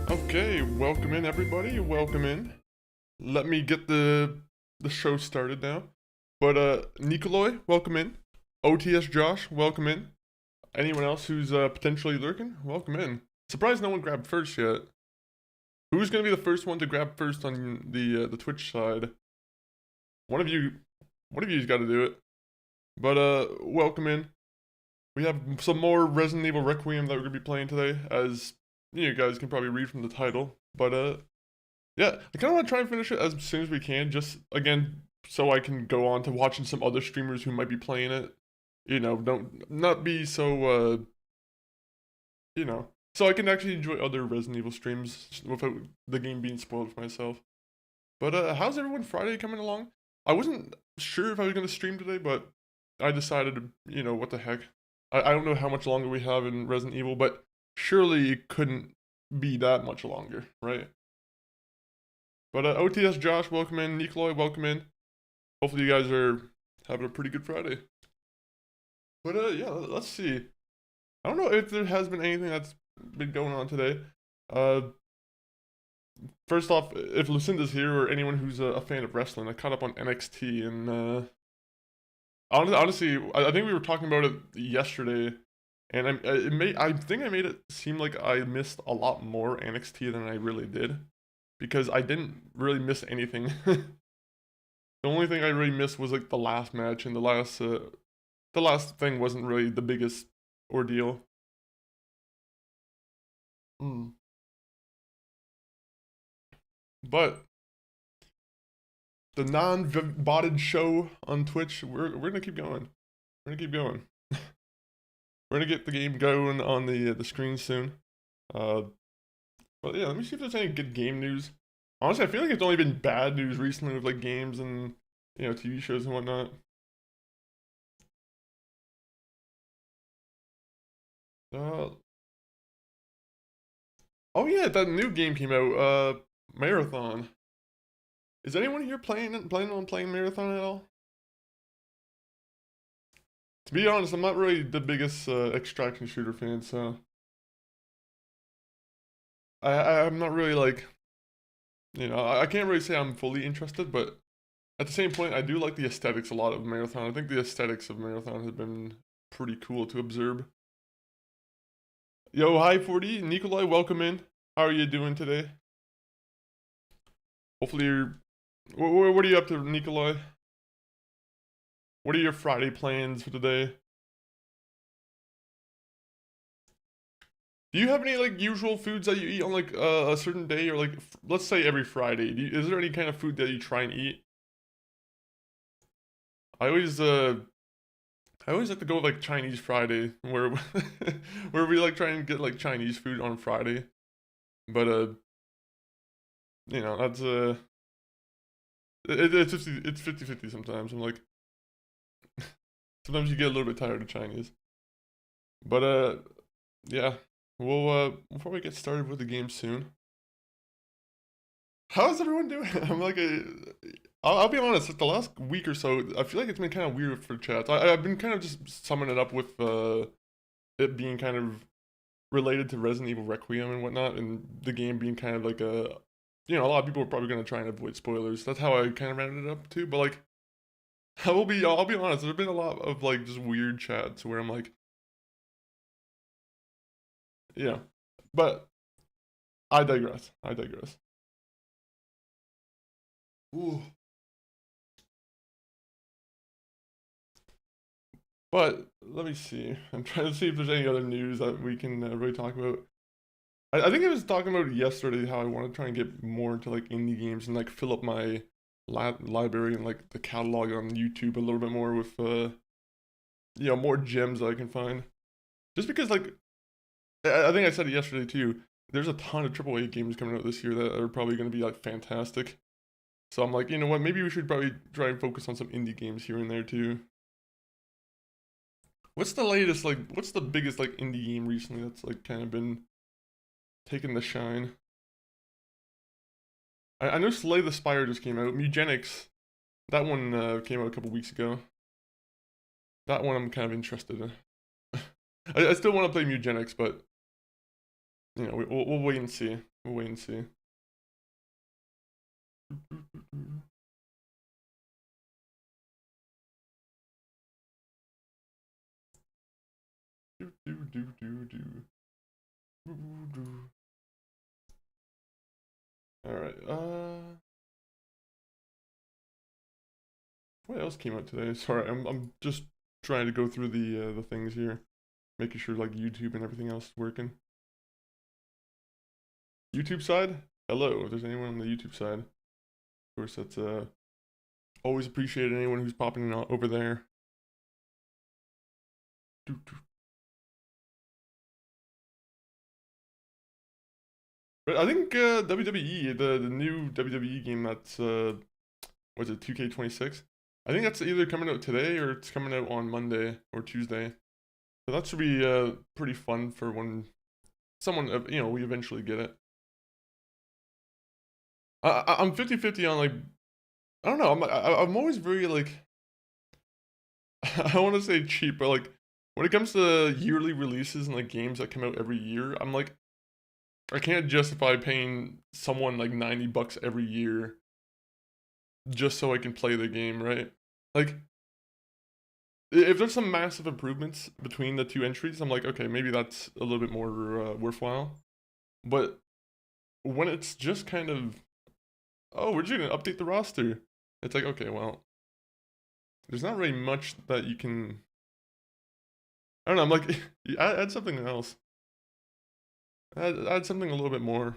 Okay, welcome in everybody, welcome in. Let me get the show started now. But Nikolai, welcome in. OTS Josh, welcome in. Anyone else who's potentially lurking, welcome in. Surprised no one grabbed first yet. Who's gonna be the first one to grab first on the Twitch side? One of you's got to do it. But welcome in. We have some more Resident Evil Requiem that we're gonna be playing today, as you guys can probably read from the title. But yeah, I kind of want to try and finish it as soon as we can, just again so I can go on to watching some other streamers who might be playing it. You know, don't not be so you know, so I can actually enjoy other Resident Evil streams without the game being spoiled for myself. But how's everyone Friday coming along? I wasn't sure if I was gonna stream today, but I decided to, what the heck. I don't know how much longer we have in Resident Evil, but surely it couldn't be that much longer, right? But OTS Josh, welcome in. Nikolai, welcome in. Hopefully you guys are having a pretty good Friday. But yeah, let's see. I don't know if there has been anything that's been going on today. Uh, First off, if Lucinda's here or anyone who's a fan of wrestling, I caught up on NXT and honestly, I think we were talking about it yesterday, and I think I made it seem like I missed a lot more NXT than I really did, because I didn't really miss anything. The only thing I really missed was like the last match, and the last thing wasn't really the biggest ordeal. But the non-botted show on Twitch, we're gonna keep going. We're gonna keep going. We're gonna get the game going on the screen soon. But yeah, let me see if there's any good game news. Honestly, I feel like it's only been bad news recently with like games and TV shows and whatnot. Uh, oh yeah, that new game came out. Marathon. Is anyone here planning on playing Marathon at all? To be honest, I'm not really the biggest extraction shooter fan, so I'm not really like, I can't really say I'm fully interested, but at the same point, I do like the aesthetics a lot of Marathon. I think the aesthetics of Marathon have been pretty cool to observe. Yo, hi 40, Nikolai, welcome in. How are you doing today? Hopefully you're, what are you up to, Nikolai? What are your Friday plans for today? Do you have any like usual foods that you eat on like a certain day, or like let's say every Friday? Is there any kind of food that you try and eat? I always uh I always like to go with like Chinese Friday, where where we like try and get like Chinese food on Friday. But that's it's 50-50 sometimes. I'm like, sometimes you get a little bit tired of Chinese. But yeah. Well, before we get started with the game soon, how's everyone doing? I'm like I'll be honest, the last week or so, I feel like it's been kind of weird for chats. I've been kind of just summing it up with it being kind of related to Resident Evil Requiem and whatnot, and the game being kind of like a lot of people are probably gonna try and avoid spoilers. That's how I kind of rounded it up too. But like, I'll be honest, there's been a lot of like just weird chats where I'm like, yeah, but I digress. I digress. Ooh. But let me see. I'm trying to see if there's any other news that we can really talk about. I think I was talking about yesterday how I want to try and get more into like indie games and like fill up my library and like the catalog on YouTube a little bit more with more gems that I can find. Just because like I think I said it yesterday too. There's a ton of AAA games coming out this year that are probably going to be like fantastic. So I'm like, you know what? Maybe we should probably try and focus on some indie games here and there too. What's the latest like? What's the biggest like indie game recently that's like kind of been taking the shine? I know Slay the Spire just came out. Mugenics, that one came out a couple weeks ago. That one I'm kind of interested in. I still want to play Mugenics, but you know, we'll wait and see. We'll wait and see. All right. What else came out today? Sorry, I'm just trying to go through the things here, making sure like YouTube and everything else is working. YouTube side? Hello, if there's anyone on the YouTube side. Of course, that's always appreciated anyone who's popping in over there. But I think WWE, the new WWE game that's was it 2K26? I think that's either coming out today or it's coming out on Monday or Tuesday. So that should be pretty fun for when someone, you know, we eventually get it. I'm 50-50 on like, I don't know, I'm always very like, I don't want to say cheap, but like when it comes to yearly releases and like games that come out every year, I'm like, I can't justify paying someone like $90 every year just so I can play the game, right? Like, if there's some massive improvements between the two entries, I'm like, okay, maybe that's a little bit more worthwhile. But when it's just kind of, oh, we're just gonna update the roster, it's like, okay, well, there's not really much that you can. I don't know. I'm like, add something else. Add something a little bit more.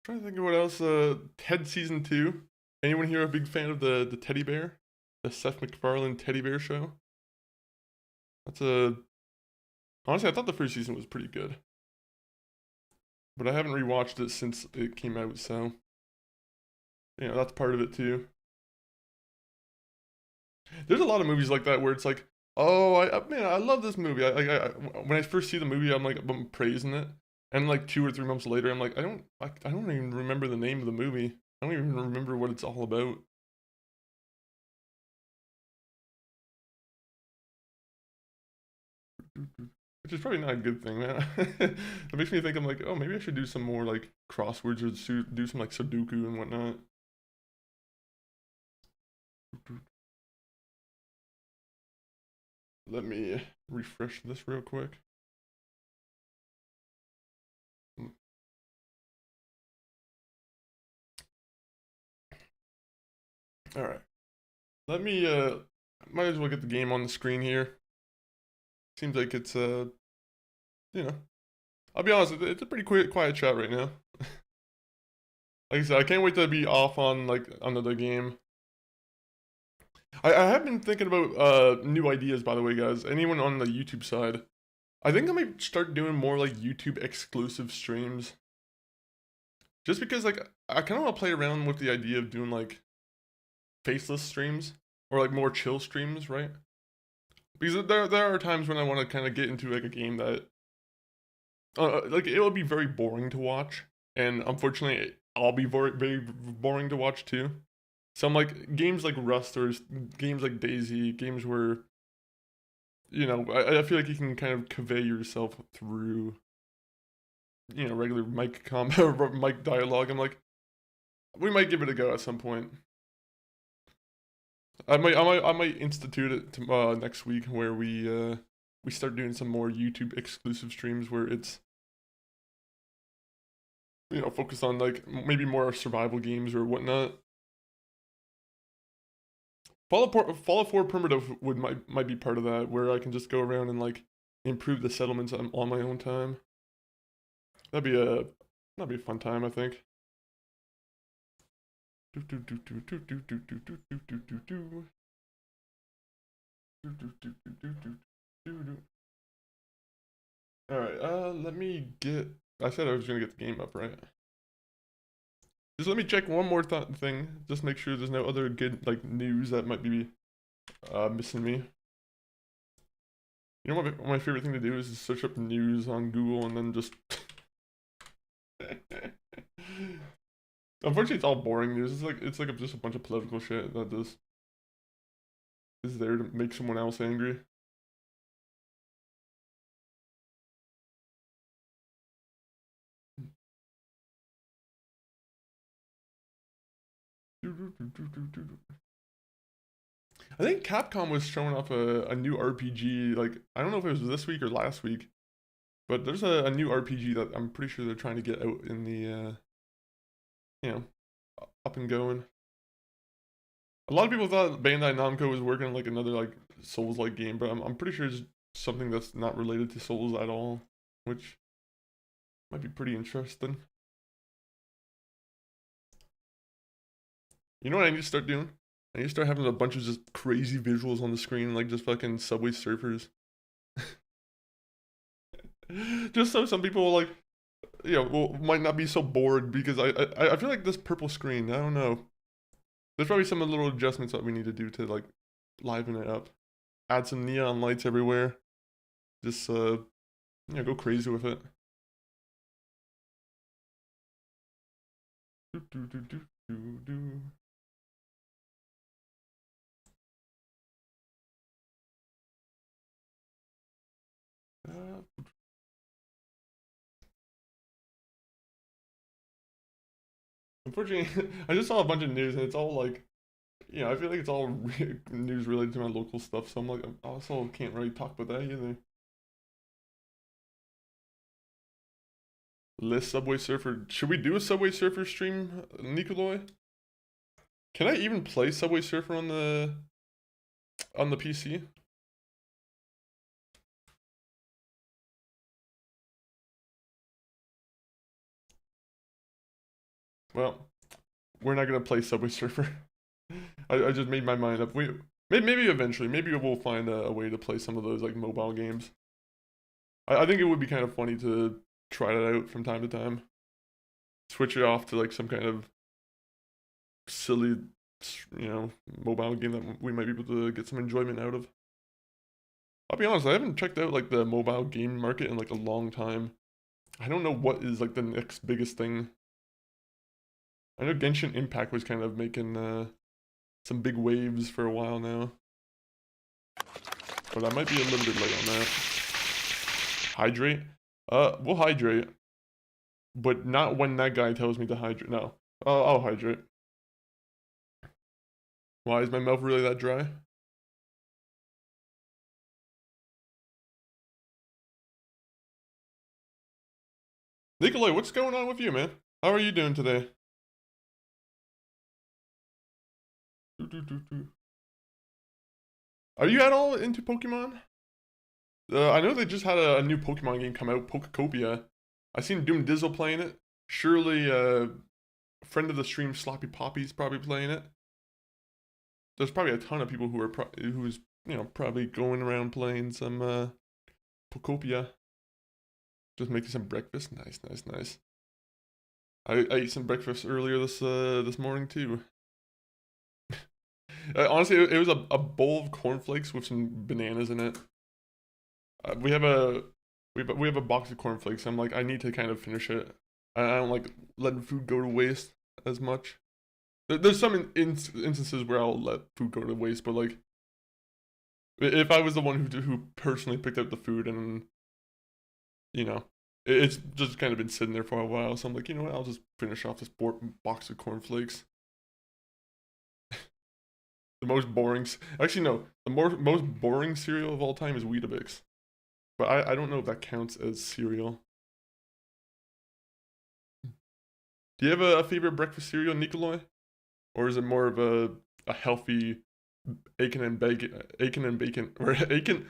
Trying to think of what else. Ted season 2. Anyone here a big fan of the teddy bear, the Seth MacFarlane teddy bear show? That's a honestly, I thought the first season was pretty good, but I haven't rewatched it since it came out, so you know that's part of it too. There's a lot of movies like that where it's like, oh, man, I love this movie. When I first see the movie, I'm praising it, and like 2 or 3 months later, I'm like, I don't even remember the name of the movie. I don't even remember what it's all about. Which is probably not a good thing, man. It makes me think I'm like, oh, maybe I should do some more like crosswords or do some like Sudoku and whatnot. Let me refresh this real quick. All right. Let me might as well get the game on the screen here. Seems like it's you know, I'll be honest, it's a pretty quiet chat right now. Like I said, I can't wait to be off on like another game. I have been thinking about new ideas, by the way, guys. Anyone on the YouTube side, I think I might start doing more like YouTube exclusive streams. Just because like I kind of want to play around with the idea of doing like faceless streams or like more chill streams, right? Because there are times when I want to kind of get into like a game that like it will be very boring to watch, and unfortunately I'll be very boring to watch too. So I'm like games like Rust or games like Daisy, games where you know I feel like you can kind of convey yourself through you know regular mic combo mic dialogue. I'm like we might give it a go at some point. I might institute it to, next week where we start doing some more YouTube exclusive streams where it's you know focused on like maybe more survival games or whatnot. Fallout 4 Primitive would might be part of that where I can just go around and like improve the settlements on my own time. That'd be a that'd be a fun time, I think. All right, let me get. I said I was gonna get the game up, right? Just let me check one more thing. Just make sure there's no other good like news that might be missing me. You know what my favorite thing to do is search up news on Google and then just. Unfortunately, it's all boring news. It's like just a bunch of political shit that just is there to make someone else angry. I think Capcom was showing off a new RPG, like, I don't know if it was this week or last week, but there's a new RPG that I'm pretty sure they're trying to get out in the, you know, up and going. A lot of people thought Bandai Namco was working on like another like Souls-like game, but I'm pretty sure it's something that's not related to Souls at all, which might be pretty interesting. You know what I need to start doing? I need to start having a bunch of just crazy visuals on the screen, like just fucking Subway Surfers. Just so some people like, might not be so bored because I feel like this purple screen, I don't know. There's probably some little adjustments that we need to do to like liven it up. Add some neon lights everywhere. Just go crazy with it. Unfortunately, I just saw a bunch of news and it's all like, I feel like it's all news related to my local stuff, so I'm like, I also can't really talk about that either. List Subway Surfer. Should we do a Subway Surfer stream, Nikolai? Can I even play Subway Surfer on the PC? Well, we're not gonna play Subway Surfer. I just made my mind up. Maybe eventually, maybe we'll find a way to play some of those like mobile games. I think it would be kind of funny to try that out from time to time. Switch it off to like some kind of silly, mobile game that we might be able to get some enjoyment out of. I'll be honest, I haven't checked out like the mobile game market in like a long time. I don't know what is like the next biggest thing. I know Genshin Impact was kind of making some big waves for a while now. But I might be a little bit late on that. Hydrate? We'll hydrate. But not when that guy tells me to hydrate. No. I'll hydrate. Why, is my mouth really that dry? Nikolai, what's going on with you, man? How are you doing today? Are you at all into Pokemon? I know they just had a new Pokemon game come out, Pokecopia. I seen Doom Dizzle playing it. Surely, friend of the stream, Sloppy Poppy's probably playing it. There's probably a ton of people who are probably going around playing some Pokecopia. Just making some breakfast. Nice, nice, nice. I ate some breakfast earlier this morning too. Honestly, it was a bowl of cornflakes with some bananas in it. We have a box of cornflakes. I'm like, I need to kind of finish it. I don't like letting food go to waste as much. There's some instances where I'll let food go to waste, but like, if I was the one who personally picked out the food and it's just kind of been sitting there for a while, so I'm like, you know what, I'll just finish off this box of cornflakes. The most boring, actually no, the most boring cereal of all time is Weetabix. But I don't know if that counts as cereal. Do you have a favorite breakfast cereal, Nikolai? Or is it more of a healthy bacon and bacon, or bacon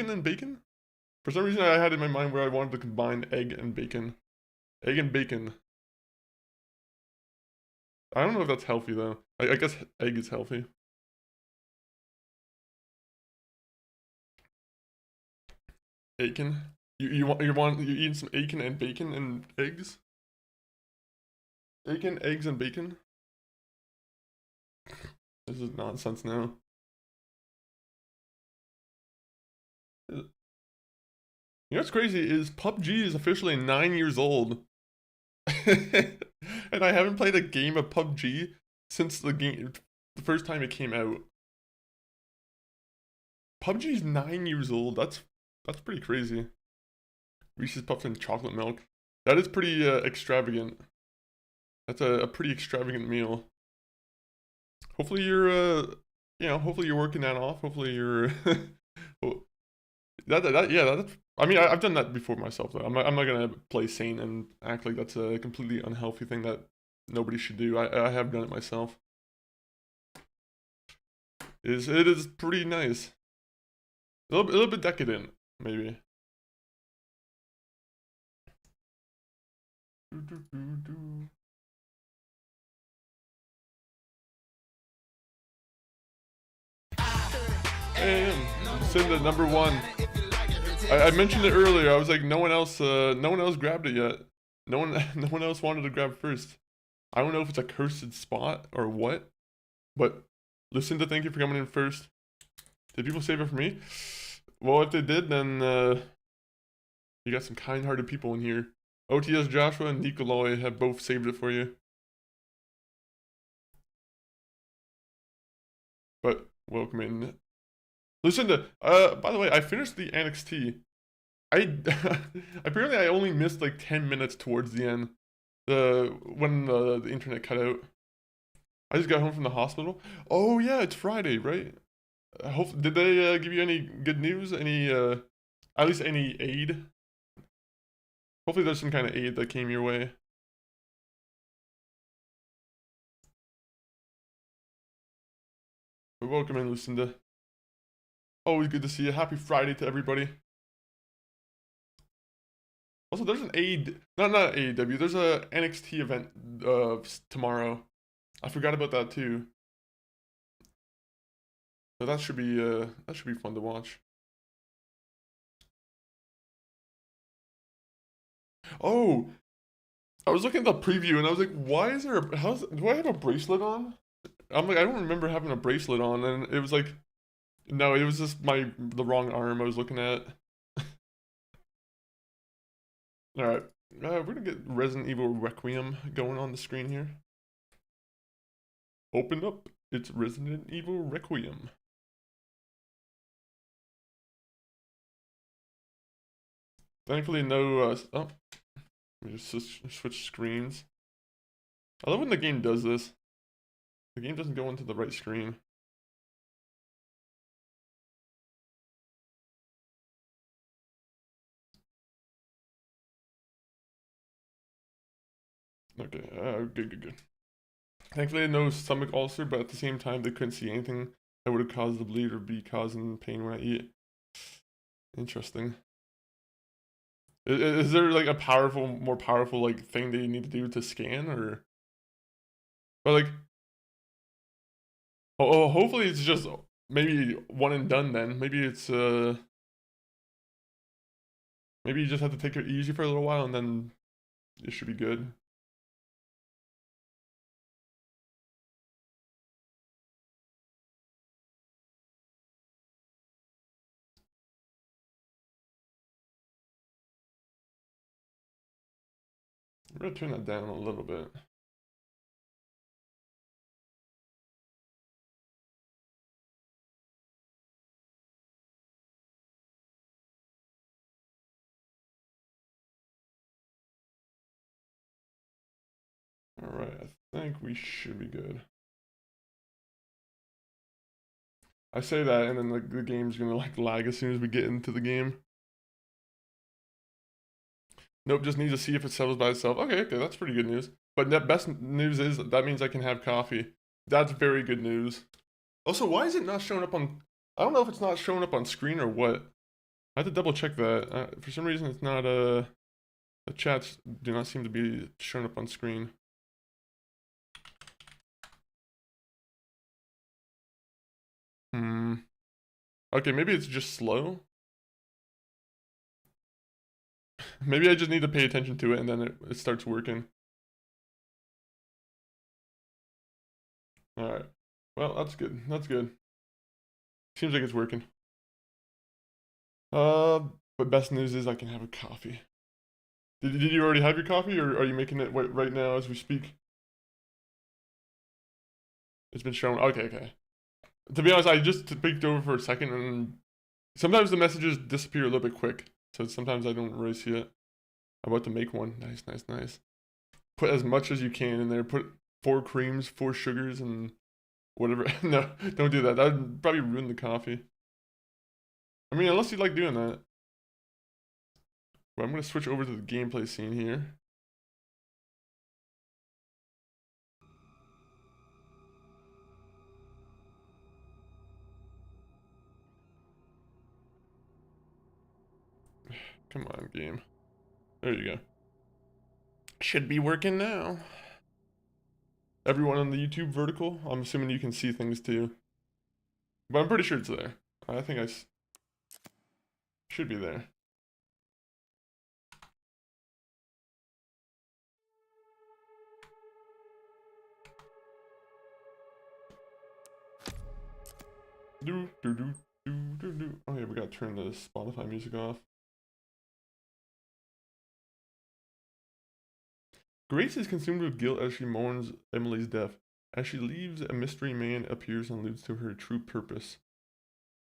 and bacon? For some reason I had in my mind where I wanted to combine egg and bacon. Egg and bacon. I don't know if that's healthy though. I guess egg is healthy. Aiken? You eating some Aiken and bacon and eggs? Aiken, eggs, and bacon? This is nonsense now. You know what's crazy is PUBG is officially 9 years old. And I haven't played a game of PUBG since the first time it came out. PUBG is 9 years old. That's pretty crazy. Reese's Puffs and chocolate milk. That is pretty extravagant. That's a pretty extravagant meal. hopefully you're hopefully you're working that off. Hopefully you're well, yeah, that's, I mean, I've done that before myself though. I'm not gonna play sane and act like that's a completely unhealthy thing that nobody should do. I have done it myself. It is pretty nice. A little bit decadent, maybe. And send the number one. I mentioned it earlier. I was like, no one else grabbed it yet. No one no one else wanted to grab first. I don't know if it's a cursed spot or what, but Lucinda, thank you for coming in first. Did people save it for me? Well, if they did, then you got some kind-hearted people in here. OTS Joshua and Nikolai have both saved it for you. But welcome in. Lucinda, by the way, I finished the NXT. Apparently I only missed like 10 minutes towards the end. When the internet cut out. I just got home from the hospital. Oh yeah, it's Friday, right? Did they give you any good news? Any at least any aid? Hopefully there's some kind of aid that came your way. But welcome in, Lucinda. Always good to see you. Happy Friday to everybody. Also, there's an not AEW. There's a NXT event tomorrow. I forgot about that too. So that should be fun to watch. Oh, I was looking at the preview and I was like, why is there do I have a bracelet on? I'm like, I don't remember having a bracelet on, and it was like, no, it was just the wrong arm I was looking at. Alright, we're gonna get Resident Evil Requiem going on the screen here. Open up, it's Resident Evil Requiem. Thankfully no, oh, let me just switch screens. I love when the game does this. The game doesn't go into the right screen. Okay, good. Thankfully, no stomach ulcer, but at the same time, they couldn't see anything that would have caused the bleed or be causing pain when I eat. Interesting. Is there like a more powerful like thing that you need to do to scan, or like, hopefully it's just maybe one and done then. Maybe it's maybe you just have to take it easy for a little while and then it should be good. I'm gonna turn that down a little bit. Alright, I think we should be good. I say that and then the game's gonna like lag as soon as we get into the game. Nope, just need to see if it settles by itself. Okay, that's pretty good news. But the best news is that means I can have coffee. That's very good news. Also, why is it not showing up on... I don't know if it's not showing up on screen or what. I have to double check that. For some reason, it's not... The chats do not seem to be showing up on screen. Okay, maybe it's just slow. Maybe I just need to pay attention to it and then it starts working. Alright. Well, that's good. That's good. Seems like it's working. But best news is I can have a coffee. Did you already have your coffee, or are you making it right now as we speak? It's been shown. Okay. To be honest, I just peeked over for a second, and sometimes the messages disappear a little bit quick. So sometimes I don't really see it. I'm about to make one. Nice. Put as much as you can in there. Put 4 creams, 4 sugars, and Whatever. No, don't do that. That would probably ruin the coffee. I mean, unless you like doing that. But I'm gonna switch over to the gameplay scene here. Come on, game. There you go. Should be working now. Everyone on the YouTube vertical, I'm assuming you can see things too. But I'm pretty sure it's there. I think I should be there. Oh yeah, we gotta turn the Spotify music off. Grace is consumed with guilt as she mourns Emily's death. As she leaves, a mystery man appears and alludes to her true purpose.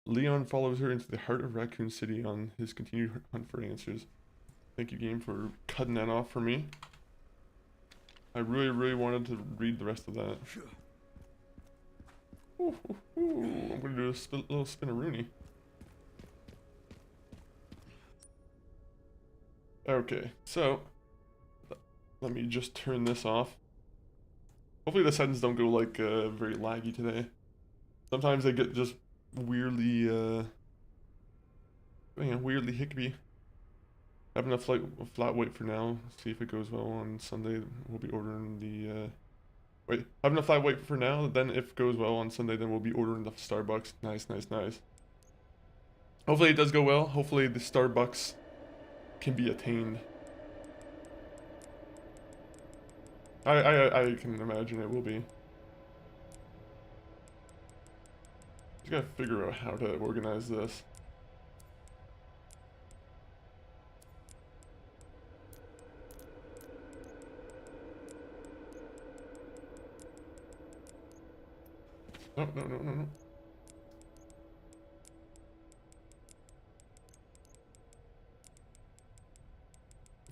Leon follows her into the heart of Raccoon City on his continued hunt for answers. Thank you, game, for cutting that off for me. I really wanted to read the rest of that. I'm gonna do a little spinaroonie. Okay, so let me just turn this off. Hopefully the settings don't go like very laggy today. Sometimes they get just weirdly weirdly hiccupy. Having a flat white for now. See if it goes well on Sunday. We'll be ordering the wait, having a flat white for now, then if it goes well on Sunday, then we'll be ordering the Starbucks. Nice. Hopefully it does go well. Hopefully the Starbucks can be attained. I can imagine it will be. Just gotta figure out how to organize this. No.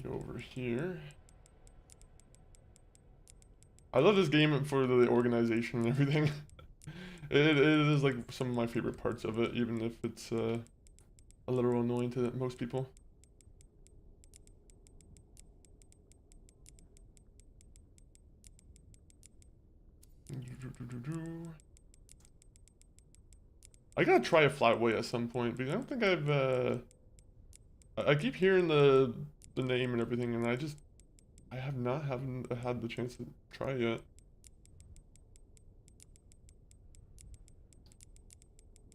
Go over here. I love this game for the organization and everything. It is like some of my favorite parts of it, even if it's a little annoying to most people. I gotta try a flat white at some point, but I don't think I've I keep hearing the name and everything, and I haven't had the chance to try yet.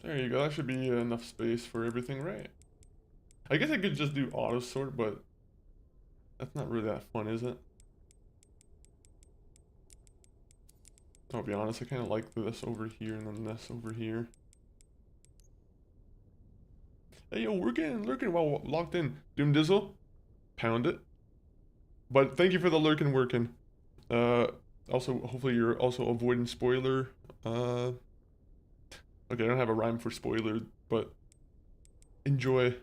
There you go. That should be enough space for everything, right? I guess I could just do auto sort, but that's not really that fun, is it? I'll be honest, I kind of like this over here and then this over here. Hey, yo, we're getting lurking while locked in. Doom Dizzle, pound it. But thank you for the lurking working. Also, hopefully you're also avoiding spoiler. Okay, I don't have a rhyme for spoiler, but enjoy.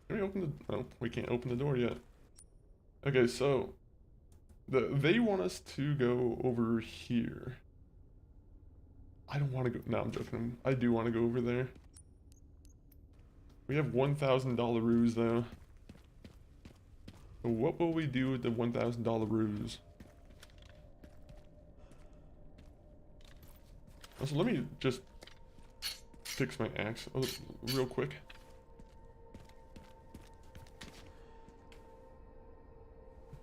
Can we open the... Oh, we can't open the door yet. Okay, so... They want us to go over here. I don't want to go... No, I'm joking. I do want to go over there. We have $1,000 ruse, though. So what will we do with the $1,000 ruse? Also, let me just fix my axe real quick.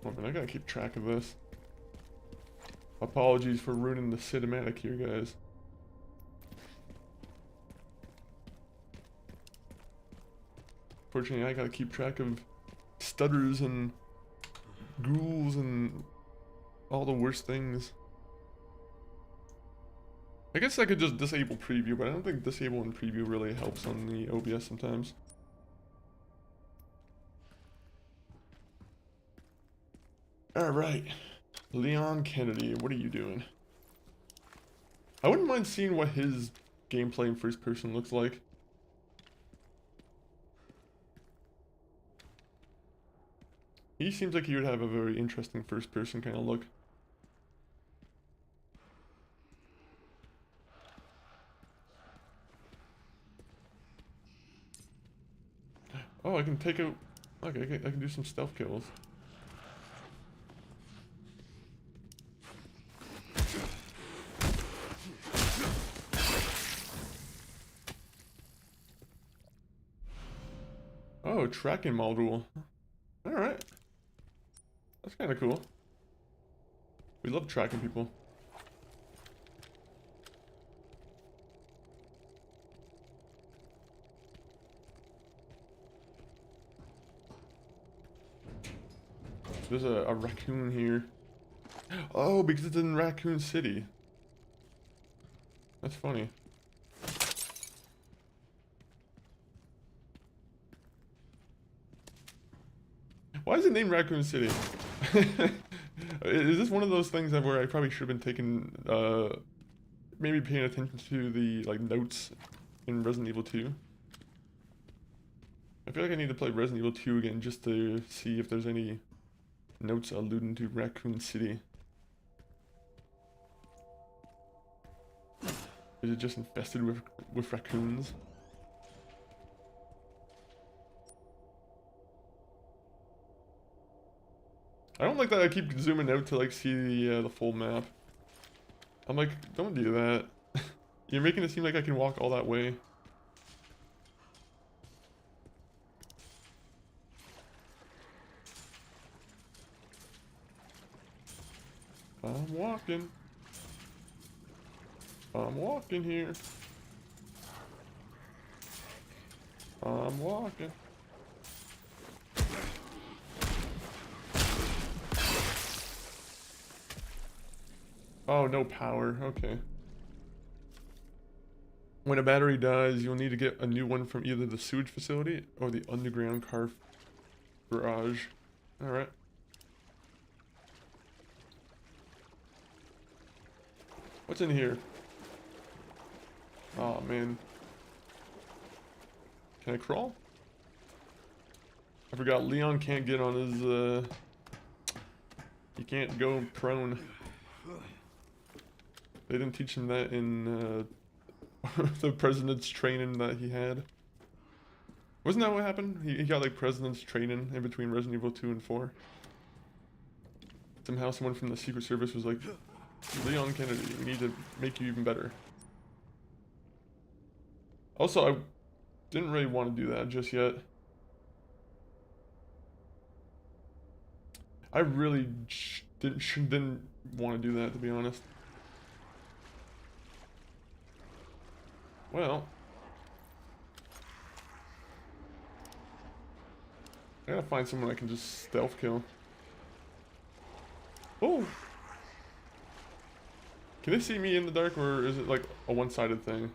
Oh man, I gotta keep track of this. Apologies for ruining the cinematic here, guys. Fortunately, I gotta keep track of stutters and ghouls and all the worst things. I guess I could just disable preview, but I don't think disabling preview really helps on the OBS sometimes. Alright. Leon Kennedy, what are you doing? I wouldn't mind seeing what his gameplay in first person looks like. He seems like he would have a very interesting first-person kind of look. Oh, I can take out... Okay, I can do some stealth kills. Oh, tracking module. Alright. That's kind of cool. We love tracking people. There's a raccoon here. Oh, because it's in Raccoon City. That's funny. Why is it named Raccoon City? Is this one of those things that where I probably should have been taking, maybe paying attention to the, like, notes in Resident Evil 2? I feel like I need to play Resident Evil 2 again just to see if there's any notes alluding to Raccoon City. Is it just infested with raccoons? I don't like that I keep zooming out to like see the full map. I'm like, don't do that. You're making it seem like I can walk all that way. I'm walking. I'm walking here. I'm walking. Oh, no power. Okay. When a battery dies, you'll need to get a new one from either the sewage facility or the underground car garage. Alright. What's in here? Oh, man. Can I crawl? I forgot Leon can't get on his, he can't go prone. They didn't teach him that in, the president's training that he had. Wasn't that what happened? He got, like, president's training in between Resident Evil 2 and 4. Somehow someone from the Secret Service was like, Leon Kennedy, we need to make you even better. Also, I didn't really want to do that just yet. I really didn't want to do that, to be honest. Well, I gotta find someone I can just stealth kill. Oh! Can they see me in the dark, or is it like a one-sided thing?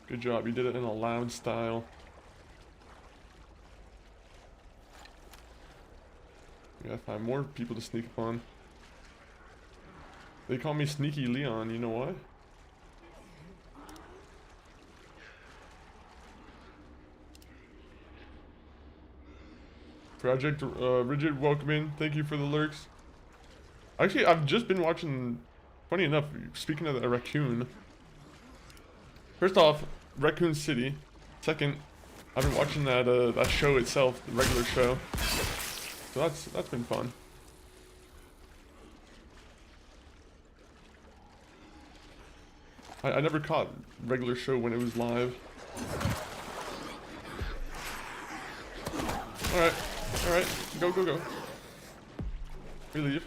Good job, you did it in a loud style. We gotta find more people to sneak upon. They call me Sneaky Leon, you know why? Project Rigid, welcome in. Thank you for the lurks. Actually, I've just been watching, funny enough, speaking of the raccoon. First off, Raccoon City. Second, I've been watching that that show itself, the regular show. So that's been fun. I never caught regular show when it was live. Alright, go. We leave.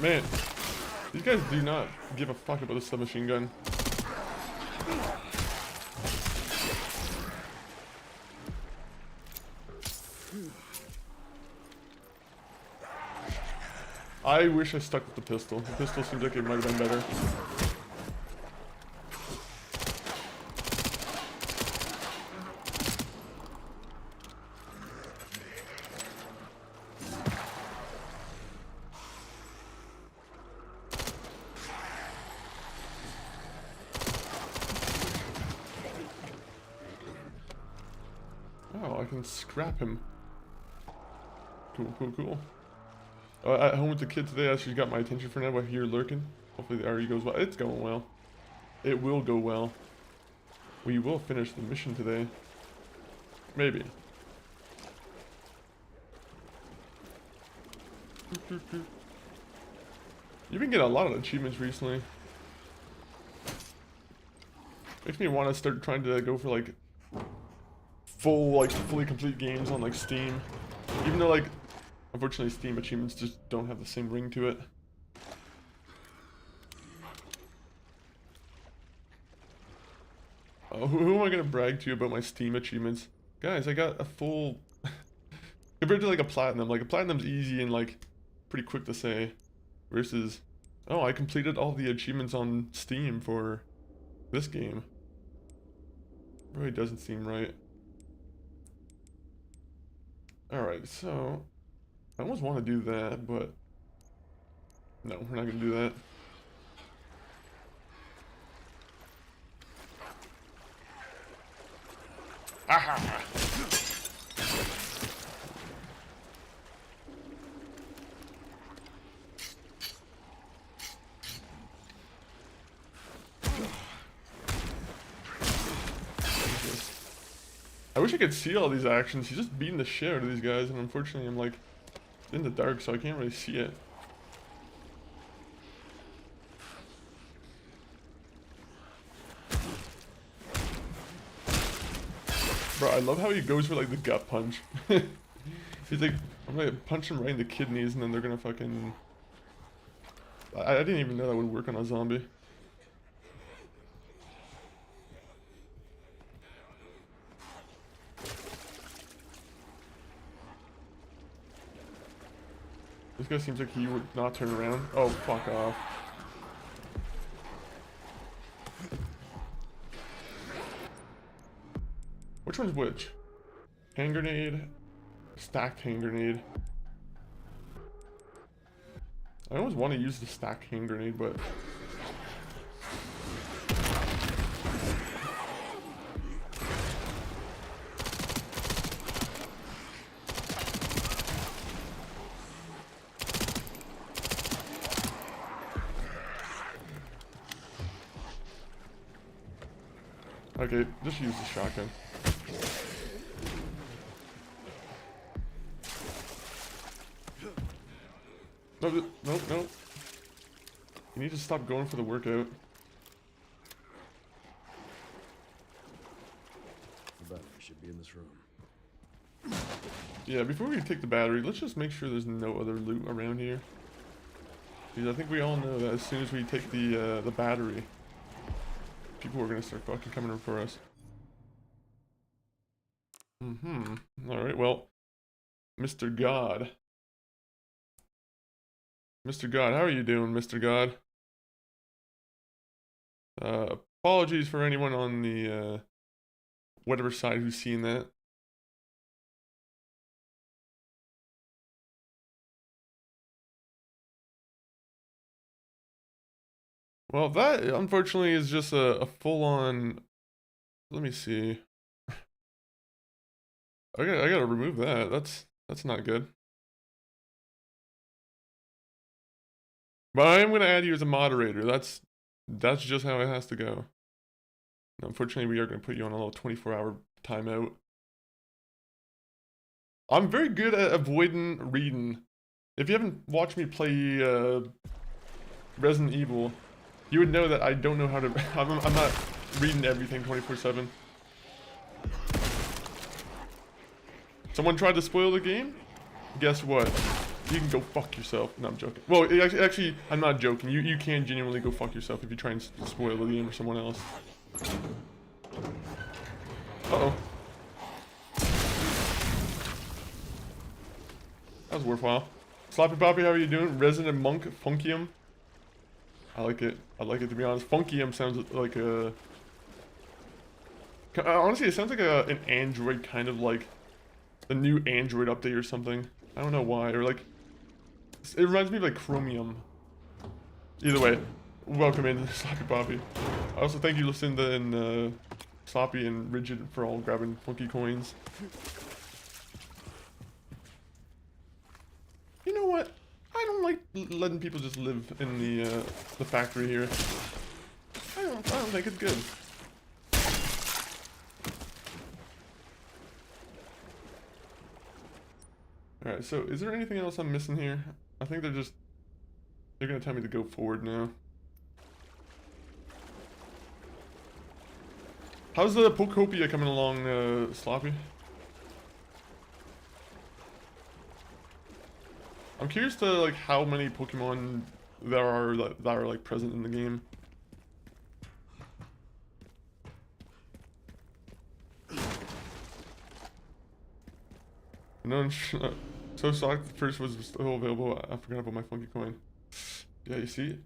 Man, these guys do not give a fuck about the submachine gun. I wish I stuck with the pistol. The pistol seems like it might have been better. can scrap him. Cool, cool, cool. At home with the kid today, she's got my attention for now. I hear lurking. Hopefully the RE goes well. It's going well. It will go well. We will finish the mission today. Maybe. You've been getting a lot of achievements recently. Makes me want to start trying to go for like fully complete games on like Steam. Even though like, unfortunately Steam achievements just don't have the same ring to it. Who am I gonna brag to about my Steam achievements? Guys, I got a full... Compared to like a platinum's easy and like pretty quick to say. Versus, oh, I completed all the achievements on Steam for this game. Really doesn't seem right. Alright, so... I almost want to do that, but... No, we're not gonna do that. Aha! I wish I could see all these actions. He's just beating the shit out of these guys, and unfortunately I'm like in the dark, so I can't really see it. Bro, I love how he goes for like the gut punch. He's like, I'm gonna punch him right in the kidneys and then they're gonna fucking... I didn't even know that would work on a zombie. This guy seems like he would not turn around. Oh, fuck off. Which one's which? Hand grenade, stacked hand grenade. I always want to use the stacked hand grenade, but... Okay, just use the shotgun. No, no, no. You need to stop going for the workout. The battery should be in this room. Yeah, before we take the battery, let's just make sure there's no other loot around here. Because I think we all know that as soon as we take the battery, people are gonna start fucking coming in for us. Alright, well, Mr. God. Mr. God, how are you doing, Mr. God? Apologies for anyone on the, whatever side who's seen that. Well, that, unfortunately, is just a full-on... Let me see. I gotta remove that. That's not good. But I am gonna add you as a moderator. That's just how it has to go. Unfortunately, we are gonna put you on a little 24-hour timeout. I'm very good at avoiding reading. If you haven't watched me play Resident Evil, you would know that I don't know how to... I'm not reading everything 24/7. Someone tried to spoil the game? Guess what? You can go fuck yourself. No, I'm joking. Well, actually, I'm not joking. You can genuinely go fuck yourself if you try and spoil the game for someone else. Uh-oh. That was worthwhile. Sloppy Poppy, how are you doing? Resident Monk Funkium. I like it. I like it, to be honest. Funkium sounds like a... Honestly, it sounds like an Android, kind of like a new Android update or something. I don't know why. Or like... It reminds me of like Chromium. Either way, welcome in, Sloppy Poppy. Also, thank you, Lucinda and Sloppy and Rigid for all grabbing funky coins. like letting people just live in the factory here. I don't think it's good. Alright, so is there anything else I'm missing here? I think they're gonna tell me to go forward now. How's the Pokopia coming along, Sloppy? I'm curious to like how many Pokemon there are that are like present in the game. No, so shocked the first was still available. I forgot about my funky coin. Yeah, you see,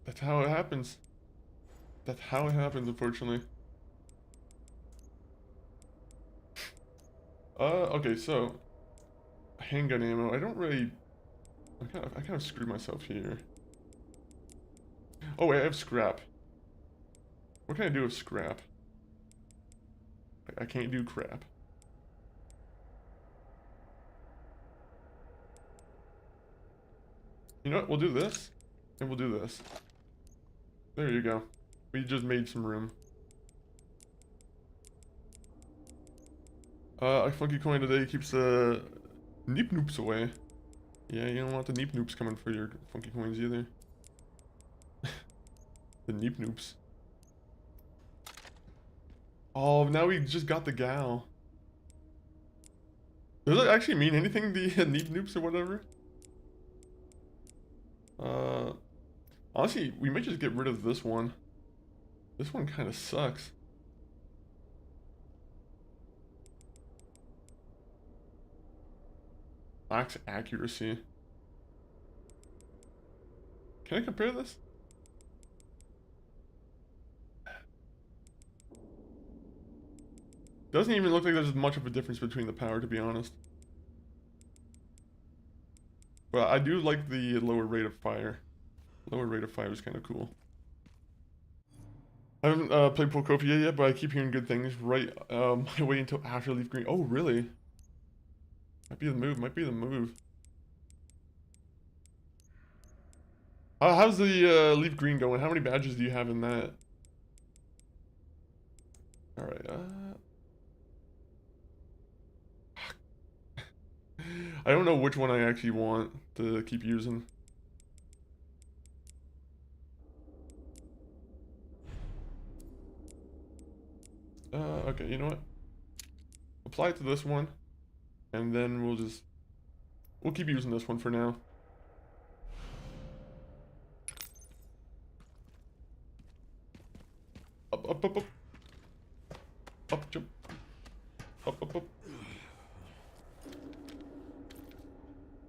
that's how it happens. That's how it happens, unfortunately. Okay, so handgun ammo. I don't really. I kind of screwed myself here. Oh wait, I have scrap. What can I do with scrap? I can't do crap. You know what? We'll do this, and we'll do this. There you go. We just made some room. A funky coin today keeps the neep noops away. Yeah, you don't want the neep noops coming for your funky coins either. The neep noops. Oh, now we just got the gal. Does it actually mean anything, the neep noops or whatever? Honestly, we might just get rid of this one. This one kind of sucks. Lacks accuracy. Can I compare this? Doesn't even look like there's much of a difference between the power, to be honest. But I do like the lower rate of fire. Lower rate of fire is kind of cool. I haven't played Pokopia yet, but I keep hearing good things. Right, my way until after Leaf Green. Oh, really? Might be the move. Might be the move. How's the Leaf Green going? How many badges do you have in that? All right. I don't know which one I actually want to keep using. Okay, you know what? Apply it to this one, and then we'll keep using this one for now. Up, up, up, up. Up, jump. Up, up, up.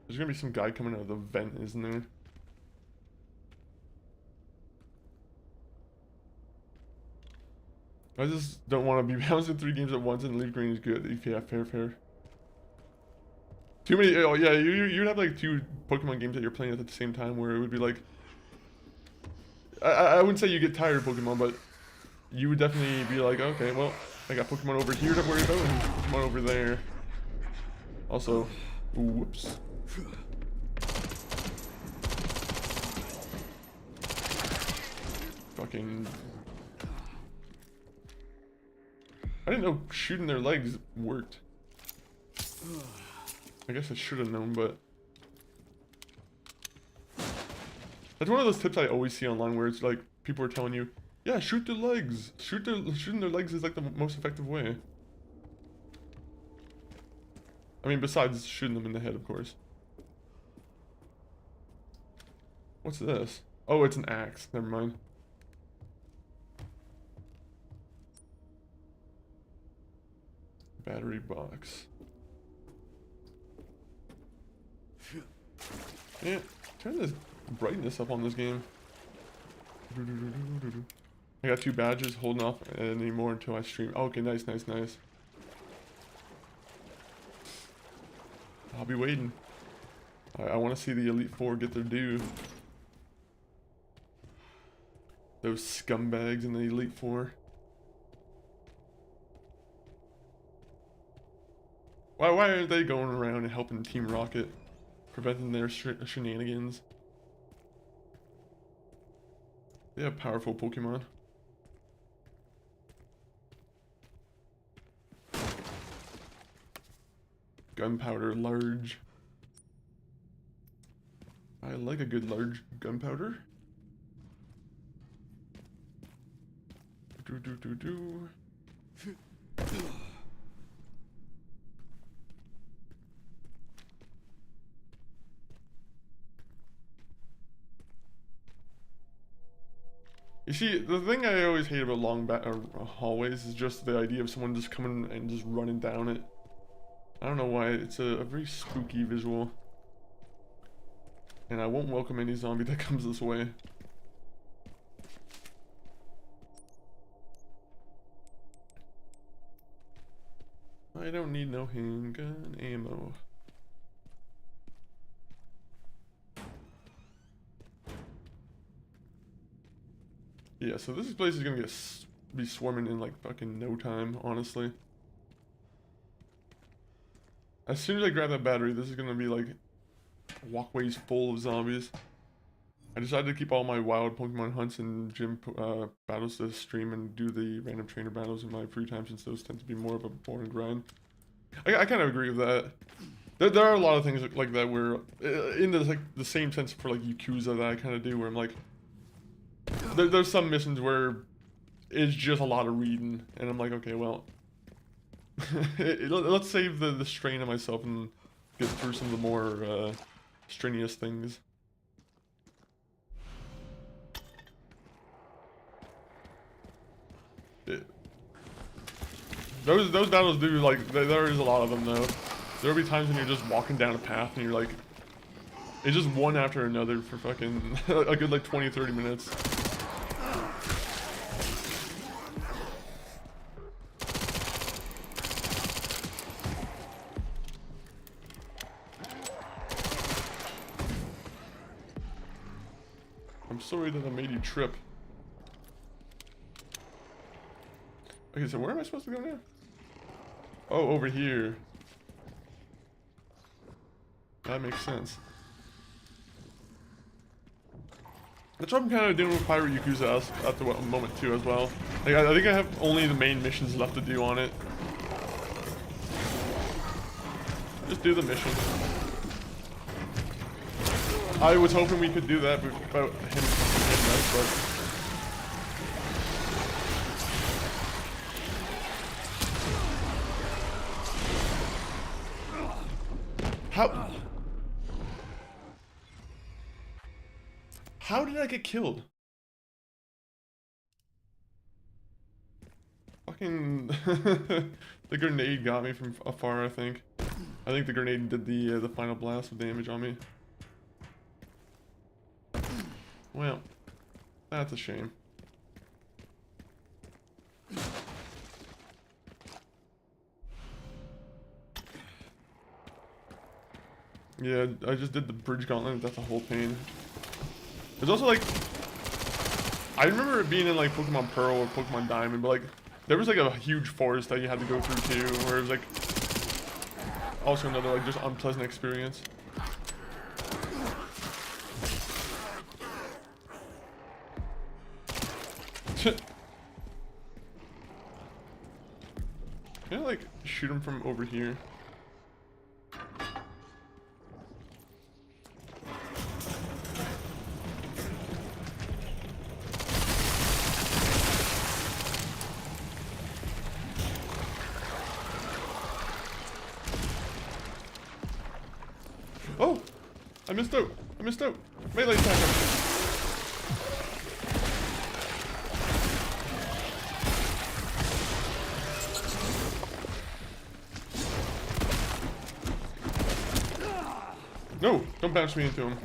There's gonna be some guy coming out of the vent, isn't there? I just don't want to be bouncing 3 games at once, and Leaf Green is good. Yeah, fair. Too many. Oh yeah, you'd have like 2 Pokemon games that you're playing at the same time, where it would be like. I wouldn't say you get tired of Pokemon, but you would definitely be like, okay, well, I got Pokemon over here to worry about, and Pokemon over there. Also, whoops. Fucking. I didn't know shooting their legs worked. I guess I should have known, but that's one of those tips I always see online where it's like people are telling you, yeah, shoot their legs. Shooting their legs is like the most effective way. I mean, besides shooting them in the head, of course. What's this? Oh, it's an axe. Never mind. Battery box. Yeah, turn this brightness up on this game. I got 2 badges, holding off anymore until I stream. Oh, okay, nice. I'll be waiting. I want to see the Elite Four get their due. Those scumbags in the Elite Four. Why aren't they going around and helping Team Rocket? preventing their shenanigans. They have powerful Pokemon. Gunpowder large. I like a good large gunpowder. Do. You see, the thing I always hate about long hallways is just the idea of someone just coming and just running down it. I don't know why, it's a very spooky visual. And I won't welcome any zombie that comes this way. I don't need no handgun ammo. Yeah, so this place is gonna be swarming in like fucking no time, honestly. As soon as I grab that battery, this is gonna be like walkways full of zombies. I decided to keep all my wild Pokemon hunts and gym battles to stream and do the random trainer battles in my free time, since those tend to be more of a boring grind. I kind of agree with that. There are a lot of things like that where, in the same sense for like Yakuza that I kind of do, where I'm like, there's some missions where it's just a lot of reading, and I'm like, okay, well, let's save the strain of myself and get through some of the more strenuous things. Those battles do, like, there is a lot of them though. There'll be times when you're just walking down a path and you're like, it's just one after another for fucking a good like 20-30 minutes. I'm sorry that I made you trip. Okay, so where am I supposed to go now? Oh, over here. That makes sense. That's what I'm kind of doing with Pirate Yakuza at the moment too as well. Like, I think I have only the main missions left to do on it. Just do the mission. I was hoping we could do that without him but... How did I get killed? Fucking the grenade got me from afar, I think. I think the grenade did the final blast of damage on me. Well, that's a shame. Yeah, I just did the bridge gauntlet. That's a whole pain. There's also like, I remember it being in like Pokemon Pearl or Pokemon Diamond, but like there was like a huge forest that you had to go through too, where it was like also another like just unpleasant experience. Can I like shoot him from over here? Oh! I missed out! I missed out! Melee attack! No! Don't bounce me into him.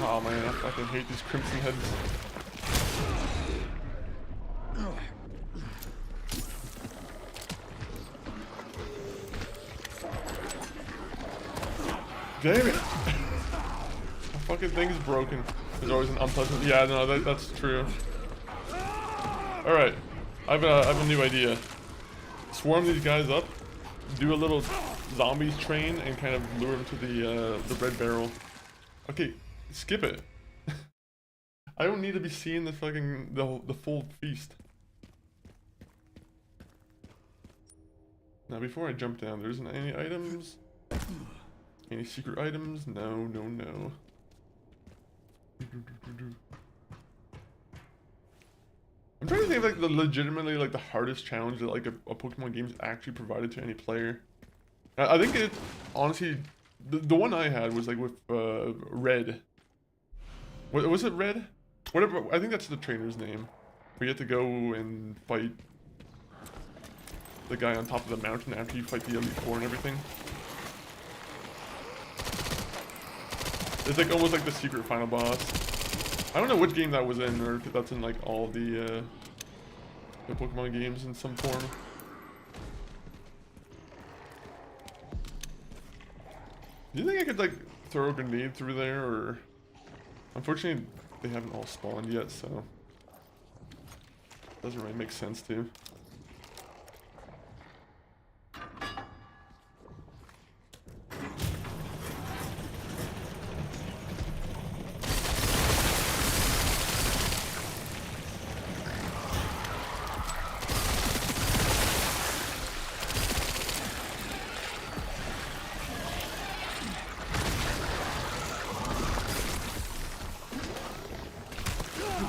Oh man, I fucking hate these crimson heads. Damn it! The fucking thing is broken. There's always an unpleasant. Yeah, no, that's true. Alright, I have a new idea. Swarm these guys up, do a little zombies train, and kind of lure them to the red barrel. Okay, skip it. I don't need to be seeing the fucking the full feast. Now before I jump down, there isn't any items? Any secret items? No, no, no. I'm trying to think of like the legitimately like the hardest challenge that like a Pokemon game's actually provided to any player. I think it honestly the one I had was like with Red. Was it Red? Whatever. I think that's the trainer's name. We get to go and fight the guy on top of the mountain after you fight the Elite Four and everything. It's like almost like the secret final boss. I don't know which game that was in, or if that's in like all the Pokemon games in some form. Do you think I could like throw a grenade through there, or unfortunately they haven't all spawned yet, so doesn't really make sense to.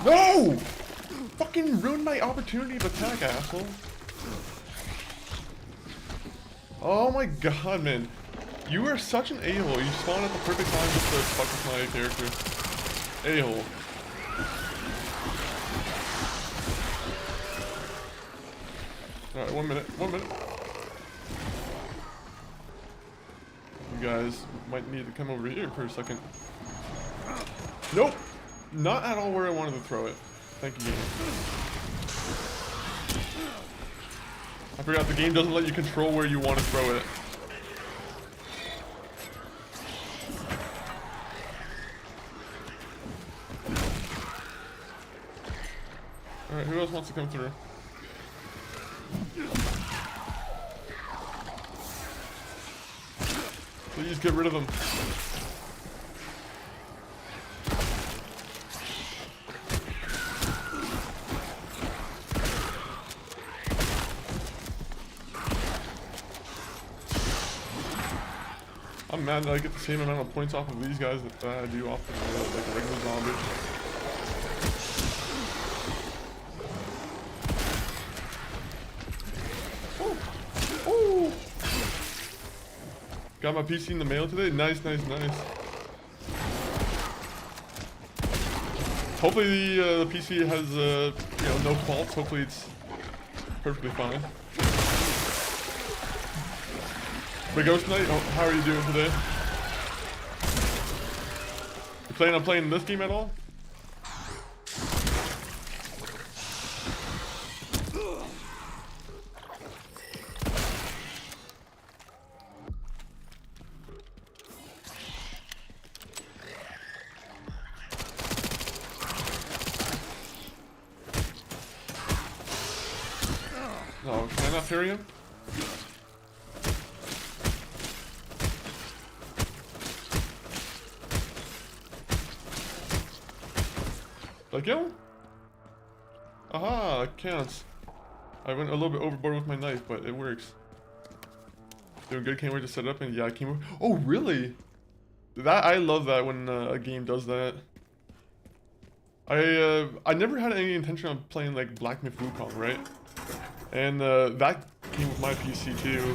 No! Fucking ruined my opportunity of attack, asshole. Oh my god, man. You are such an a-hole. You spawned at the perfect time just to fuck with my character. A-hole. Alright, 1 minute. 1 minute. You guys might need to come over here for a second. Nope! Not at all where I wanted to throw it. Thank you, game. I forgot the game doesn't let you control where you want to throw it. Alright, who else wants to come through? Please get rid of them. I'm mad that I get the same amount of points off of these guys that I do off of like a regular zombie. Oh! Oh! Got my PC in the mail today. Nice, nice, nice. Hopefully the PC has you know, no faults. Hopefully it's perfectly fine. But Ghost Knight, how are you doing today? You planning on playing this game at all? No, can I not parry him? Did I kill him? Aha, it counts. I went a little bit overboard with my knife, but it works. Doing good, can't wait to set up, and yeah, I came over. Oh, really? I love that when a game does that. I never had any intention of playing like Black Myth Wukong, right? And that came with my PC too.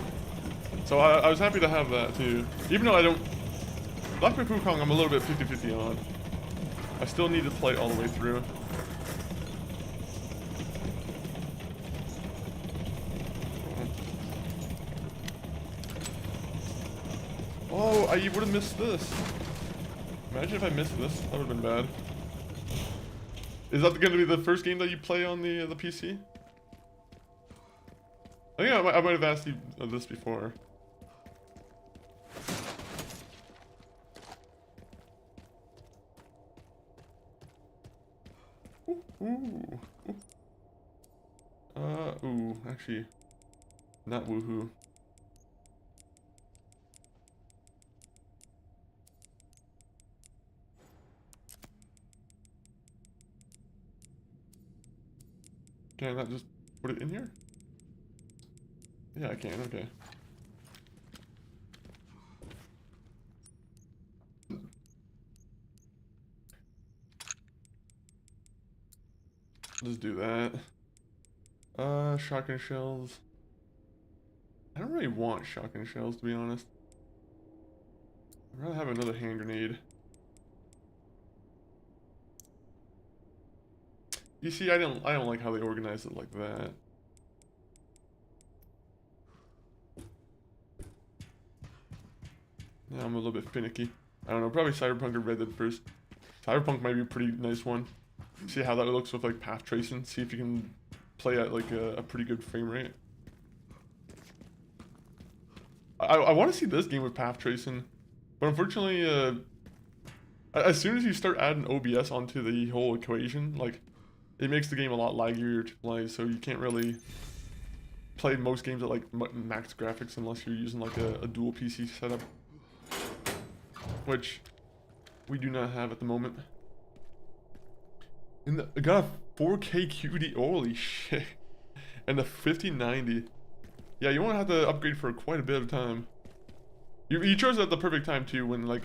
So I was happy to have that too. Even though I don't... Black Myth Wukong I'm a little bit 50-50 on. I still need to play all the way through. Oh, I would have missed this. Imagine if I missed this. That would have been bad. Is that going to be the first game that you play on the PC? I think I might have asked you this before. Ooh. Ooh, actually, not woohoo. Can I not just put it in here? Yeah, I can, okay. Just do that. Shotgun shells. I don't really want shotgun shells, to be honest. I'd rather have another hand grenade. You see, I don't like how they organize it like that. Yeah, I'm a little bit finicky. I don't know, probably Cyberpunk or Red Dead first. Cyberpunk might be a pretty nice one. See how that looks with like path tracing. See if you can play at like a pretty good frame rate. I want to see this game with path tracing, but unfortunately, as soon as you start adding OBS onto the whole equation, like it makes the game a lot laggier to play. So you can't really play most games at like max graphics unless you're using like a dual PC setup, which we do not have at the moment. And I got a 4K QD, holy shit. And the 5090. Yeah, you won't have to upgrade for quite a bit of time. You chose at the perfect time too, when like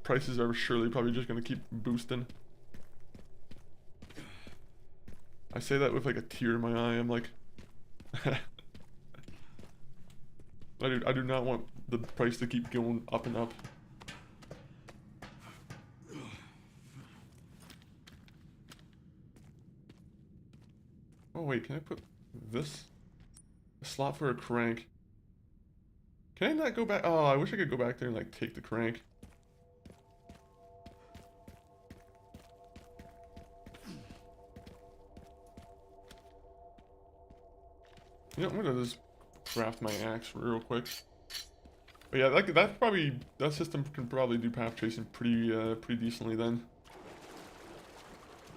prices are surely probably just gonna keep boosting. I say that with like a tear in my eye. I'm like, I do not want the price to keep going up and up. Oh wait, can I put this? A slot for a crank. Can I not go back? Oh, I wish I could go back there and like take the crank. You know, I'm gonna just craft my axe real quick. But yeah, that system can probably do path tracing pretty decently then.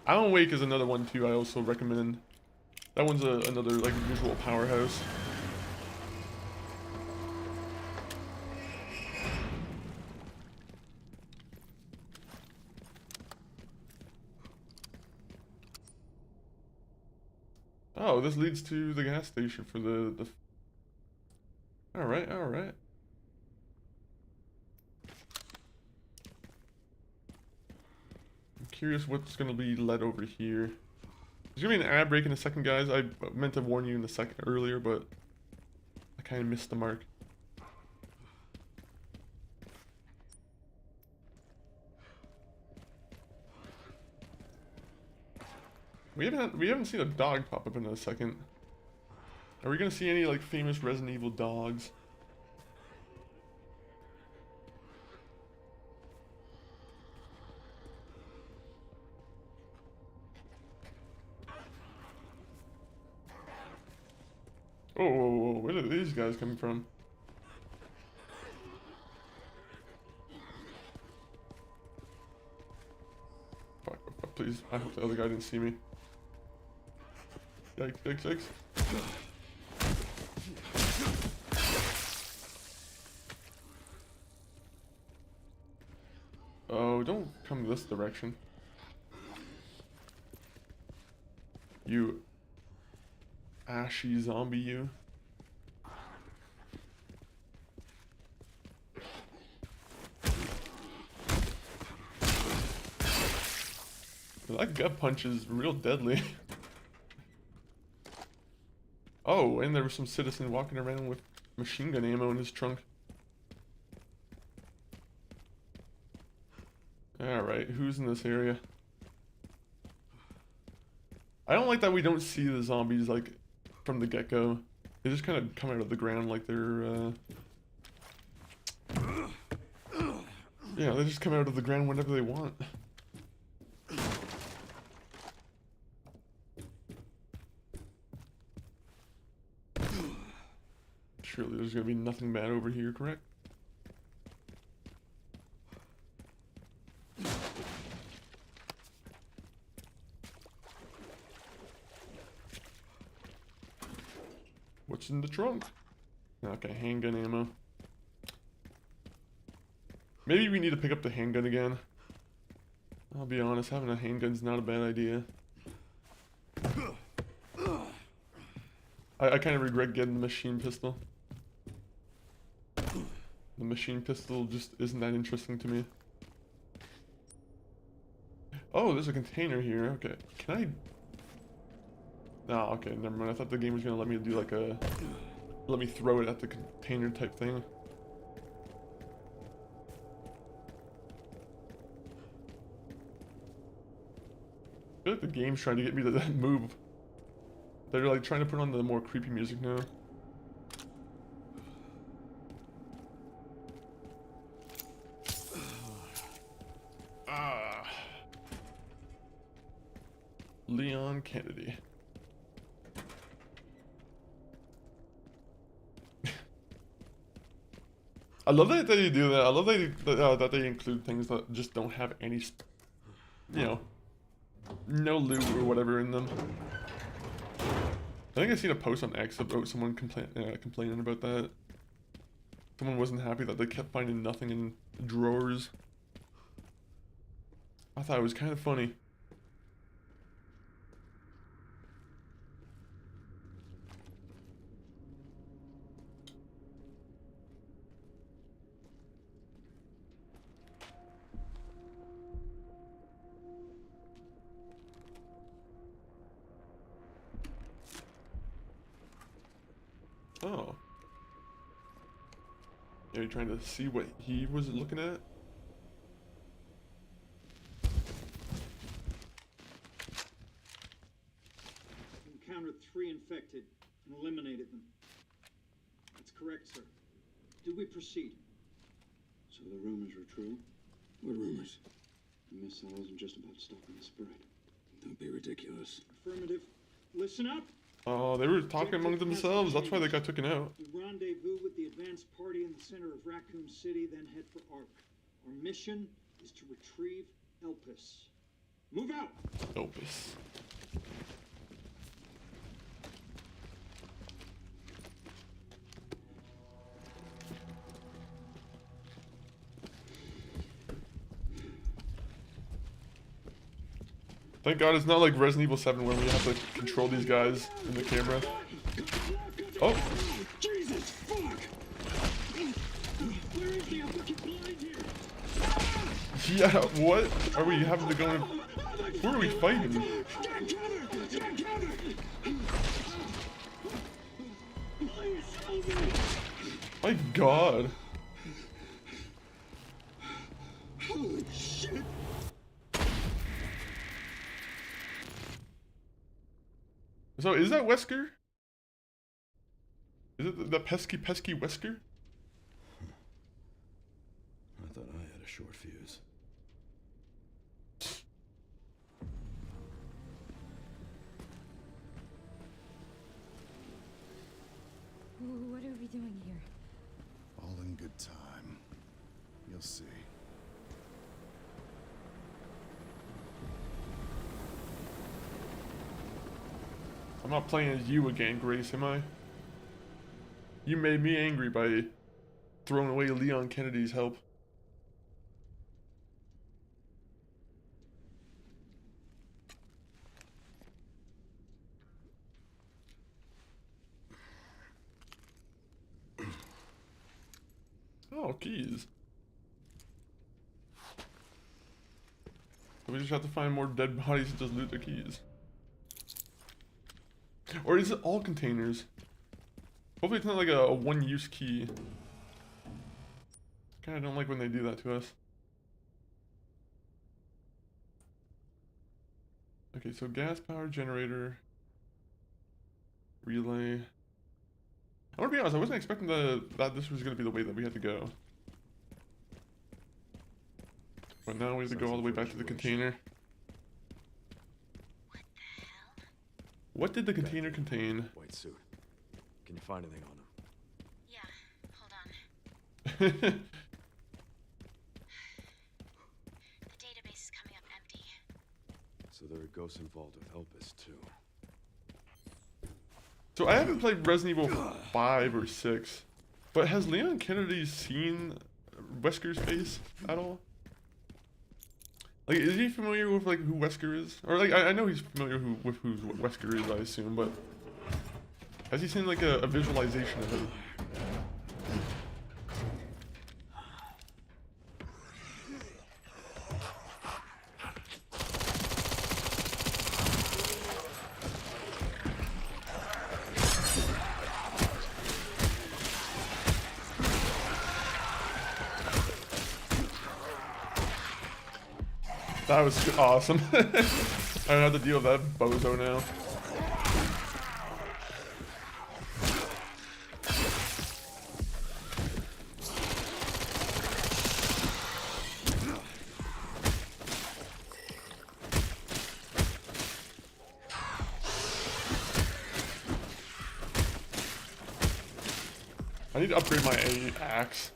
Alan Wake is another one too. I also recommend. That one's another like visual powerhouse. Oh, this leads to the gas station for the. All right, all right. I'm curious what's gonna be led over here. There's gonna be an ad break in a second, guys. I meant to warn you in a second earlier, but I kind of missed the mark. We haven't seen a dog pop up in a second. Are we gonna see any like famous Resident Evil dogs? Oh, whoa, whoa, where are these guys coming from? Fuck, please. I hope the other guy didn't see me. Yikes, yikes, yikes. Oh, don't come this direction. You ashy zombie, you. That gut punch is real deadly. Oh, and there was some citizen walking around with machine gun ammo in his trunk. Alright, who's in this area? I don't like that we don't see the zombies, like, from the get-go. They just kind of come out of the ground like they're, yeah, they just come out of the ground whenever they want. Surely there's gonna be nothing bad over here, correct? What's in the trunk? Okay, handgun ammo. Maybe we need to pick up the handgun again. I'll be honest, having a handgun's not a bad idea. I kind of regret getting the machine pistol. The machine pistol just isn't that interesting to me. Oh, there's a container here. Okay, can I... No, okay, never mind. I thought the game was gonna let me do like a... Let me throw it at the container type thing. I feel like the game's trying to get me to that move. They're like trying to put on the more creepy music now. Ah. Leon Kennedy. I love that they do that. I love that they include things that just don't have any, you know, no loot or whatever in them. I think I seen a post on X about someone complaining about that. Someone wasn't happy that they kept finding nothing in drawers. I thought it was kind of funny. Oh. Are you trying to see what he was looking at? Encountered 3 infected and eliminated them. That's correct, sir. Do we proceed? So the rumors were true? What rumors? The missile isn't just about stopping the spread. Don't be ridiculous. Affirmative. Listen up. Oh, they were talking among themselves. That's why they got taken out. We rendezvous with the advanced party in the center of Raccoon City, then head for Ark. Our mission is to retrieve Elpis. Move out! Elpis. Thank God it's not like Resident Evil 7 where we have to control these guys in the camera. Oh! Jesus, fuck! Where is he? I'm fucking blind here! Yeah, what? Are we having to go in? Who are we fighting? Get cover! Get cover! Please help me! My God. Holy shit! So is that Wesker? Is it the pesky Wesker? I thought I had a short fuse. What are we doing here? All in good time. You'll see. I'm not playing as you again, Grace, am I? You made me angry by throwing away Leon Kennedy's help. Oh, keys. So we just have to find more dead bodies and just loot the keys. Or is it all containers? Hopefully it's not like a one-use key. Kinda don't like when they do that to us. Okay, so gas power generator. Relay. I wanna be honest, I wasn't expecting that this was gonna be the way that we had to go. But now we have to go all the way back to the container. What did the container contain? White suit. Can you find anything on him? Yeah, hold on. The database is coming up empty. So there are ghosts involved with Elpis too. So I haven't played Resident Evil 5 or 6, but has Leon Kennedy seen Wesker's face at all? Like, is he familiar with like who Wesker is? Or like, I know he's familiar with who Wesker is, I assume, but has he seen like a visualization of him? That was awesome. I don't have to deal with that bozo now. I need to upgrade my axe.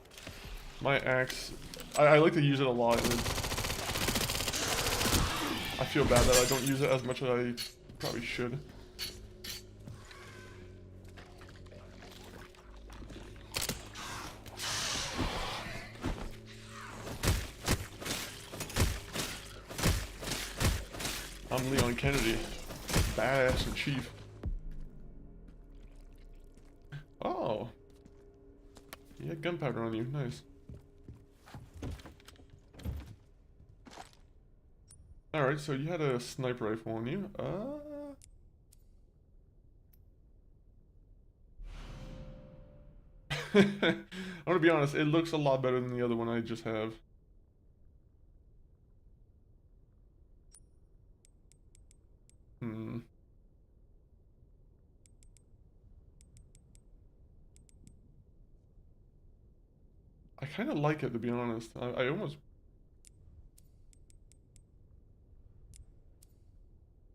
My axe, I like to use it a lot. And I feel bad that I don't use it as much as I probably should. I'm Leon Kennedy, badass and chief. Oh, you had gunpowder on you, nice. Alright, so you had a sniper rifle on you. I'm gonna be honest, it looks a lot better than the other one I just have. I kind of like it, to be honest. I almost...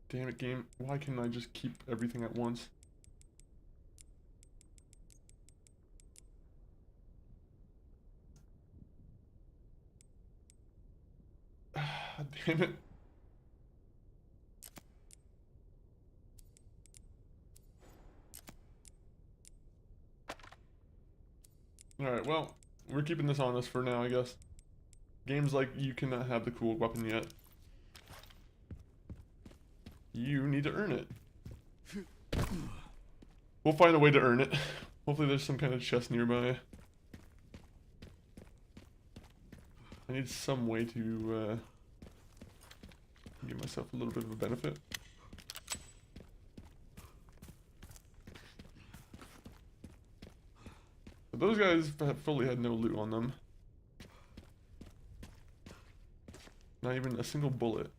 Damn it, game. Why can't I just keep everything at once? Damn it. Alright, well, we're keeping this on us for now, I guess. Games like you cannot have the cool weapon yet. You need to earn it. We'll find a way to earn it. Hopefully there's some kind of chest nearby. I need some way to give myself a little bit of a benefit. But those guys fully had no loot on them. Not even a single bullet.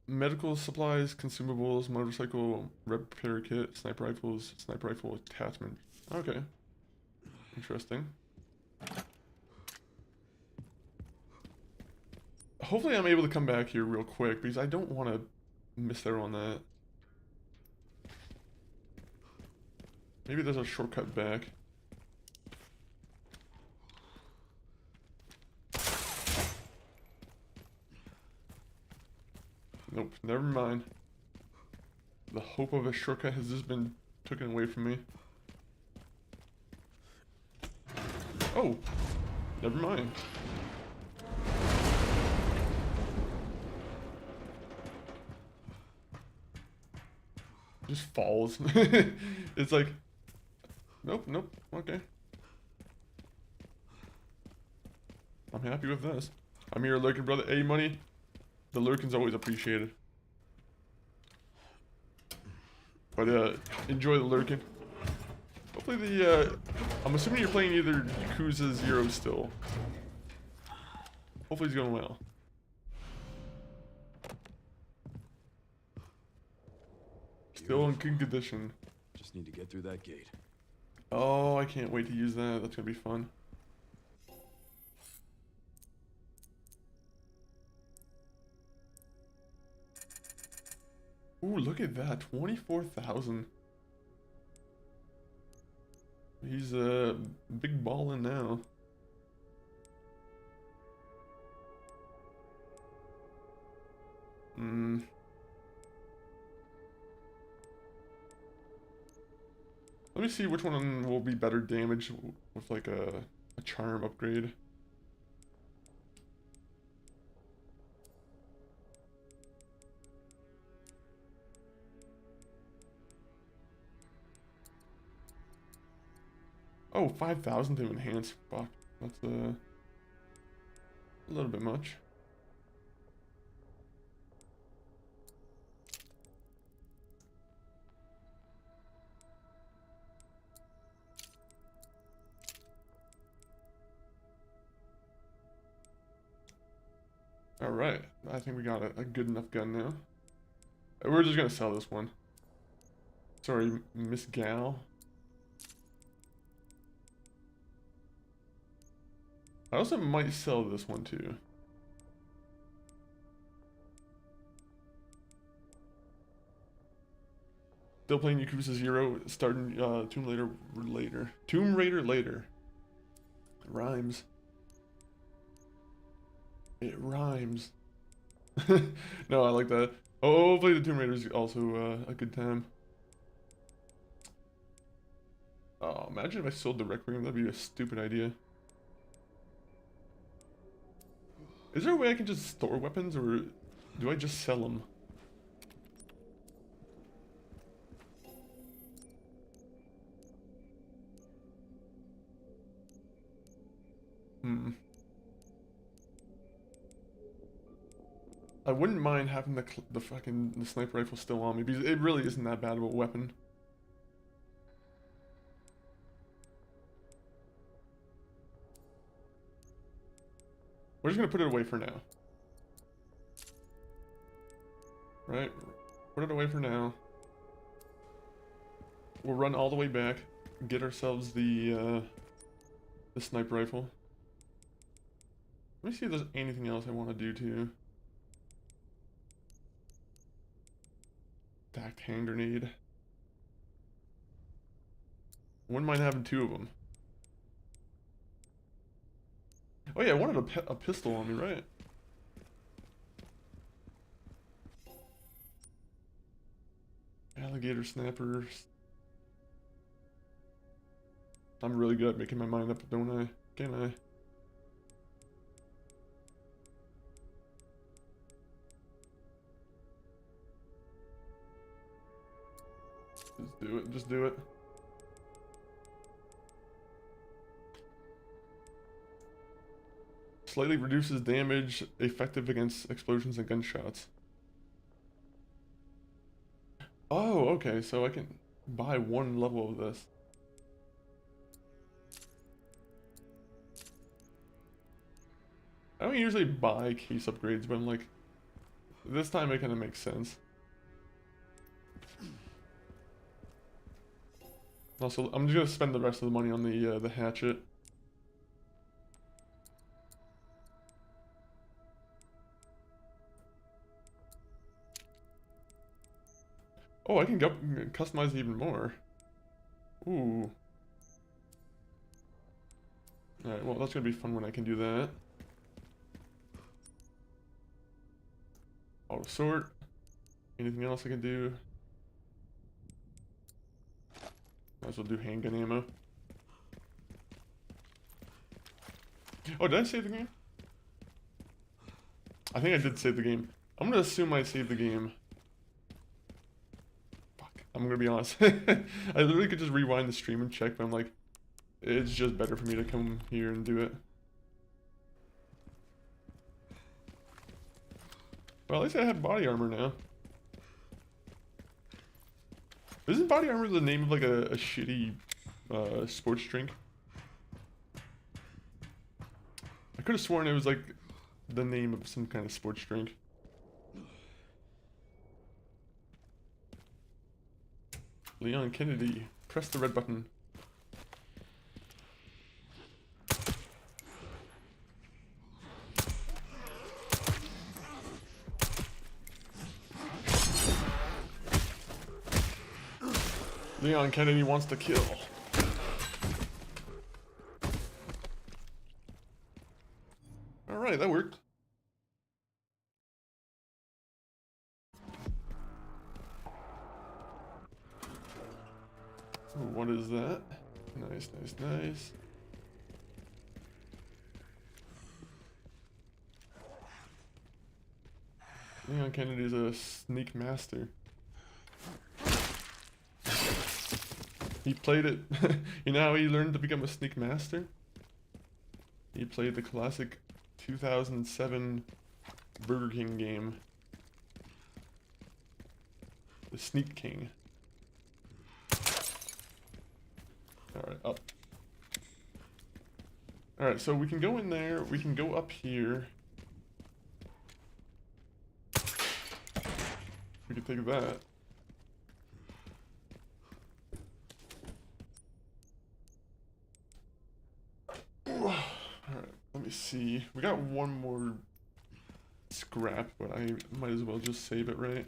Medical supplies, consumables, motorcycle repair kit, sniper rifles, sniper rifle attachment. Okay. Interesting. Hopefully I'm able to come back here real quick because I don't want to miss out on that. Maybe there's a shortcut back. Nope, never mind. The hope of a shortcut has just been taken away from me. Oh, never mind. Just falls. It's like, nope, nope, okay. I'm happy with this. I'm here lurking, brother. Hey, money. The lurking's always appreciated. But enjoy the lurking. Hopefully the I'm assuming you're playing either Yakuza 0 still. Hopefully it's going well. Still in good condition. Just need to get through that gate. Oh, I can't wait to use that. That's gonna be fun. Ooh, look at that. 24,000. He's big ballin' now. Let me see which one will be better damage with like a charm upgrade. Oh, 5,000 to enhance. Fuck, that's a little bit much. Alright, I think we got a good enough gun now. We're just gonna sell this one. Sorry, Miss Gal. I also might sell this one too. Still playing Yakuza 0, starting Tomb Raider later. Tomb Raider later. It rhymes. It rhymes. No, I like that. Oh, hopefully the Tomb Raider is also a good time. Oh, imagine if I sold the Requiem, that'd be a stupid idea. Is there a way I can just store weapons, or do I just sell them? I wouldn't mind having the sniper rifle still on me, because it really isn't that bad of a weapon. We're just gonna put it away for now. Right? Put it away for now. We'll run all the way back, get ourselves the sniper rifle. Let me see if there's anything else I want to do too. Stacked hand grenade. Wouldn't mind having 2 of them. Oh yeah, I wanted a pistol on me, right? Alligator snappers. I'm really good at making my mind up, don't I? Can't I? Just do it, just do it. Slightly reduces damage, effective against explosions and gunshots. Oh, okay, so I can buy 1 level of this. I don't usually buy case upgrades, but I'm like, this time it kind of makes sense. Also, I'm just gonna spend the rest of the money on the hatchet. Oh, I can customize even more. Ooh. Alright, well, that's gonna be fun when I can do that. Auto sort. Anything else I can do? Might as well do handgun ammo. Oh, did I save the game? I think I did save the game. I'm gonna assume I saved the game. Fuck, I'm gonna be honest. I literally could just rewind the stream and check, but I'm like, it's just better for me to come here and do it. Well, at least I have body armor now. Isn't body armor the name of like a shitty sports drink? I could have sworn it was like the name of some kind of sports drink. Leon Kennedy, press the red button. Leon Kennedy wants to kill. Alright, that worked. Ooh, what is that? Nice, nice, nice. Leon Kennedy's a sneak master. He played it. You know how he learned to become a sneak master? He played the classic 2007 Burger King game. The Sneak King. Alright, up. Alright, so we can go in there, we can go up here. We can take that. Alright, let me see. We got one more scrap, but I might as well just save it, right?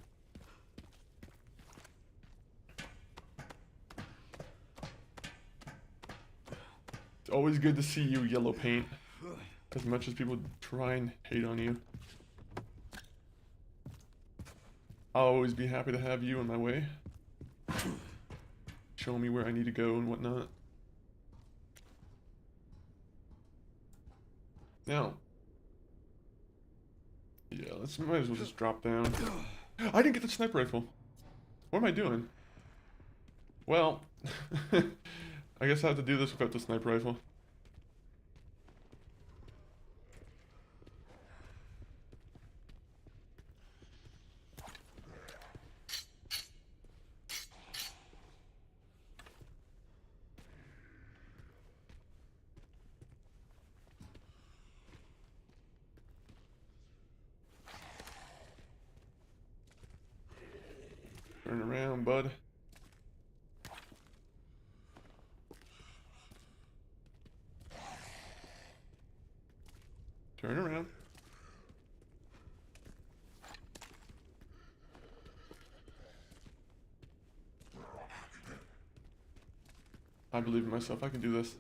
It's always good to see you, Yellow Paint. As much as people try and hate on you. I'll always be happy to have you in my way. Show me where I need to go and whatnot. Now. Yeah, might as well just drop down. I didn't get the sniper rifle. What am I doing? Well, I guess I have to do this without the sniper rifle. Turn around, bud. Turn around. I believe in myself. I can do this.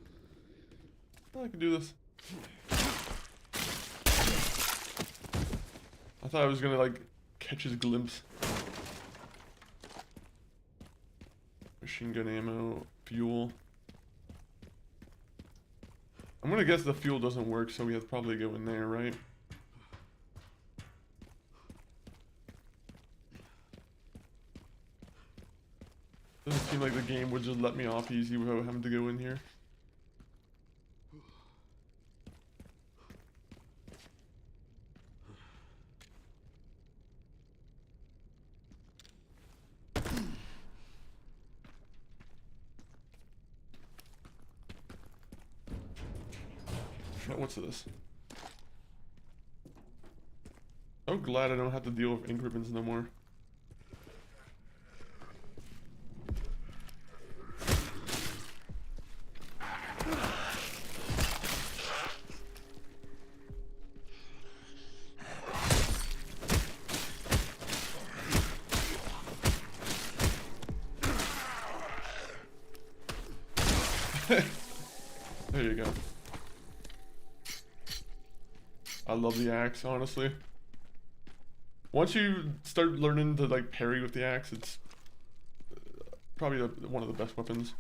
I can do this. I thought I was gonna, like, catch his glimpse. Machine gun ammo, fuel. I'm gonna guess the fuel doesn't work, so we have to probably go in there, right? Doesn't seem like the game would just let me off easy without having to go in here. What's this? I'm glad I don't have to deal with ink ribbons no more. There you go. I love the axe, honestly. Once you start learning to, like, parry with the axe, it's probably one of the best weapons.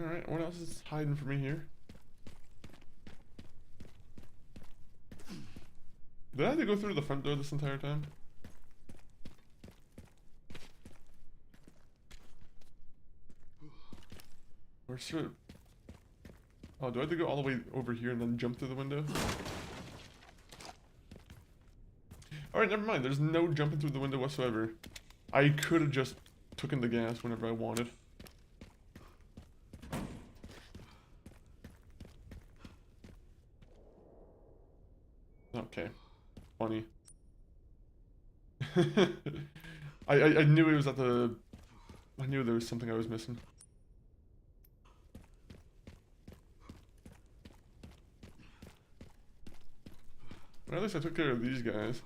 Alright, what else is hiding from me here? Did I have to go through the front door this entire time? Or should... Oh, do I have to go all the way over here and then jump through the window? Alright, never mind. There's no jumping through the window whatsoever. I could have just taken the gas whenever I wanted. Okay. Funny. I knew it was at the... I knew there was something I was missing. Well, at least I took care of these guys.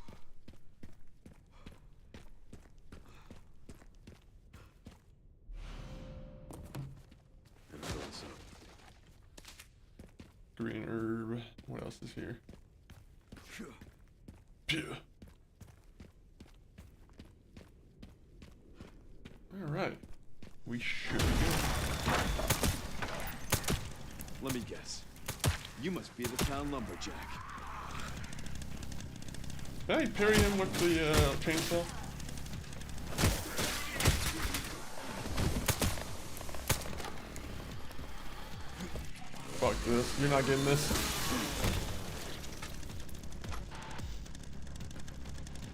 Green herb. What else is here? Phew. Alright. We should be good. Let me guess. You must be the town lumberjack. Did I parry him with the chainsaw? Fuck this. You're not getting this.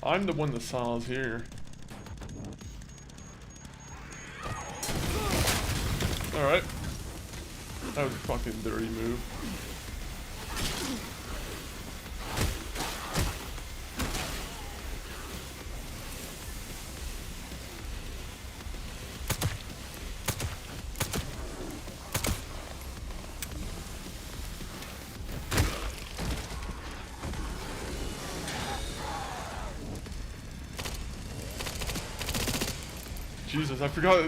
I'm the one that saws here. Alright. That was a fucking dirty move. Jesus, I forgot.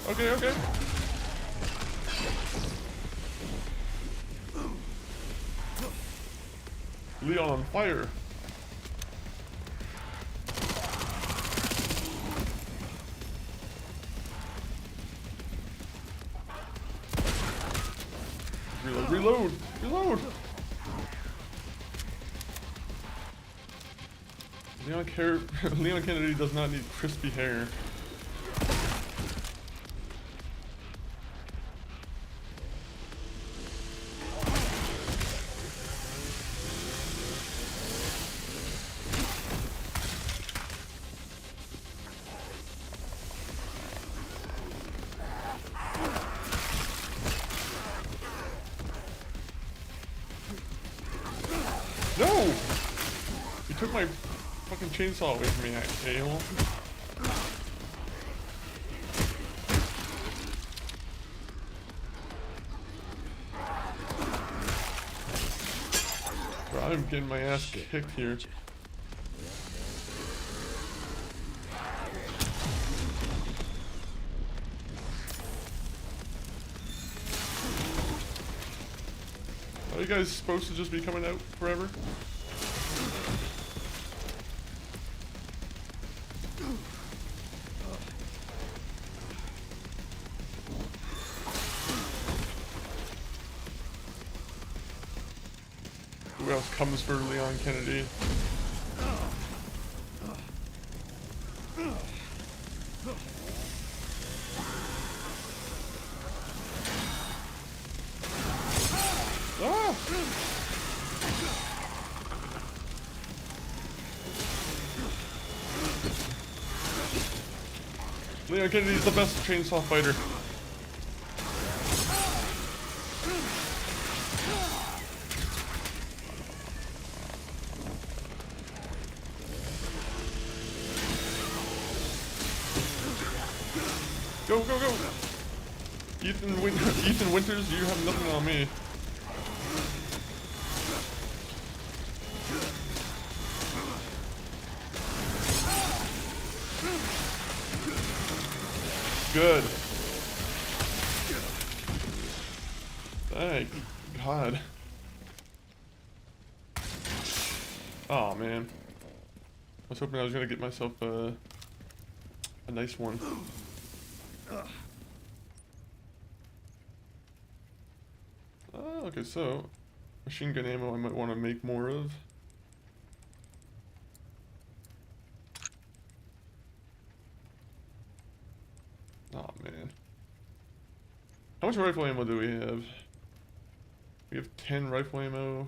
Okay, okay. Leon on fire. Reload, reload, reload. Leon Kennedy does not need crispy hair. No! You took my fucking chainsaw away from me, a-hole. Bro, I'm getting my ass kicked here. Are you guys supposed to just be coming out forever? Who else comes for Leon Kennedy? Ah! Leon Kennedy's the best chainsaw fighter. Go, go, go! Ethan Winters, you have nothing on me. Good. Thank God. Oh man. I was hoping I was gonna get myself a nice one. Oh, okay, so machine gun ammo I might want to make more of. Oh man. How much rifle ammo do we have? We have 10 rifle ammo.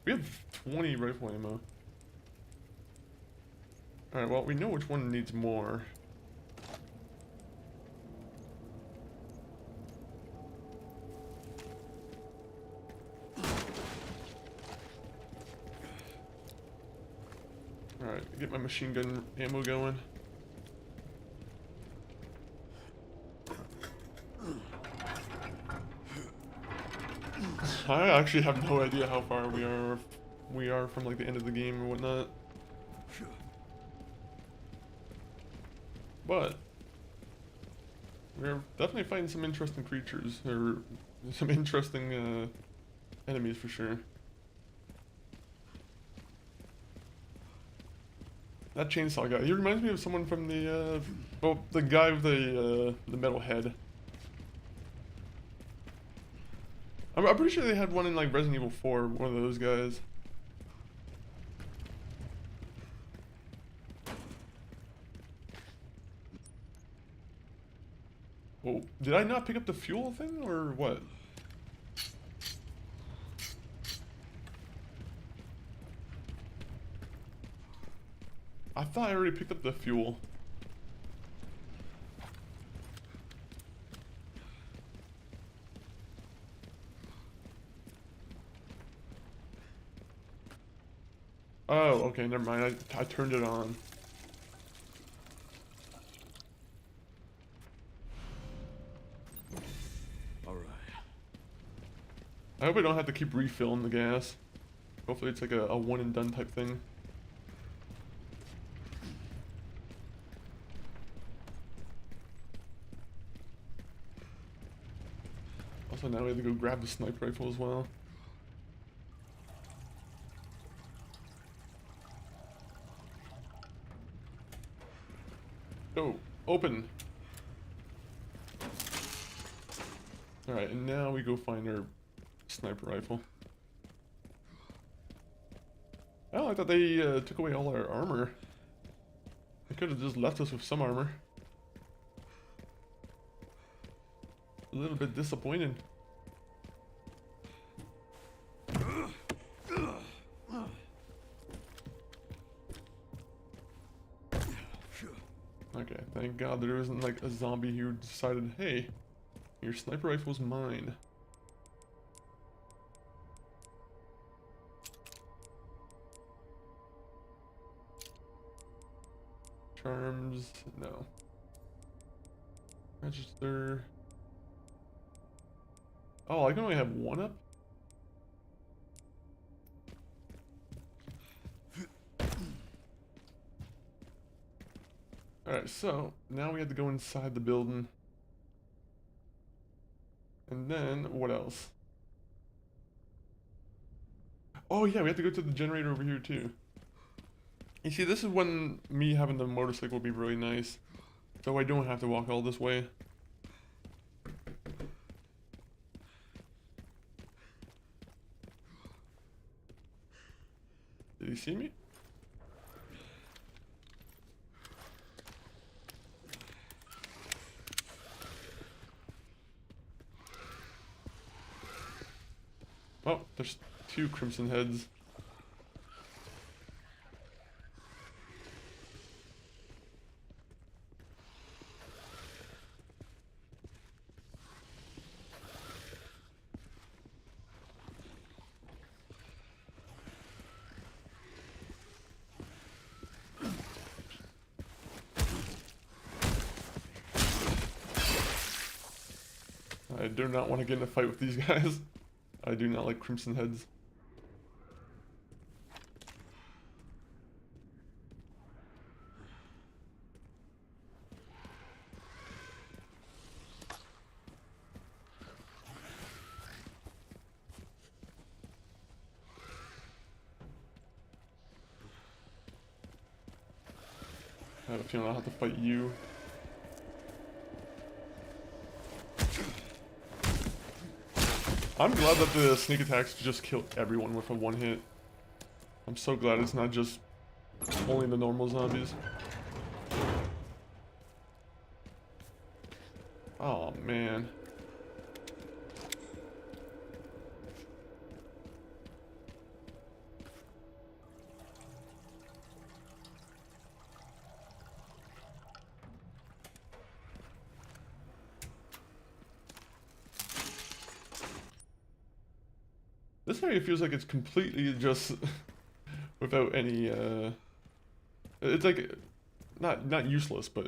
We have 20 rifle ammo. Alright, well, we know which one needs more. Alright, get my machine gun ammo going. I actually have no idea how far we are from like the end of the game or whatnot. But we're definitely fighting some interesting creatures, or some interesting enemies for sure. That chainsaw guy. He reminds me of someone from the, well, the guy with the metal head. I'm pretty sure they had one in like Resident Evil 4, one of those guys. Oh, did I not pick up the fuel thing or what? I thought I already picked up the fuel. Oh, okay, never mind. I turned it on. All right. I hope I don't have to keep refilling the gas. Hopefully it's like a one and done type thing. Also now we have to go grab the sniper rifle as well. Oh, open. Alright, and now we go find our sniper rifle. Oh, I thought they took away all our armor. They could have just left us with some armor. A little bit disappointed. Okay, thank God there isn't like a zombie who decided, hey, your sniper rifle's mine. Charms, no. Register. Oh, I can only have one up? Alright, so now we have to go inside the building. And then, what else? Oh yeah, we have to go to the generator over here too. You see, this is when me having the motorcycle would be really nice. So I don't have to walk all this way. Did he see me? Oh, there's two crimson heads. I do not want to get in a fight with these guys. I do not like crimson heads. I have a feeling I'll have to fight you. I'm glad that the sneak attacks just kill everyone with a one hit. I'm so glad it's not just only the normal zombies. Oh man. This area feels like it's completely just without any it's like not useless, but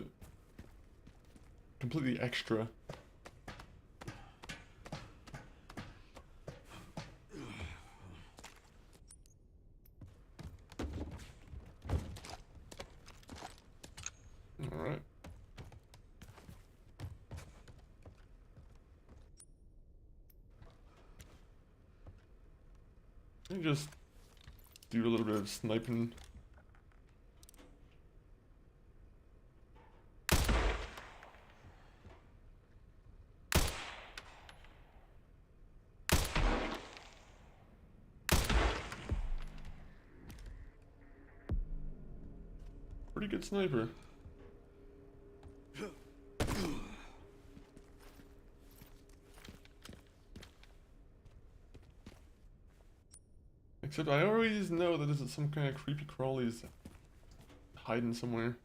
completely extra. All right. Let me just do a little bit of sniping. pretty good sniper. Except I always know that this is some kind of creepy crawlies hiding somewhere.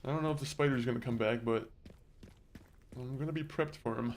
I don't know if the spider's gonna come back, but I'm gonna be prepped for him.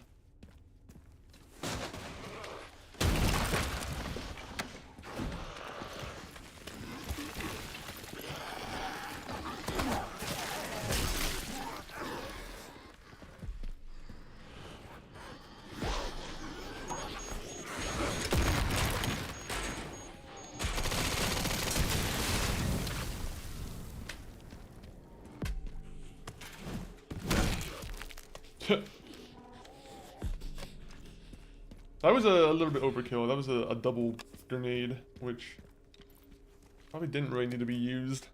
That was a little bit overkill. That was a double grenade, which probably didn't really need to be used.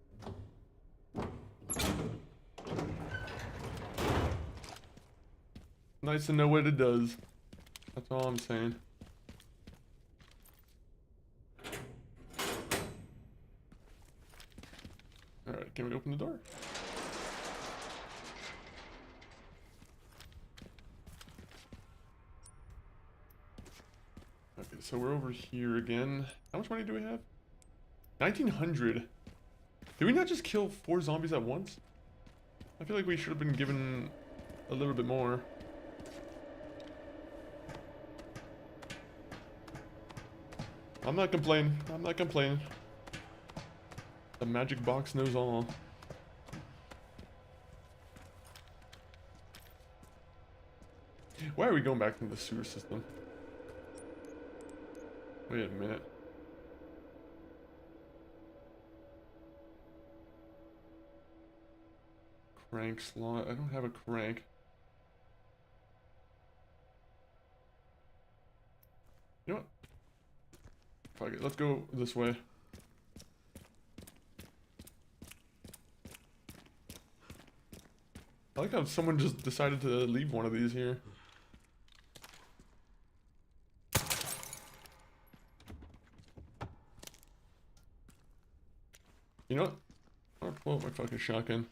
Nice to know what it does. That's all I'm saying. Alright, can we open the door? Okay, so we're over here again. How much money do we have? 1900. Did we not just kill 4 zombies at once? I feel like we should have been given a little bit more. I'm not complaining. I'm not complaining. The magic box knows all. Why are we going back to the sewer system? Wait a minute. Crank slot. I don't have a crank. You know what? Fuck it. Let's go this way. I like how someone just decided to leave one of these here. You know what? I'll pull out my fucking shotgun.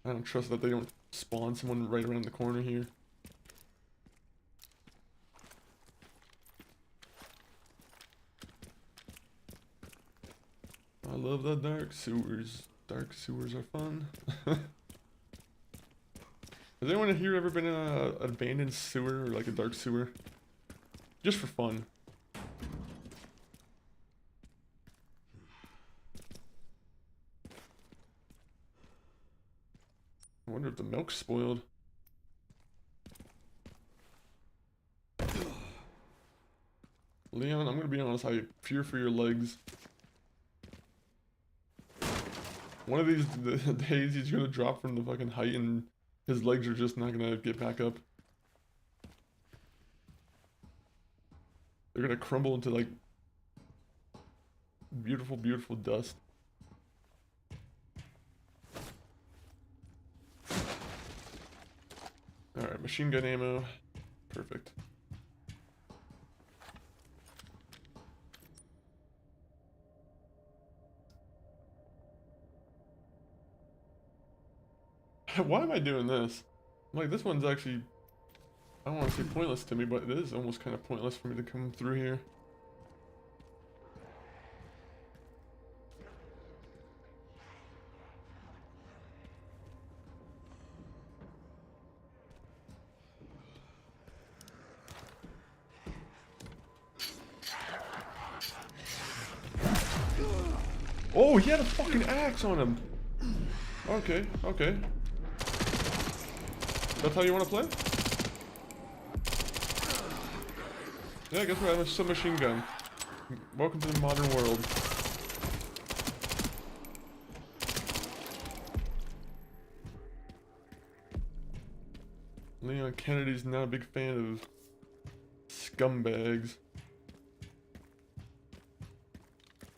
I don't trust that they don't spawn someone right around the corner here. I love the dark sewers. Dark sewers are fun. Has anyone here ever been in an abandoned sewer or like a dark sewer? Just for fun. I wonder if the milk's spoiled. Leon, I'm gonna be honest, I fear for your legs. One of these days he's gonna drop from the fucking height and his legs are just not gonna get back up. They're gonna crumble into like beautiful, beautiful dust. Alright, machine gun ammo. Perfect. Why am I doing this? Like, this one's actually, I don't want to say pointless to me, but it is almost kind of pointless for me to come through here. Oh, he had a fucking axe on him. Okay, okay. That's how you want to play? Yeah, guess what? I'm a submachine gun. Welcome to the modern world. Leon Kennedy's not a big fan of scumbags.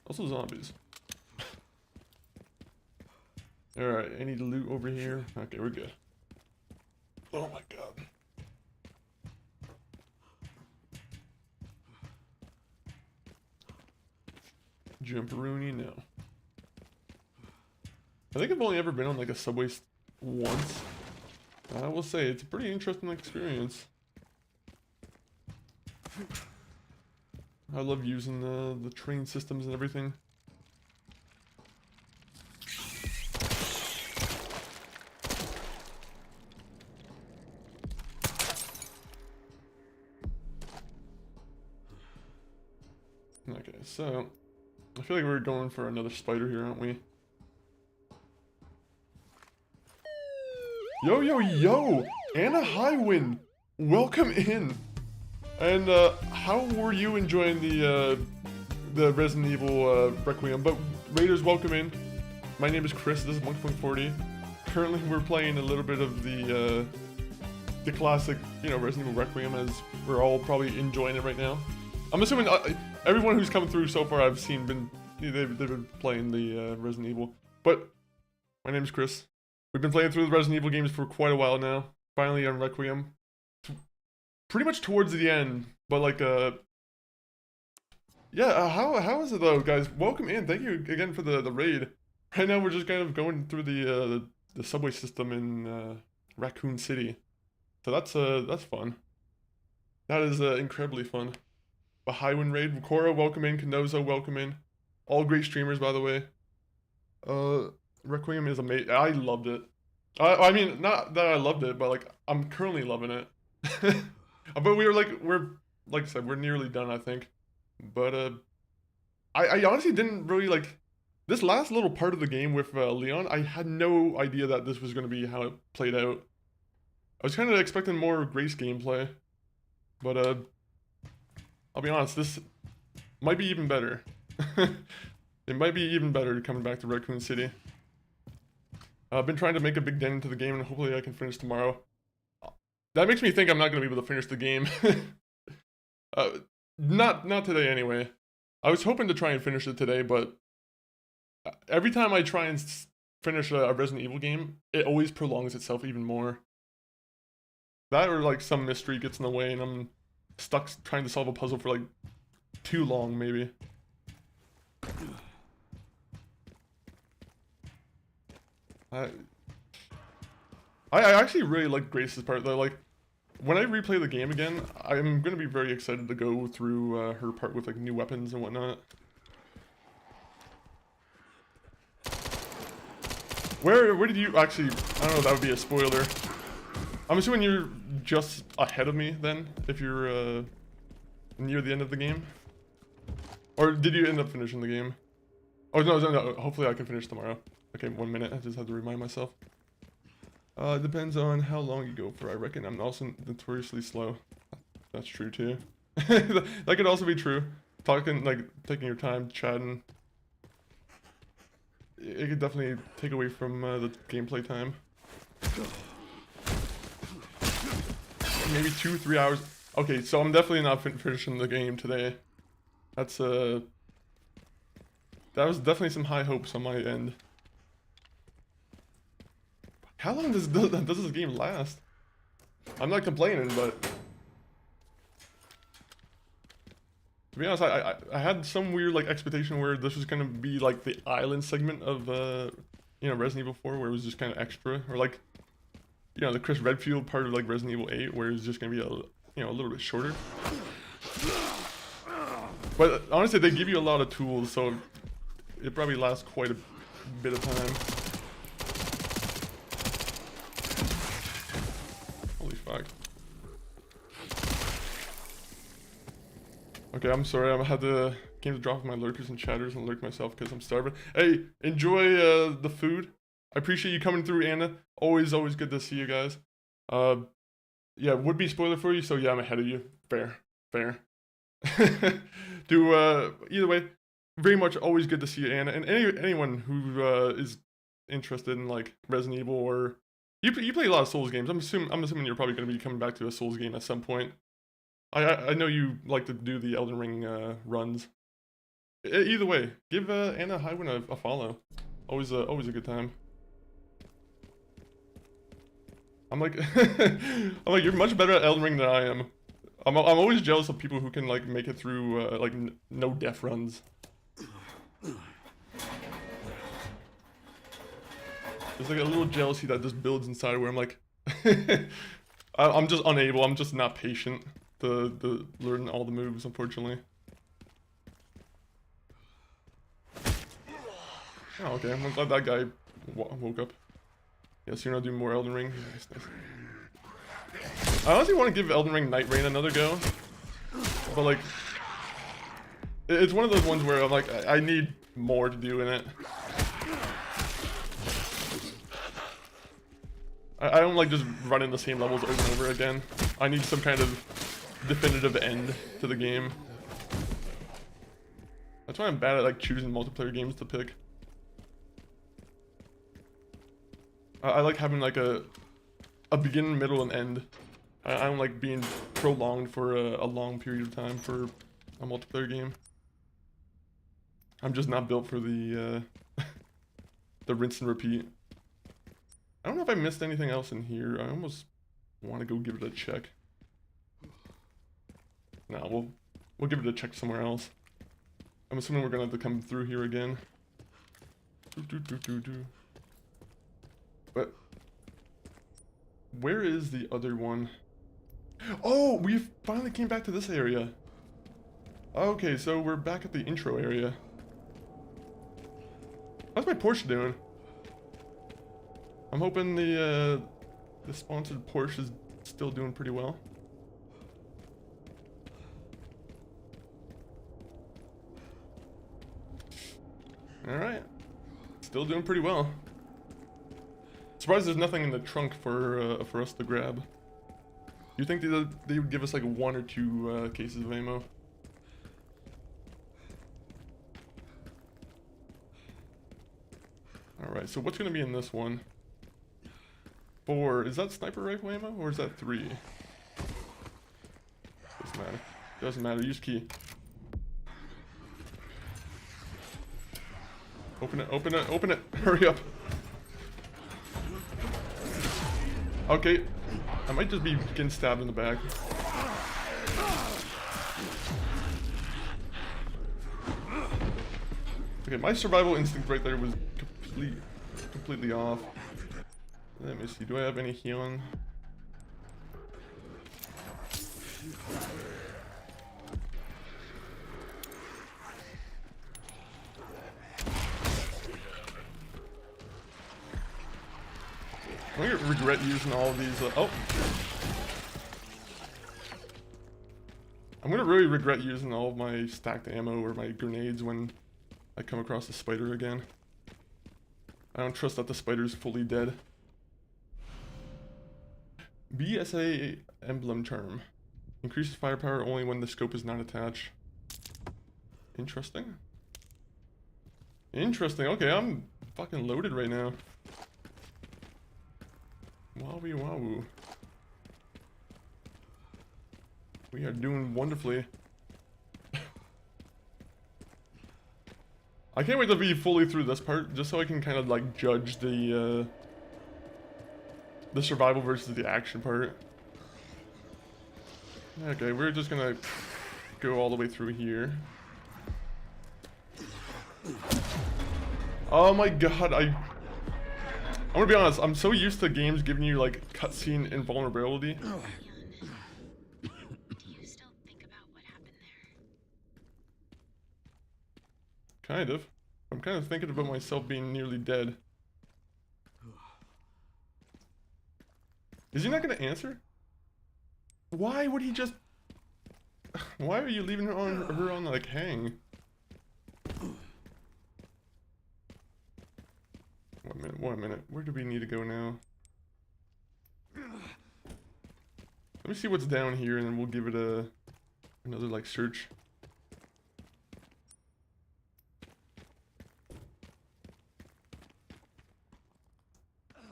Also zombies. Alright, any loot over here? Okay, we're good. Oh my god. Jumperoonie, no. I think I've only ever been on like a subway once. I will say it's a pretty interesting experience. I love using the train systems and everything. Okay, so I feel like we're going for another spider here, aren't we? Yo, yo, yo! Anna Highwind! Welcome in! And, how were you enjoying the Resident Evil, Requiem? But, Raiders, welcome in. My name is Chris, this is Monkey40. Currently, we're playing a little bit of the classic, you know, Resident Evil Requiem, as we're all probably enjoying it right now. I'm assuming everyone who's come through so far I've seen they've been playing the Resident Evil. But, my name is Chris. We've been playing through the Resident Evil games for quite a while now. Finally on Requiem. Pretty much towards the end, but like, yeah, how is it though, guys? Welcome in, thank you again for the raid. Right now we're just kind of going through the subway system in Raccoon City. So that's fun. That is incredibly fun. A Highwind raid. Cora, welcome in. Kanozo, welcome in. All great streamers, by the way. Requiem is amazing. I loved it. I mean, not that I loved it, but like I'm currently loving it. But we're like I said, we're nearly done, I think. But I honestly didn't really like this last little part of the game with Leon. I had no idea that this was gonna be how it played out. I was kind of expecting more Grace gameplay, but I'll be honest, this might be even better. It might be even better coming back to Raccoon City. I've been trying to make a big dent into the game, and hopefully I can finish tomorrow. That makes me think I'm not going to be able to finish the game. Not today anyway. I was hoping to try and finish it today, but every time I try and finish a Resident Evil game, it always prolongs itself even more. That or like some mystery gets in the way and I'm stuck trying to solve a puzzle for like too long, maybe. I actually really like Grace's part though. Like, when I replay the game again, I'm gonna be very excited to go through her part with like new weapons and whatnot. Where did you actually? I don't know. That would be a spoiler. I'm assuming you're just ahead of me then, if you're near the end of the game. Or did you end up finishing the game? Oh no. Hopefully I can finish tomorrow. Okay, 1 minute. I just have to remind myself. It depends on how long you go for. I reckon I'm also notoriously slow. That's true too. That could also be true. Talking, like, taking your time, chatting. It could definitely take away from the gameplay time. Maybe 2-3 hours. Okay, so I'm definitely not finishing the game today. That's that was definitely some high hopes on my end. How long does this game last? I'm not complaining, but to be honest, I had some weird like expectation where this was gonna be like the island segment of you know, Resident Evil 4, where it was just kind of extra, or like, you know, the Chris Redfield part of like Resident Evil 8, where it was just gonna be a little bit shorter. But honestly, they give you a lot of tools, so it probably lasts quite a bit of time. Holy fuck. Okay, I'm sorry, I had to came to drop my lurkers and chatters and lurk myself because I'm starving. Hey, enjoy the food. I appreciate you coming through, Anna. Always good to see you guys. Yeah, would be spoiler for you, so yeah, I'm ahead of you. Fair. Either way, very much always good to see you, Anna, and anyone who is interested in like Resident Evil, or you play a lot of Souls games. I'm assuming you're probably going to be coming back to a Souls game at some point. I know you like to do the Elden Ring runs. Either way, give Anna Highwind a follow. Always a good time. I'm like you're much better at Elden Ring than I am. I'm always jealous of people who can like make it through like no death runs. There's like a little jealousy that just builds inside where I'm like, I'm just unable. I'm just not patient to learn all the moves, unfortunately. Oh, okay. I'm glad that guy woke up. Yes, you're not doing more Elden Ring. Nice, nice. I honestly want to give Elden Ring Night Rain another go, but like, it's one of those ones where I'm like, I need more to do in it. I don't like just running the same levels over and over again. I need some kind of definitive end to the game. That's why I'm bad at like choosing multiplayer games to pick. I like having like a beginning, middle, and end. I don't like being prolonged for a long period of time for a multiplayer game. I'm just not built for the the rinse and repeat. I don't know if I missed anything else in here. I almost want to go give it a check. No, we'll give it a check somewhere else. I'm assuming we're gonna have to come through here again. But where is the other one? Oh, we finally came back to this area. Okay, so we're back at the intro area. How's my Porsche doing? I'm hoping the sponsored Porsche is still doing pretty well. All right, still doing pretty well. Surprised there's nothing in the trunk for us to grab. You think they would give us like 1 or 2 cases of ammo? All right, so what's gonna be in this one? 4, is that sniper rifle ammo or is that 3? Doesn't matter. Doesn't matter. Use key. Open it. Open it. Open it. Hurry up. Okay, I might just be getting stabbed in the back. Okay, my survival instinct right there was completely off. Let me see, do I have any healing? I'm gonna regret using all of these. Oh! I'm gonna really regret using all of my stacked ammo or my grenades when I come across the spider again. I don't trust that the spider's fully dead. BSA emblem charm. Increases firepower only when the scope is not attached. Interesting. Interesting. Okay, I'm fucking loaded right now. Wowie wahoo. We are doing wonderfully. I can't wait to be fully through this part, just so I can kind of like judge the survival versus the action part. Okay, we're just gonna go all the way through here. Oh my god, I'm gonna be honest, I'm so used to games giving you like cutscene invulnerability. Do you still think about what happened there? Kind of. I'm kind of thinking about myself being nearly dead. Is he not gonna answer? Why would he just... Why are you leaving her on like hang? 1 minute. Where do we need to go now? Let me see what's down here and then we'll give it another like search.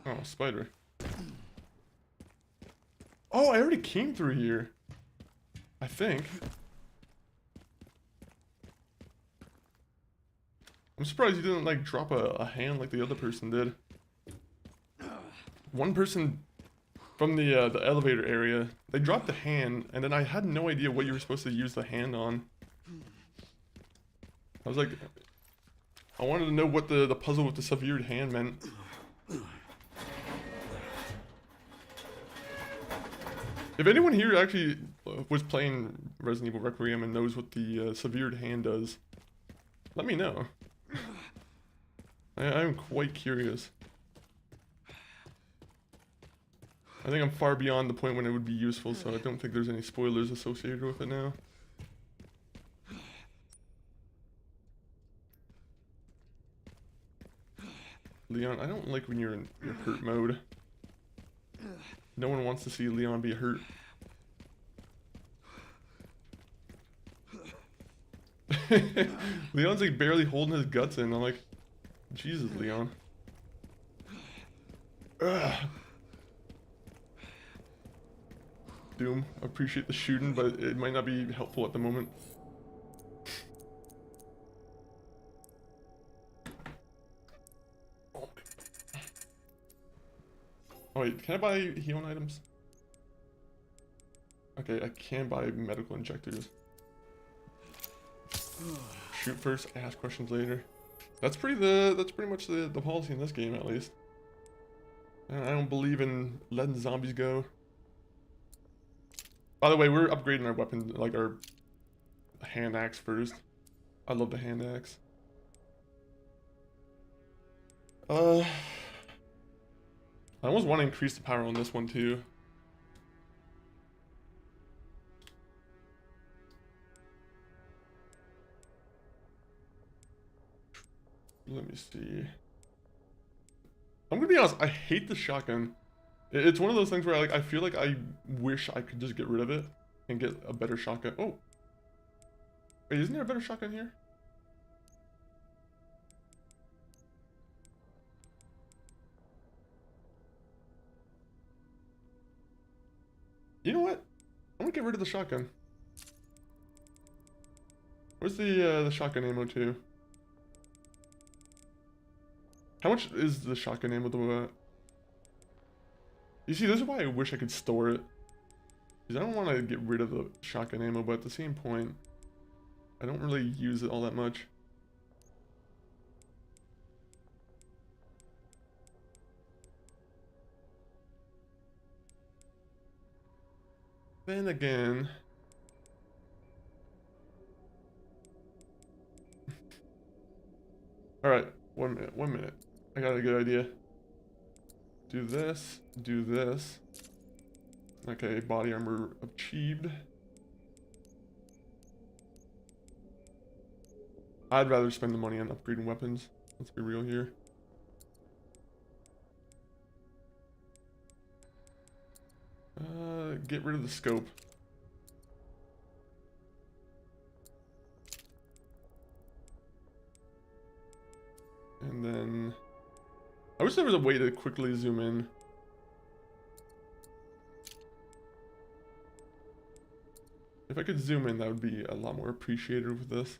Oh, spider. Oh, I already came through here. I think. I'm surprised you didn't like drop a hand like the other person did. One person from the elevator area, they dropped the hand, and then I had no idea what you were supposed to use the hand on. I was like, I wanted to know what the puzzle with the severed hand meant. If anyone here actually was playing Resident Evil Requiem and knows what the severed hand does, let me know. I'm quite curious. I think I'm far beyond the point when it would be useful, so I don't think there's any spoilers associated with it now. Leon, I don't like when you're in your hurt mode. No one wants to see Leon be hurt. Leon's like barely holding his guts in. I'm like, Jesus, Leon. Ugh. Doom, I appreciate the shooting, but it might not be helpful at the moment. Oh wait, can I buy healing items? Okay, I can buy medical injectors. Shoot first, ask questions later. That's pretty much the policy in this game, at least. I don't believe in letting zombies go. By the way, we're upgrading our weapon, like our hand axe first. I love the hand axe. I almost want to increase the power on this one too. Let me see. I'm gonna be honest, I hate the shotgun. It's one of those things where I feel like I wish I could just get rid of it and get a better shotgun. Oh. Wait, isn't there a better shotgun here? You know what? I'm gonna get rid of the shotgun. Where's the shotgun ammo too? How much is the shotgun ammo though? You see, this is why I wish I could store it. Because I don't want to get rid of the shotgun ammo, but at the same point, I don't really use it all that much. Then again... Alright, 1 minute, 1 minute. I got a good idea. Do this, do this. Okay, body armor achieved. I'd rather spend the money on upgrading weapons. Let's be real here. Get rid of the scope. And then... I wish there was a way to quickly zoom in. If I could zoom in, that would be a lot more appreciated with this.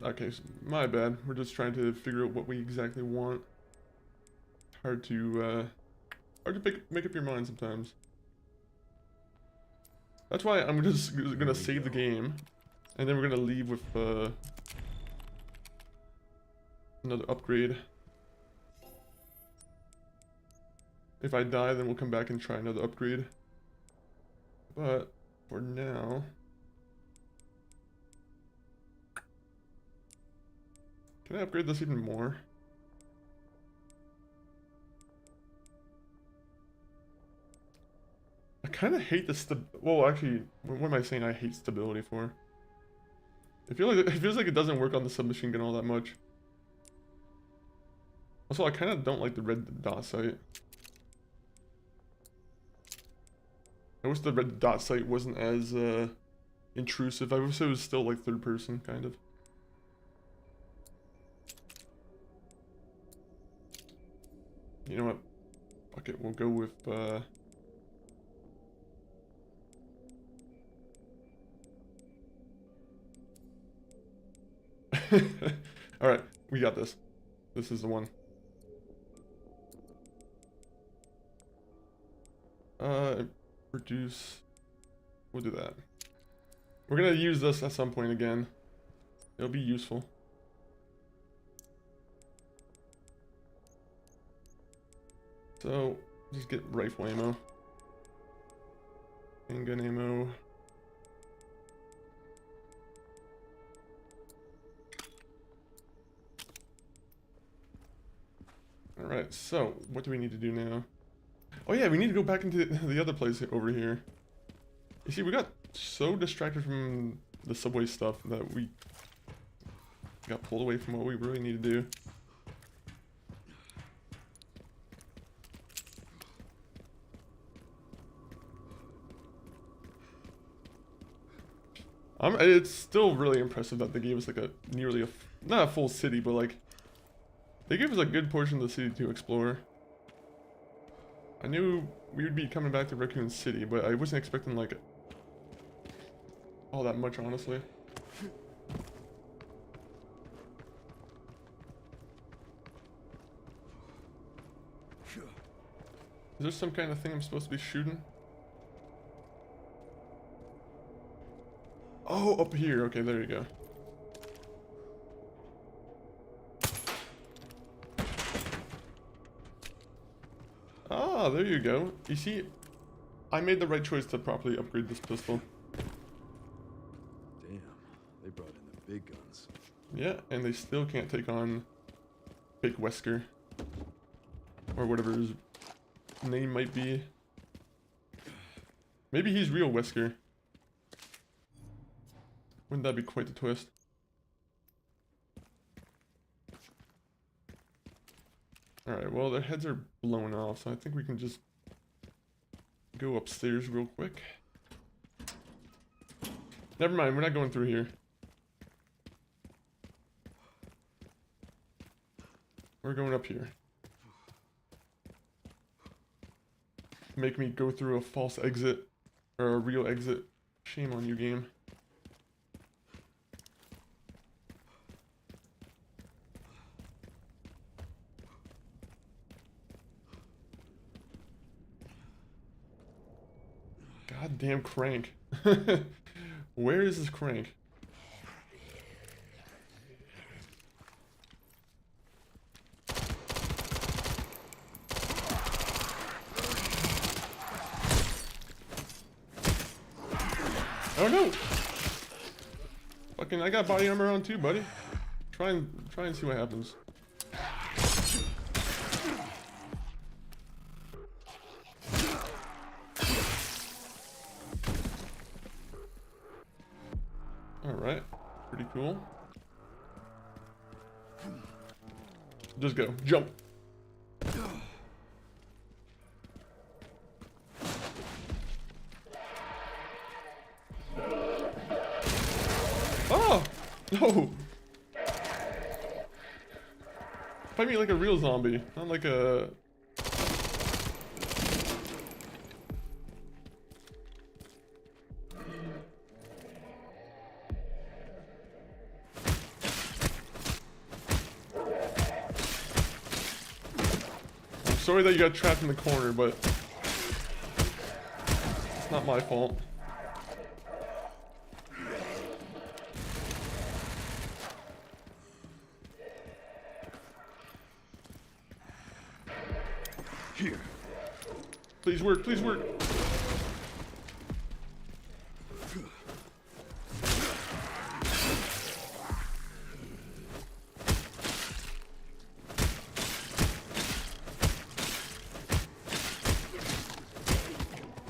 Okay, so my bad. We're just trying to figure out what we exactly want. Hard to make up your mind sometimes. That's why I'm just gonna save the game, and then we're gonna leave with another upgrade. If I die, then we'll come back and try another upgrade. But for now, can I upgrade this even more? I kind of hate the well, actually, what am I saying I hate stability for? It feels like it doesn't work on the submachine gun all that much. Also, I kind of don't like the red dot sight. I wish the red dot sight wasn't as intrusive. I wish it was still like third person, kind of. You know what? Okay, we'll go with Alright, We got this. This is the one. Produce. We'll do that. We're gonna use this at some point again. It'll be useful. So, just get rifle ammo. Handgun ammo. Alright, so, what do we need to do now? Oh yeah, we need to go back into the other place over here. You see, we got so distracted from the subway stuff that we got pulled away from what we really need to do. It's still really impressive that they gave us like a nearly not a full city, but like they gave us a good portion of the city to explore. I knew we would be coming back to Raccoon City, but I wasn't expecting like all that much, honestly. Is there some kind of thing I'm supposed to be shooting? Oh, up here. Okay, there you go. Ah, there you go. You see, I made the right choice to properly upgrade this pistol. Damn, they brought in the big guns. Yeah, and they still can't take on Big Wesker. Or whatever his name might be. Maybe he's real Wesker. Wouldn't that be quite the twist? Alright, well their heads are blown off, so I think we can just go upstairs real quick. Never mind, we're not going through here. We're going up here. Make me go through a false exit, or a real exit. Shame on you, game. Goddamn crank. Where is this crank? Oh no! Fucking, I got body armor on too, buddy. Try and see what happens. Alright, pretty cool. Just go, jump. Oh! No! Fight me like a real zombie, not like a... I'm sorry that you got trapped in the corner, but it's not my fault. Here. Please work, please work.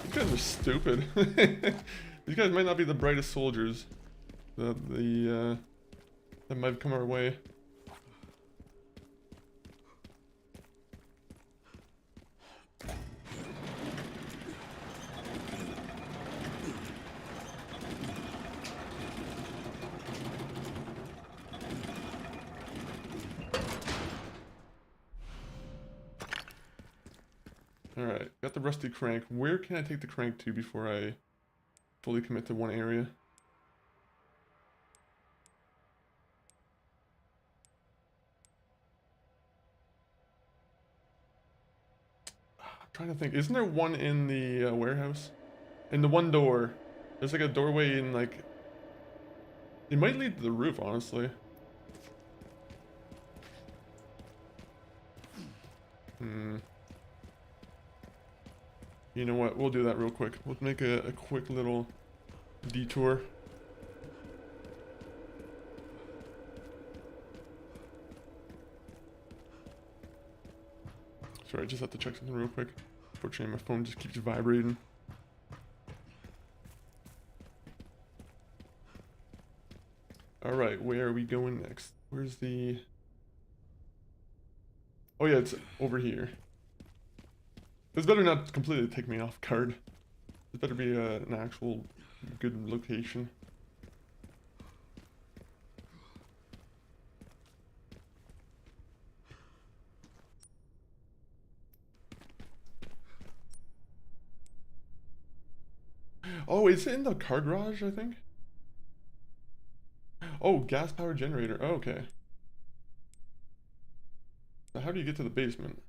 These guys are stupid. These guys might not be the brightest soldiers that might have come our way. Alright, got the rusty crank. Where can I take the crank to before I fully commit to one area? trying to think. Isn't there one in the warehouse? In the one door. There's like a doorway in like... It might lead to the roof, honestly. You know what? We'll do that real quick. We'll make a quick little detour. Sorry, I just have to check something real quick. Unfortunately, my phone just keeps vibrating. Alright, where are we going next? Where's the... Oh yeah, it's over here. This better not completely take me off guard. This better be an actual good location. Oh, is it in the car garage, I think? Oh, gas powered generator. Oh, okay. So how do you get to the basement?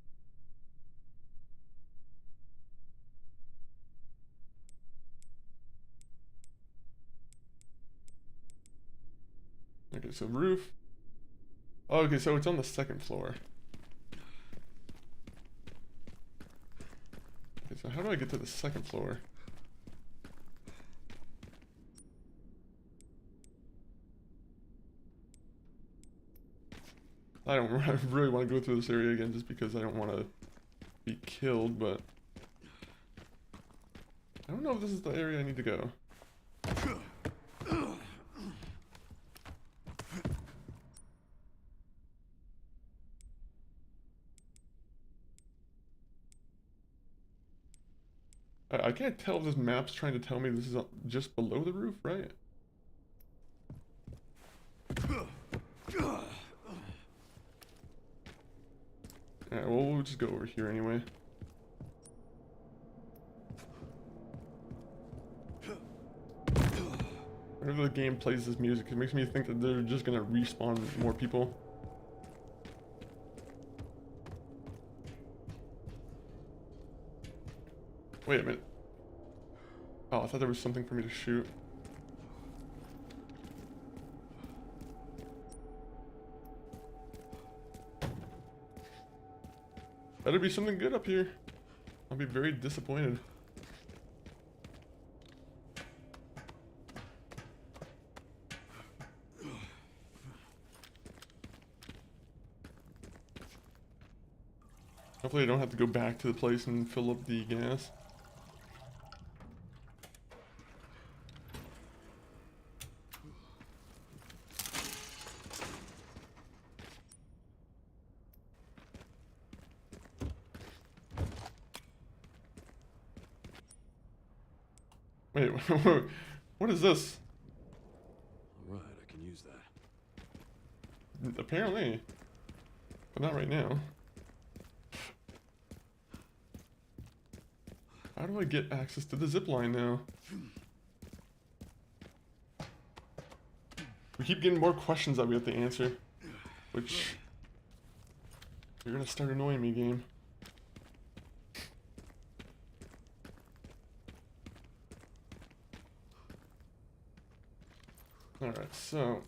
Okay, so roof. Oh, okay, so it's on the second floor. Okay, so how do I get to the second floor? I really want to go through this area again just because I don't want to be killed, but I don't know if this is the area I need to go. I can't tell if this map's trying to tell me this is just below the roof, right? Alright, well, we'll just go over here anyway. Whenever the game plays this music, it makes me think that they're just gonna respawn more people. Wait a minute. Oh, I thought there was something for me to shoot. Better be something good up here. I'll be very disappointed. Hopefully I don't have to go back to the place and fill up the gas. Wait, what is this? Alright, I can use that. Apparently. But not right now. How do I get access to the zip line now? We keep getting more questions that we have to answer. Which... You're gonna start annoying me, game. Alright, so...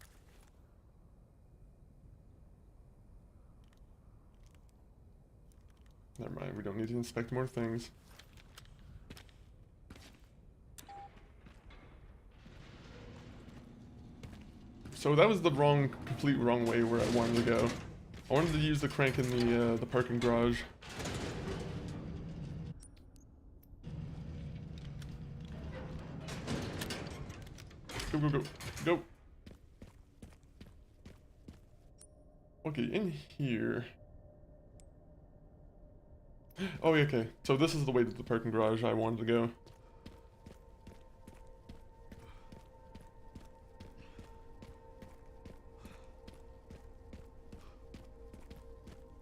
Never mind, we don't need to inspect more things. So that was the complete wrong way where I wanted to go. I wanted to use the crank in the parking garage. Go, go, go, go. Okay, in here. Oh, okay. So this is the way to the parking garage I wanted to go.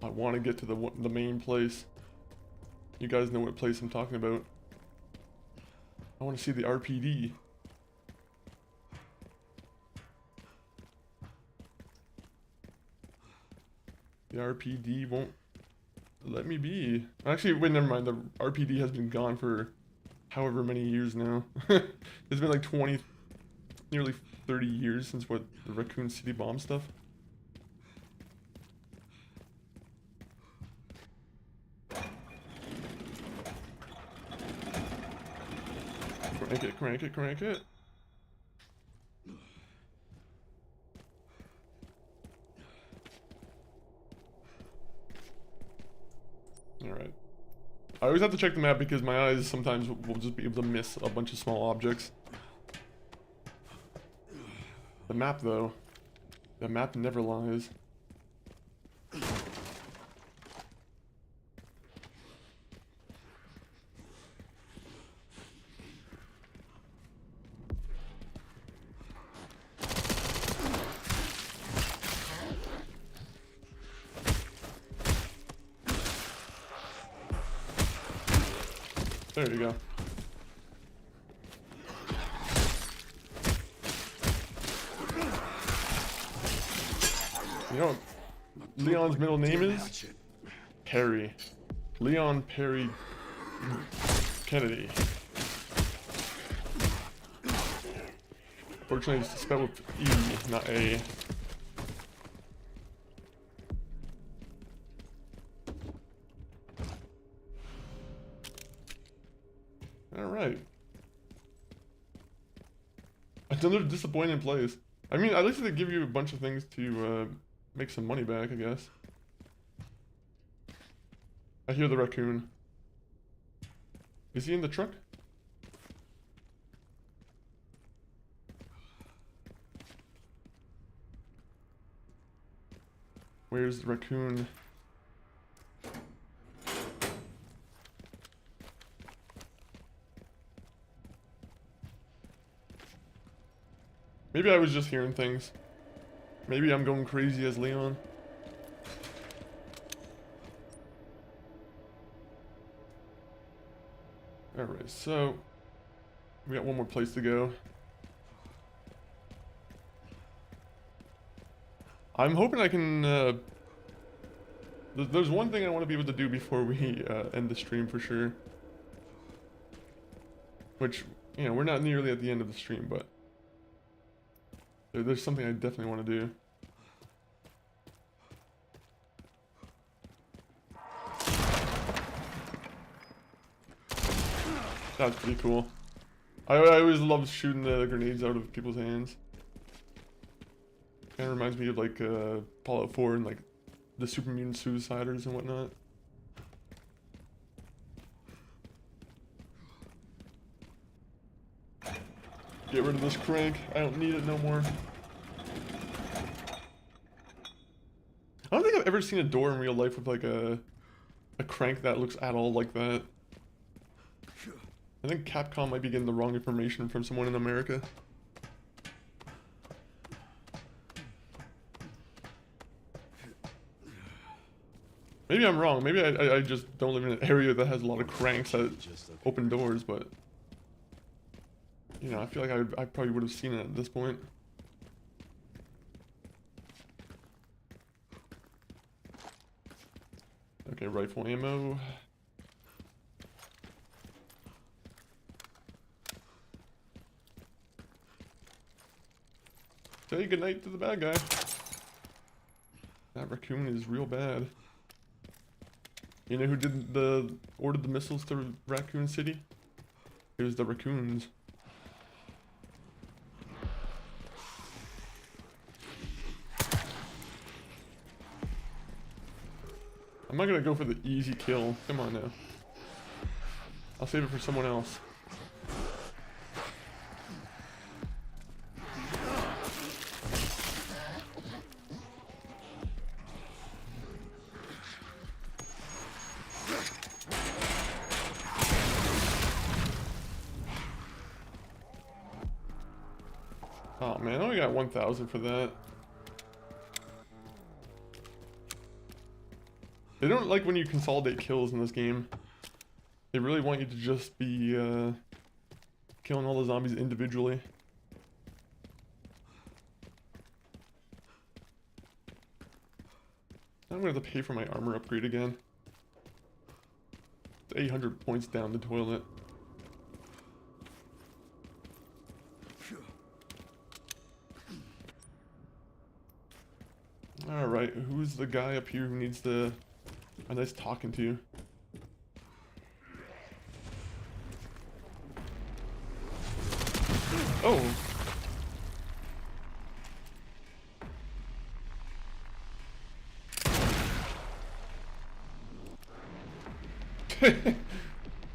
I want to get to the main place. You guys know what place I'm talking about. I want to see the RPD. The RPD won't Let me be. Actually, wait, never mind. The RPD has been gone for however many years now. It's been like 20, nearly 30 years since what the Raccoon City bomb stuff. Crank it, crank it, crank it. Alright. I always have to check the map because my eyes sometimes will just be able to miss a bunch of small objects. The map, though. The map never lies. There you go. You know what Leon's middle name is? Perry. Leon Perry Kennedy. Fortunately, it's spelled with E, not A. Alright. Another disappointing place. I mean, at least they give you a bunch of things to make some money back, I guess. I hear the raccoon. Is he in the truck? Where's the raccoon? Maybe I was just hearing things. Maybe I'm going crazy as Leon. Alright, so we got one more place to go. I'm hoping I can there's one thing I want to be able to do before we end the stream for sure. Which, you know, we're not nearly at the end of the stream, but there's something I definitely want to do. That's pretty cool. I always love shooting the grenades out of people's hands. Kind of reminds me of like Fallout 4 and like the Super Mutant Suiciders and whatnot. Get rid of this crank. I don't need it no more. I don't think I've ever seen a door in real life with like a crank that looks at all like that. I think Capcom might be getting the wrong information from someone in America. Maybe I'm wrong. Maybe I just don't live in an area that has a lot of cranks that open doors, but you know, I feel like I probably would have seen it at this point. Okay, rifle ammo. Say goodnight to the bad guy. That raccoon is real bad. You know who ordered the missiles to Raccoon City? It was the raccoons. I'm not gonna go for the easy kill. Come on now. I'll save it for someone else. Oh man, I only got 1,000 for that. They don't like when you consolidate kills in this game. They really want you to just be killing all the zombies individually. I'm gonna have to pay for my armor upgrade again. It's 800 points down the toilet. Alright, who's the guy up here who needs a nice talking to? Oh!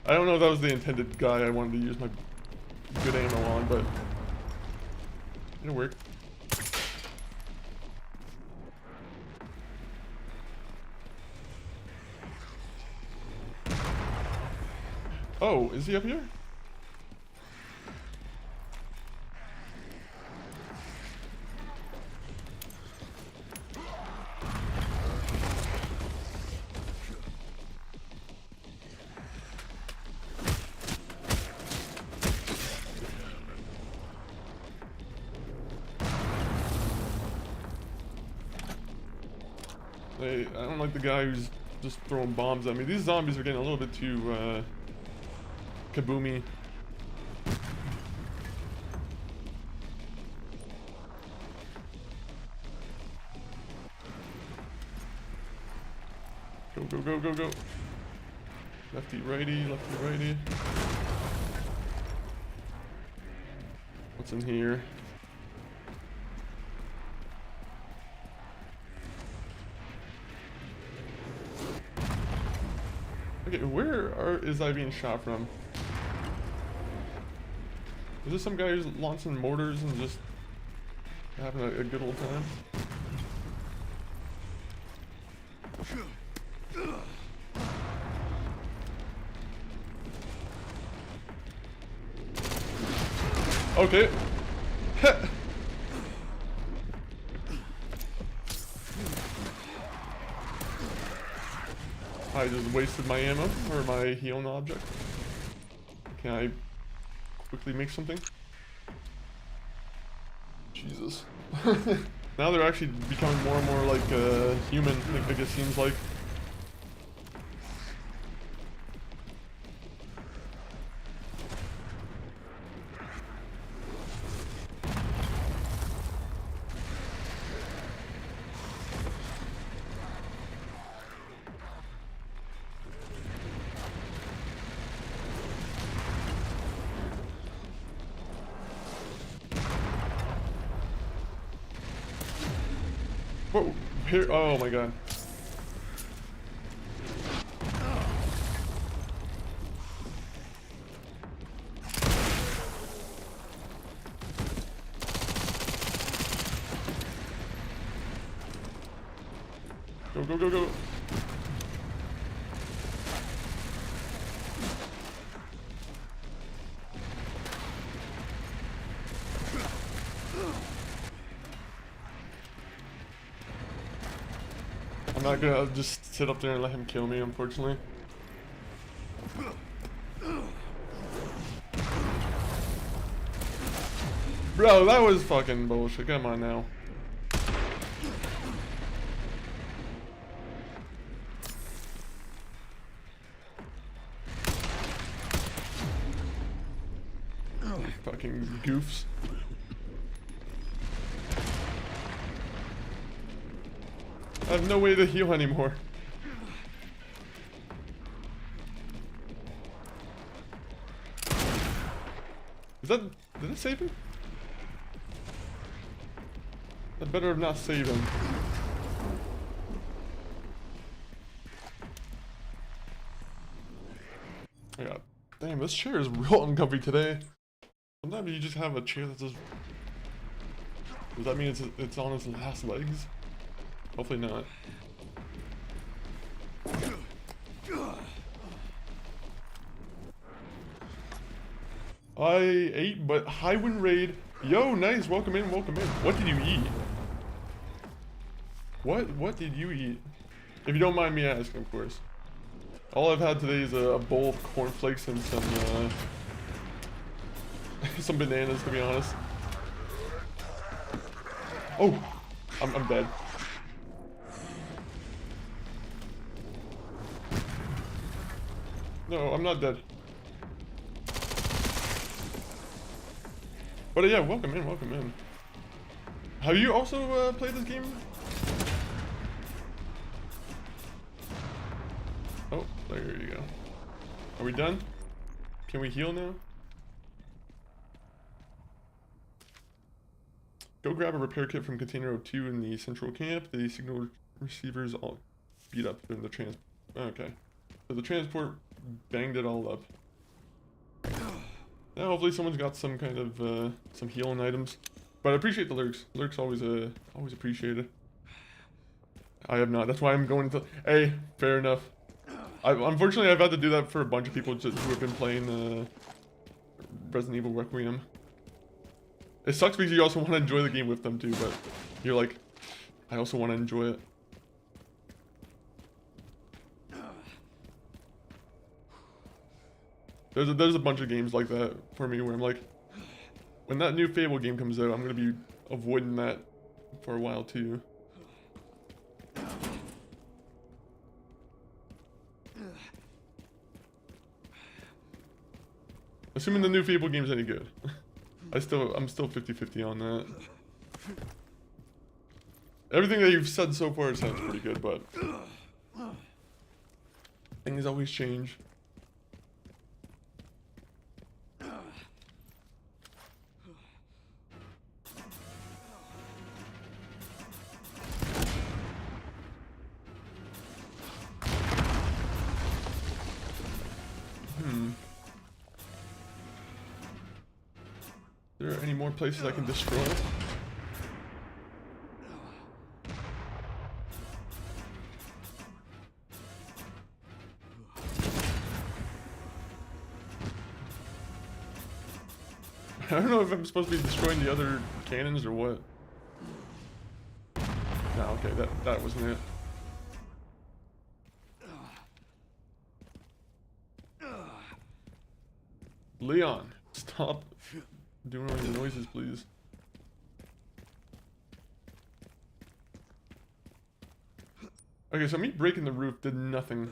I don't know if that was the intended guy I wanted to use my good ammo on, but it'll work. Oh, is he up here? I don't like the guy who's just throwing bombs at me. These zombies are getting a little bit too, kaboomy. Go, go, go, go, go. Lefty, righty, lefty, righty. What's in here? Okay, where is I being shot from? Is this some guy who's launching mortars and just having a good old time? Okay. I just wasted my ammo, or my healing object. Can I quickly make something? Jesus. Now they're actually becoming more and more like human, I guess it seems like. Whoa, here, oh my god. Go, go, go, go. I'm not gonna just sit up there and let him kill me, unfortunately. Bro, that was fucking bullshit. Come on now. Fucking goofs. I have no way to heal anymore. Did it save him? That better have not saved him. Yeah. Damn, this chair is real uncomfy today. Sometimes you just have a chair that's just... Does that mean it's on its last legs? Hopefully not. I ate, but Highwind Raid. Yo, nice. Welcome in, welcome in. What did you eat? What did you eat? If you don't mind me asking, of course. All I've had today is a bowl of cornflakes and some some bananas, to be honest. Oh, I'm dead. No, I'm not dead. But yeah, welcome in, welcome in. Have you also played this game? Oh, there you go. Are we done? Can we heal now? Go grab a repair kit from Container 02 in the central camp. The signal receivers all beat up in the trans. Okay. So the transport banged it all up. Now hopefully someone's got some kind of some healing items. But I appreciate the lurks. Lurks always always appreciated. I have not. That's why I'm going to. Hey, fair enough. Unfortunately I've had to do that for a bunch of people who have been playing Resident Evil Requiem. It sucks because you also want to enjoy the game with them too, but you're like, I also want to enjoy it. There's a bunch of games like that for me where I'm like, when that new Fable game comes out, I'm gonna be avoiding that for a while too. Assuming the new Fable game's any good. I'm still 50-50 on that. Everything that you've said so far sounds pretty good, but things always change. Are there any more places I can destroy? I don't know if I'm supposed to be destroying the other cannons or what. No, okay, that wasn't it. Leon, stop doing all your noises, please. Okay, so me breaking the roof did nothing.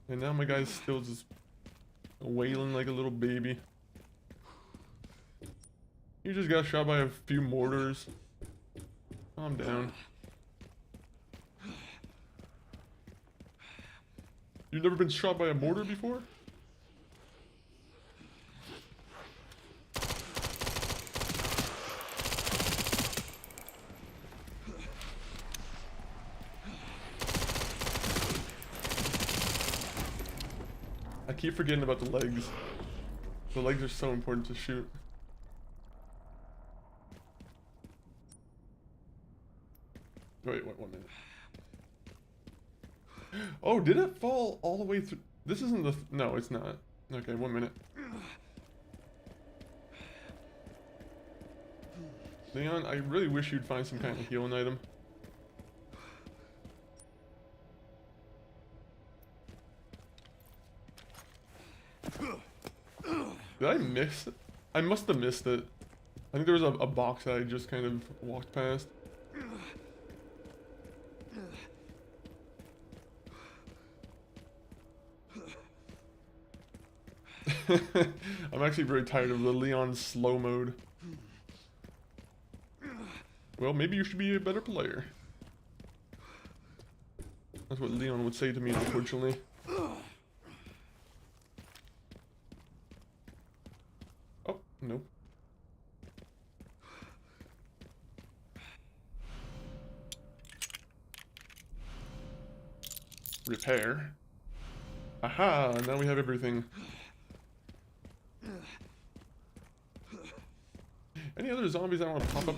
And now my guy's still just wailing like a little baby. You just got shot by a few mortars. Calm down. You've never been shot by a mortar before? I keep forgetting about the legs. The legs are so important to shoot. Wait, 1 minute. Oh, did it fall all the way through? This isn't the... No, it's not. Okay, 1 minute. Leon, I really wish you'd find some kind of healing item. Did I miss it? I must have missed it. I think there was a box that I just kind of walked past. I'm actually very tired of the Leon slow mode. Well, maybe you should be a better player. That's what Leon would say to me, unfortunately. Oh, no. Repair. Aha, now we have everything. Any other zombies I want to pop up?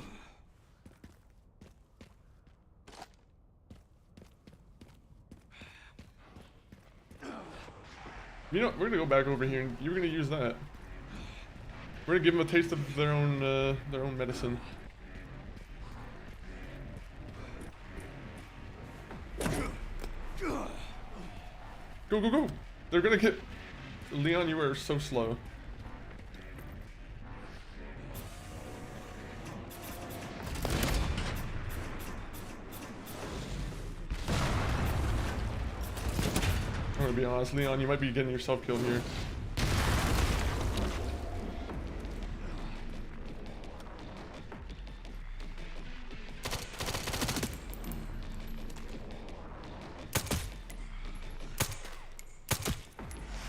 You know, we're gonna go back over here and you're gonna use that. We're gonna give them a taste of their own medicine. Go, go, go! They're gonna get... Leon, you are so slow. to be honest. Leon, you might be getting yourself killed here.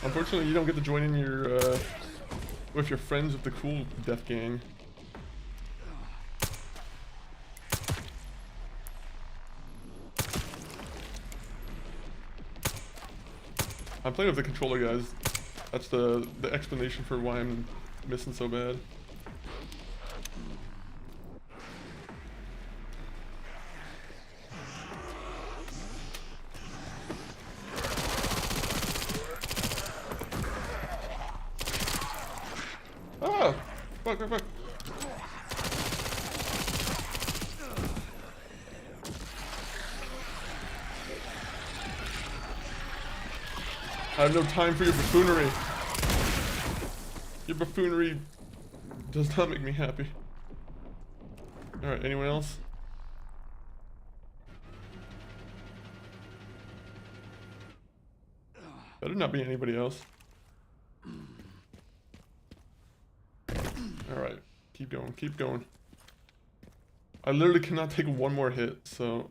Unfortunately, you don't get to join in your with your friends with the cool death gang. I'm playing with the controller, guys. That's the explanation for why I'm missing so bad. Ah! Fuck, fuck, fuck. I have no time for your buffoonery. Your buffoonery does not make me happy. Alright, anyone else? Better not be anybody else. Alright, keep going, keep going. I literally cannot take one more hit, so...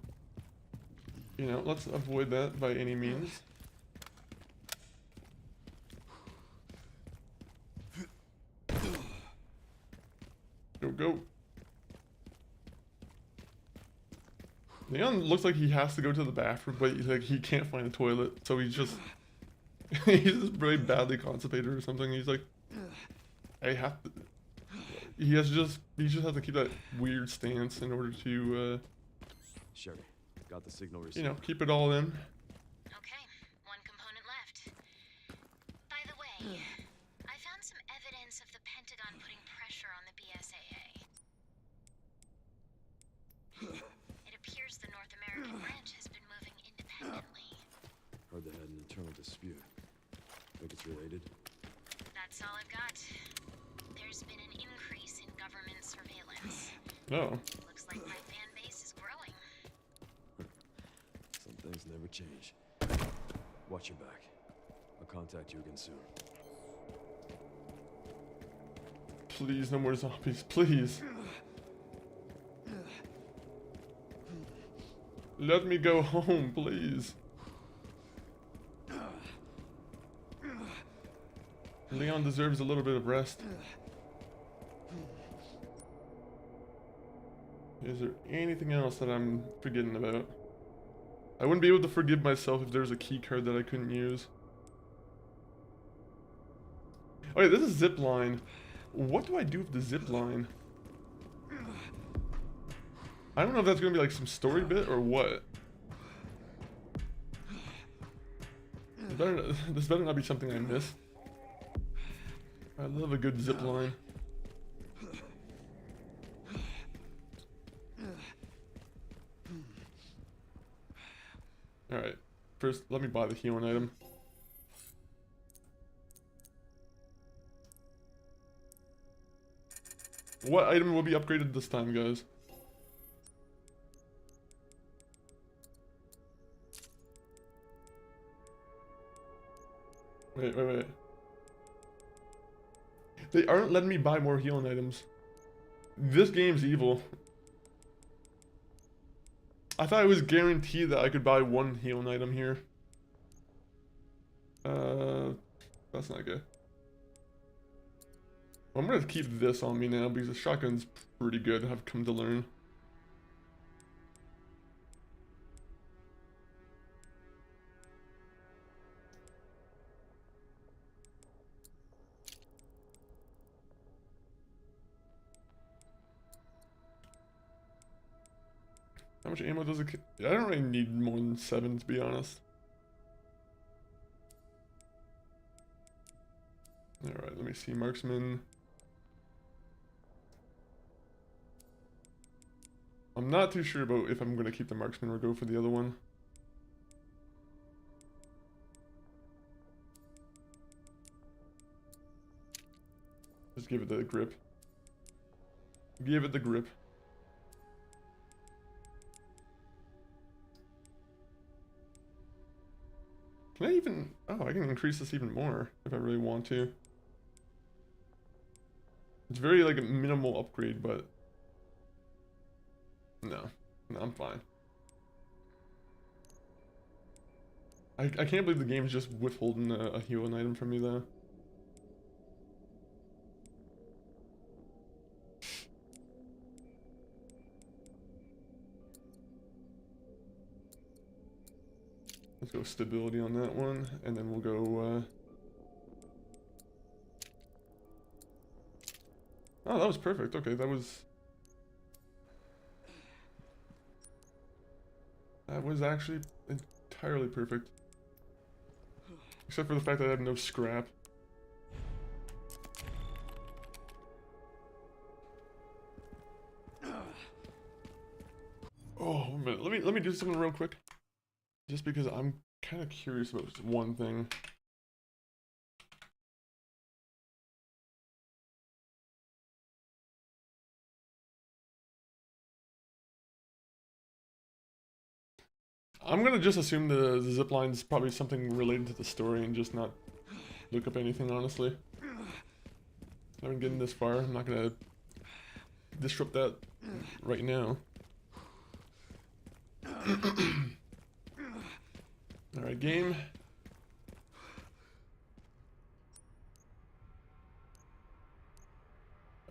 You know, let's avoid that by any means. Go, go. Leon looks like he has to go to the bathroom, but like he can't find a toilet, so he's just he's just really badly constipated or something. He's like, I have to. He just has to keep that weird stance in order to Sherry, got the signal received. you know, keep it all in. Okay, one component left. By the way, I found some evidence of the Pentagon putting pressure on the BSAA. It appears the North American branch has been moving independently. Heard they had an internal dispute. Think it's related? That's all I've got. There's been an increase in government surveillance. Oh, Looks like my fan base is growing. Some things never change. Watch your back. I'll contact you again soon. please, no more zombies, please. Let me go home, please. Leon deserves a little bit of rest. Is there anything else that I'm forgetting about? I wouldn't be able to forgive myself if there's a key card that I couldn't use. Okay, this is zip line. What do I do with the zip line? I don't know if that's gonna be like some story bit or what. This better not be something I missed. I love a good zip line. Alright, first let me buy the healing item. What item will be upgraded this time, guys? Wait. They aren't letting me buy more healing items. This game's evil. I thought it was guaranteed that I could buy one healing item here. That's not good. Well, I'm gonna keep this on me now because the shotgun's pretty good, I've come to learn. How much ammo does it? I don't really need more than 7, to be honest. Alright, let me see. Marksman. I'm not too sure about if I'm going to keep the marksman or go for the other one. Just give it the grip. Give it the grip. Can I even... Oh, I can increase this even more if I really want to. It's very, like, a minimal upgrade, but... No. No, I'm fine. I can't believe the game's just withholding a healing item from me, though. Let's go stability on that one, and then we'll go, Oh, that was perfect. Okay, that was actually entirely perfect. Except for the fact that I have no scrap. Oh, a minute. Let me do something real quick. Just because I'm kind of curious about just one thing. I'm gonna just assume the zip line is probably something related to the story and just not look up anything, honestly. I've been getting this far. I'm not gonna disrupt that right now. Alright, game.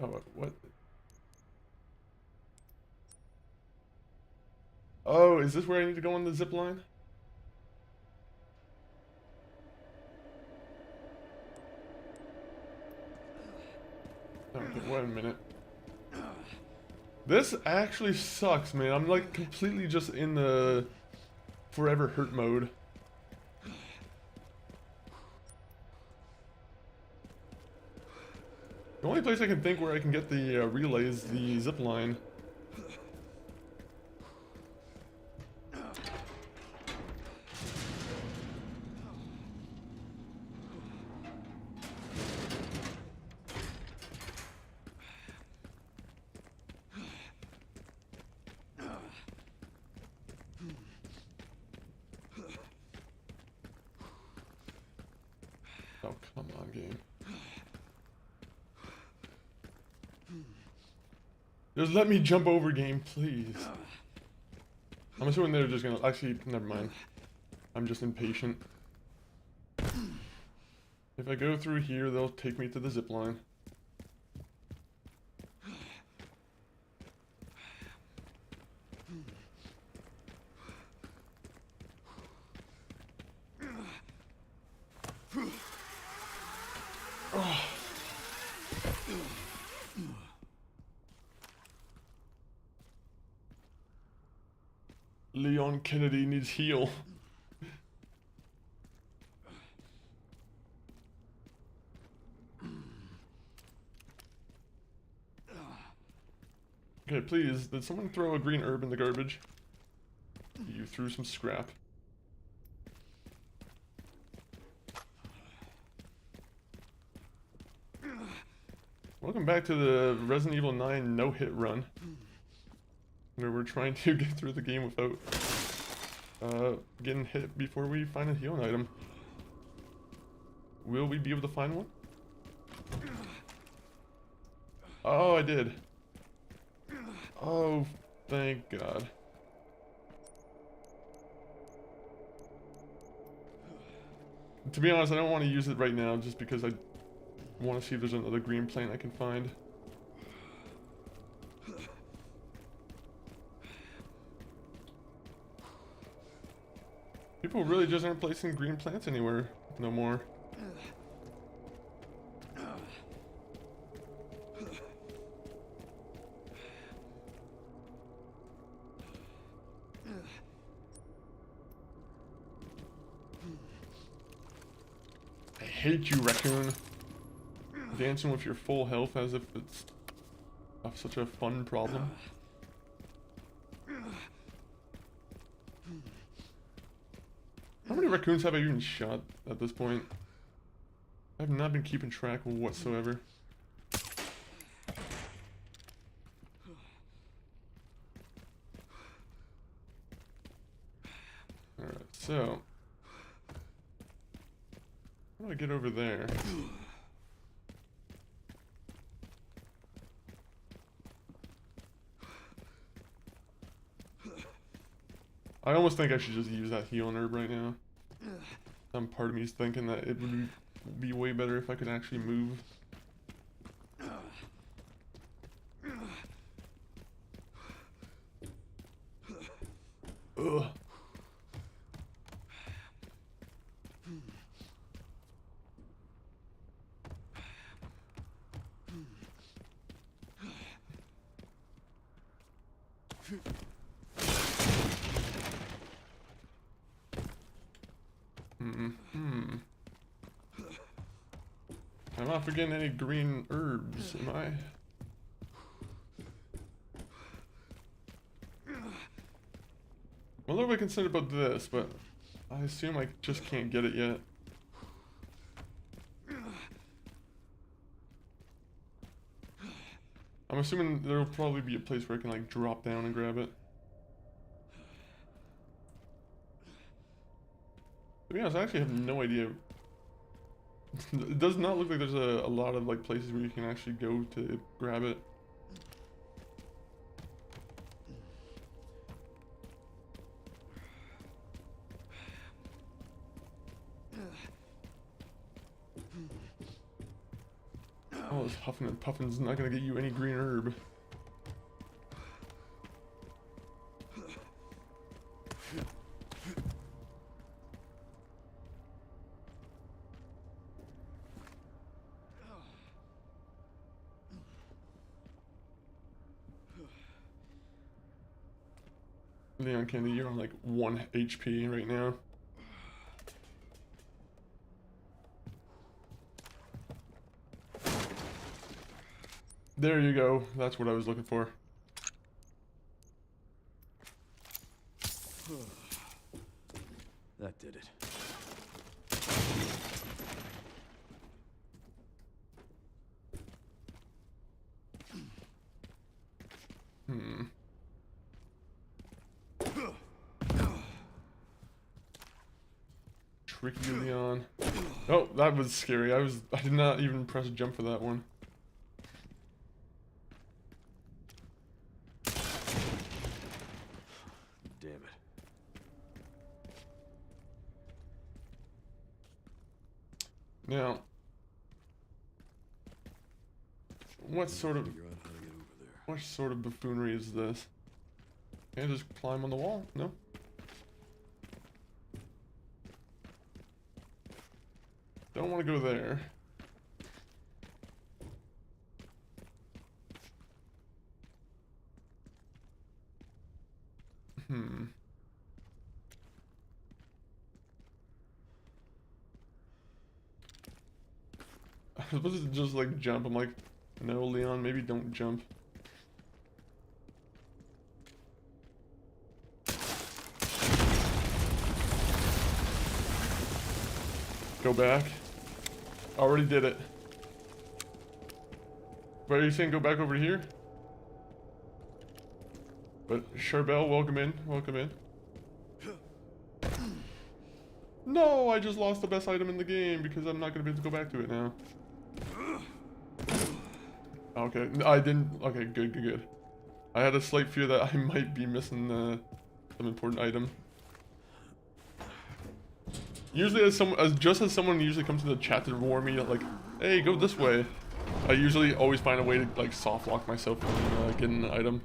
Oh, what? Oh, is this where I need to go on the zip line? Okay, wait a minute. This actually sucks, man. I'm like completely just in the forever hurt mode. The only place I can think where I can get the relay is the zip line. Oh, come on, game. Just let me jump over, game, please. I'm assuming they're just gonna... Actually, never mind. I'm just impatient. If I go through here, they'll take me to the zip line. Oh. Leon Kennedy needs heal. Okay, please, did someone throw a green herb in the garbage? You threw some scrap. Welcome back to the Resident Evil 9 no-hit run, where we're trying to get through the game without getting hit before we find a healing item. Will we be able to find one? Oh, I did. Oh, thank God. To be honest, I don't want to use it right now just because I want to see if there's another green plant I can find. People really just aren't placing green plants anywhere no more. I hate you, raccoon. Dancing with your full health as if it's such a fun problem. How many raccoons have I even shot at this point? I have not been keeping track whatsoever. Alright, so... How do I get over there? I almost think I should just use that healing herb right now. Some part of me is thinking that it would be way better if I could actually move. Ugh. I'm not forgetting any green herbs, am I? I'm a little bit concerned about this, but I assume I just can't get it yet. I'm assuming there'll probably be a place where I can like drop down and grab it. To be honest, I actually have no idea. It does not look like there's a lot of like places where you can actually go to grab it. Oh, this huffing and puffing's not gonna get you any green herb. Leon Candy, you're on like 1 HP right now. There you go. That's what I was looking for. That did it. Tricky Leon. Oh, that was scary. I did not even press jump for that one. Damn it. Now, what sort of buffoonery is this? Can I just climb on the wall? No. Don't want to go there. I was supposed to just like jump. I'm like, no, Leon, maybe don't jump. Go back. Already did it. But are you saying go back over here? But Charbel, welcome in. Welcome in. No, I just lost the best item in the game because I'm not gonna be able to go back to it now. Okay, I didn't. Okay, good. I had a slight fear that I might be missing some important item. Usually, as someone usually comes to the chat to warn me, like, hey, go this way. I usually always find a way to like soft lock myself from getting an item.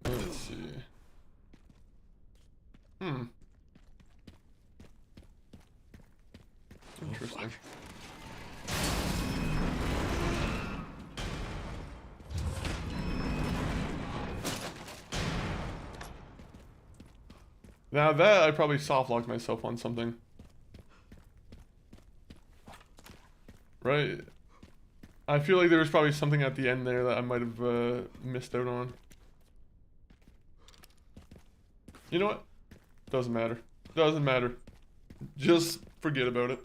Let's see. Interesting. Now that I probably soft locked myself on something. Right? I feel like there was probably something at the end there that I might have missed out on. You know what? Doesn't matter. Doesn't matter. Just forget about it.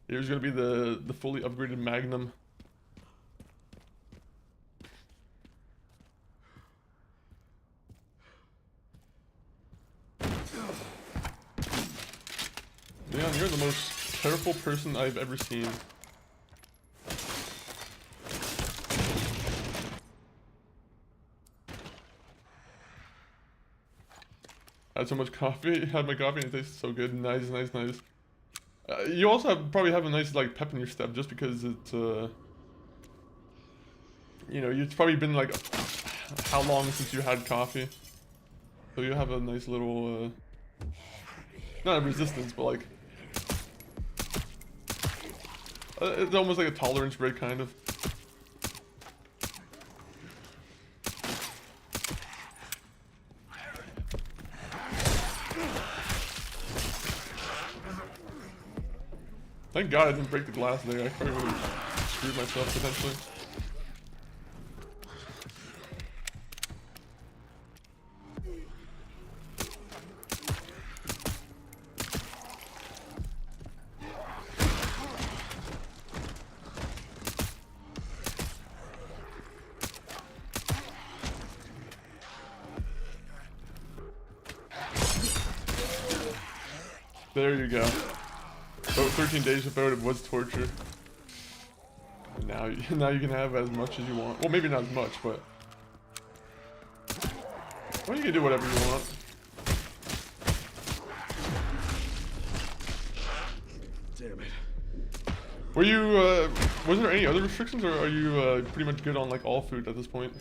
Here's gonna be the fully upgraded Magnum. Leon, you're the most careful person I've ever seen. Had so much coffee. Had my coffee and it tasted so good. Nice, nice, nice. You also probably have a nice like pep in your step just because it's you know, it's probably been like how long since you had coffee, so you have a nice little not a resistance, but like it's almost like a tolerance break kind of. Thank God I didn't break the glass there. I probably would have screwed myself potentially. There you go. About 13 days without it was torture. And now you can have as much as you want. Well, maybe not as much, but well, you can do whatever you want. Damn it. Were you was there any other restrictions, or are you pretty much good on like all food at this point?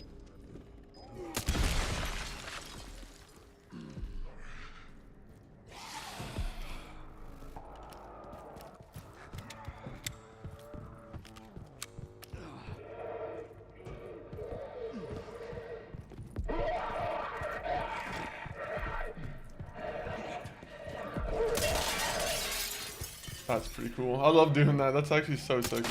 That's pretty cool. I love doing that. That's actually so sick.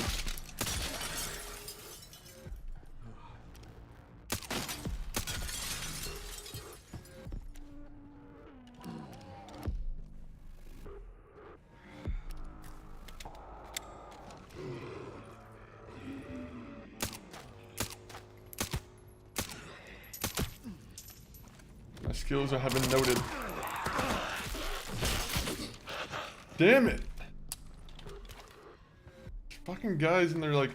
My skills have been noted. Damn it! Fucking guys, and they're like,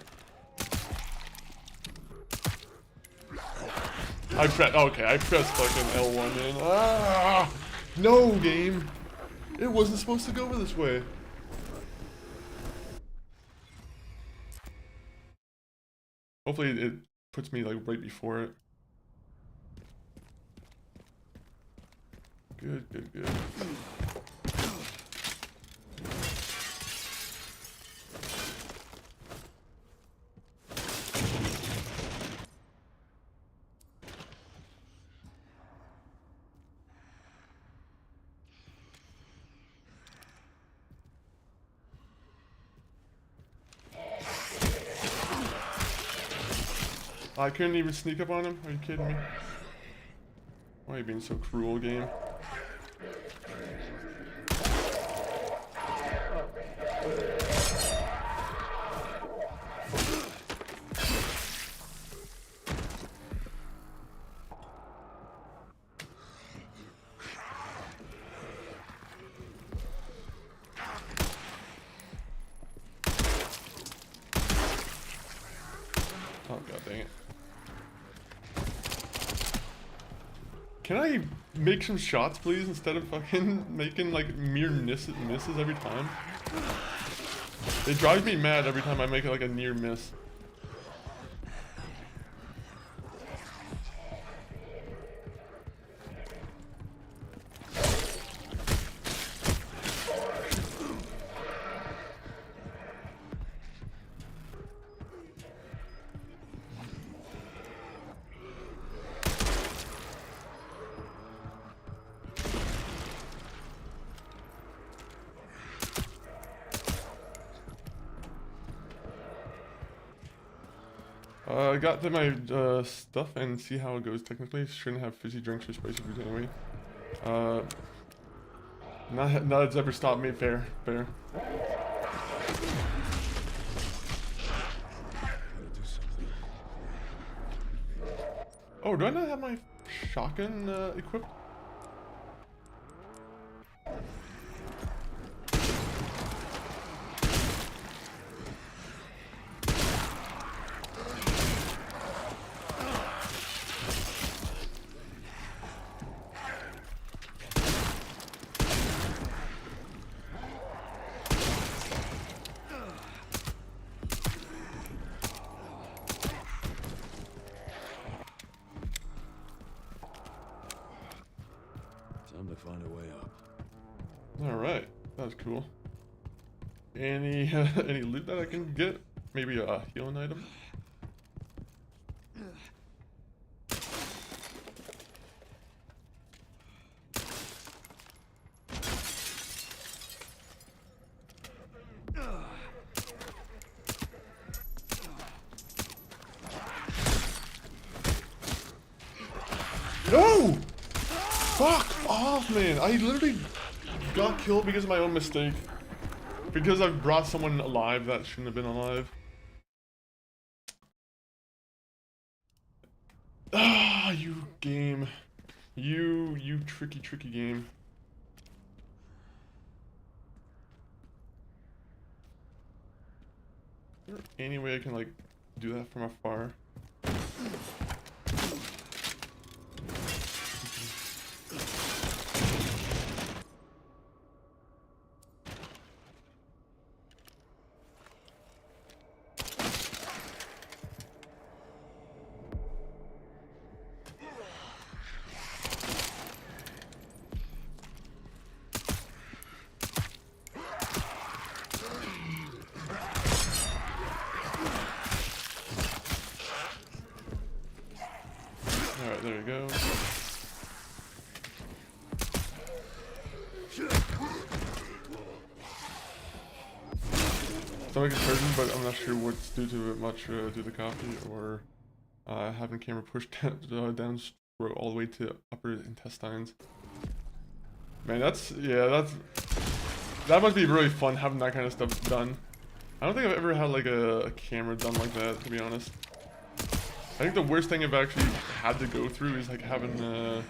I pressed fucking L1, man. Ah, no game. It wasn't supposed to go this way. Hopefully it puts me like right before it. Good, good, good. I couldn't even sneak up on him? Are you kidding me? Why are you being so cruel, game? Oh god dang it. Can I make some shots please instead of fucking making like mere misses every time? It drives me mad every time I make like a near miss. I got to my stuff and see how it goes technically. Shouldn't have fizzy drinks or spicy foods anyway. Not it's ever stopped me. Fair. Oh, do I not have my shotgun equipped? was cool. Any any loot that I can get? Maybe a healing item? No! Fuck off, man. I literally got killed because of my own mistake. Because I brought someone alive that shouldn't have been alive. Ah, you game. You tricky game. Is there any way I can, like, do that from afar? Alright, there you go. Stomach is hurting, but I'm not sure what's due to it much due to coffee or having camera pushed down all the way to upper intestines. Man, that must be really fun having that kind of stuff done. I don't think I've ever had like a camera done like that, to be honest. I think the worst thing I've actually had to go through is like having a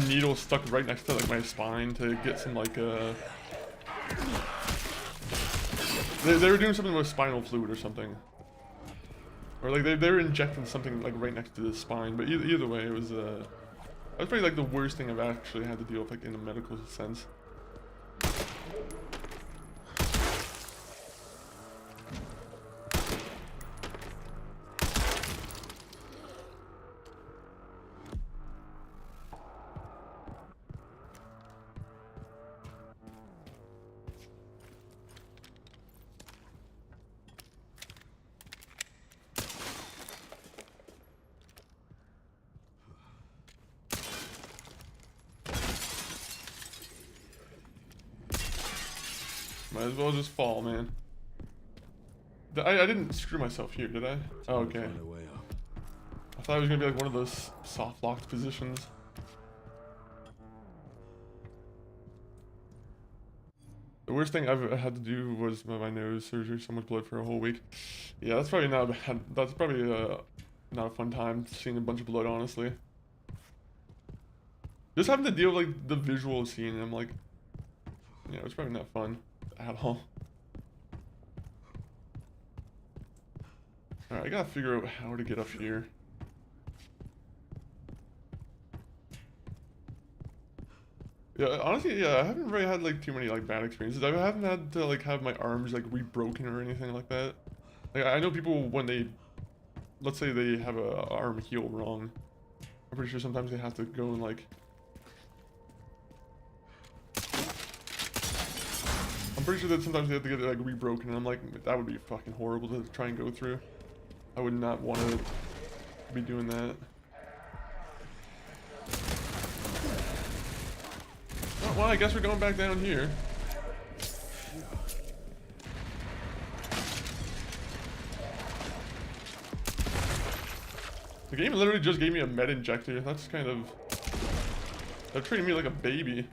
needle stuck right next to like my spine to get some like they were doing something with spinal fluid or something, or like they were injecting something like right next to the spine. But either way, it was that was probably like the worst thing I've actually had to deal with, like in a medical sense. Might as well just fall, man. I didn't screw myself here, did I? Oh, okay. I thought it was gonna be like one of those soft locked positions. The worst thing I've had to do was my nose surgery, so much blood for a whole week. Yeah, that's probably not bad. That's probably not a fun time seeing a bunch of blood, honestly. Just having to deal with like the visual of seeing them, like, yeah, it's probably not fun at all. Alright, I gotta figure out how to get up here. Yeah, honestly, yeah, I haven't really had like too many like bad experiences. I haven't had to like have my arms like re-broken or anything like that. Like I know people when they, let's say they have a arm heal wrong, I'm pretty sure sometimes they have to go and like, I'm pretty sure that sometimes they have to get it like re-broken, and I'm like, that would be fucking horrible to try and go through. I would not want to be doing that. Oh, well, I guess we're going back down here. The game literally just gave me a med injector. That's kind of... They're treating me like a baby.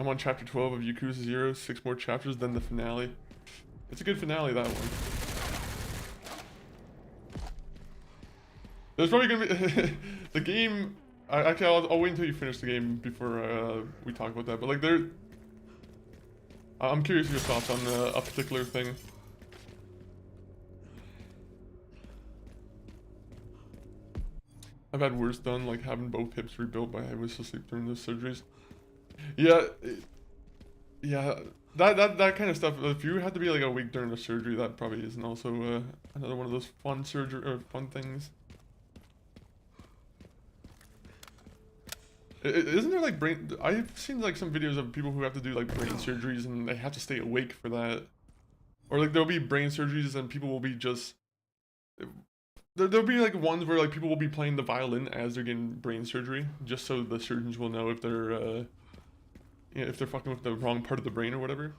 I'm on chapter 12 of Yakuza 0, 6 more chapters, then the finale. It's a good finale, that one. There's probably gonna be... the game... Actually, I'll wait until you finish the game before we talk about that, but like there... I'm curious your thoughts on a particular thing. I've had worse done, like having both hips rebuilt by I was asleep during those surgeries. Yeah, yeah, that kind of stuff. If you had to be like awake during the surgery, that probably isn't also another one of those fun surgery or fun things. Isn't there like brain? I've seen like some videos of people who have to do like brain surgeries and they have to stay awake for that, or like there'll be brain surgeries and people will be just. There'll be like ones where like people will be playing the violin as they're getting brain surgery, just so the surgeons will know if they're, if they're fucking with the wrong part of the brain or whatever.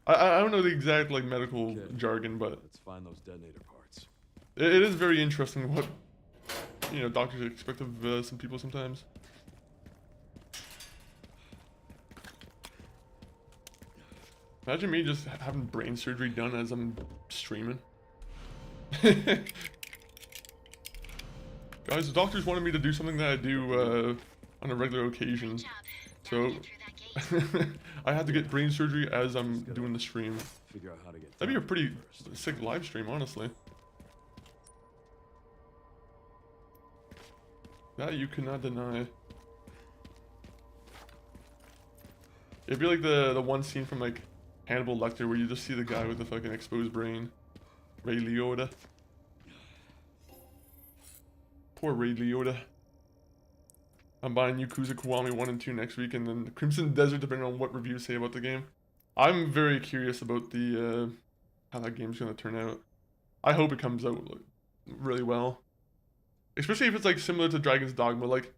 I don't know the exact like medical jargon, but Let's find those detonator parts. it is very interesting what doctors expect of some people sometimes. Imagine me just having brain surgery done as I'm streaming. Guys, the doctors wanted me to do something that I do on a regular occasion, so I had to get brain surgery as I'm doing the stream. Figure out how to get. That'd be a pretty first. sick live stream, honestly. That you cannot deny. It'd be like the one scene from like Hannibal Lecter where you just see the guy with the fucking exposed brain. Ray Liotta. Poor Ray Liotta. I'm buying Yakuza Kiwami 1 and 2 next week, and then Crimson Desert, depending on what reviews say about the game. I'm very curious about the how that game's gonna turn out. I hope it comes out like, really well. Especially if it's like similar to Dragon's Dogma. Like,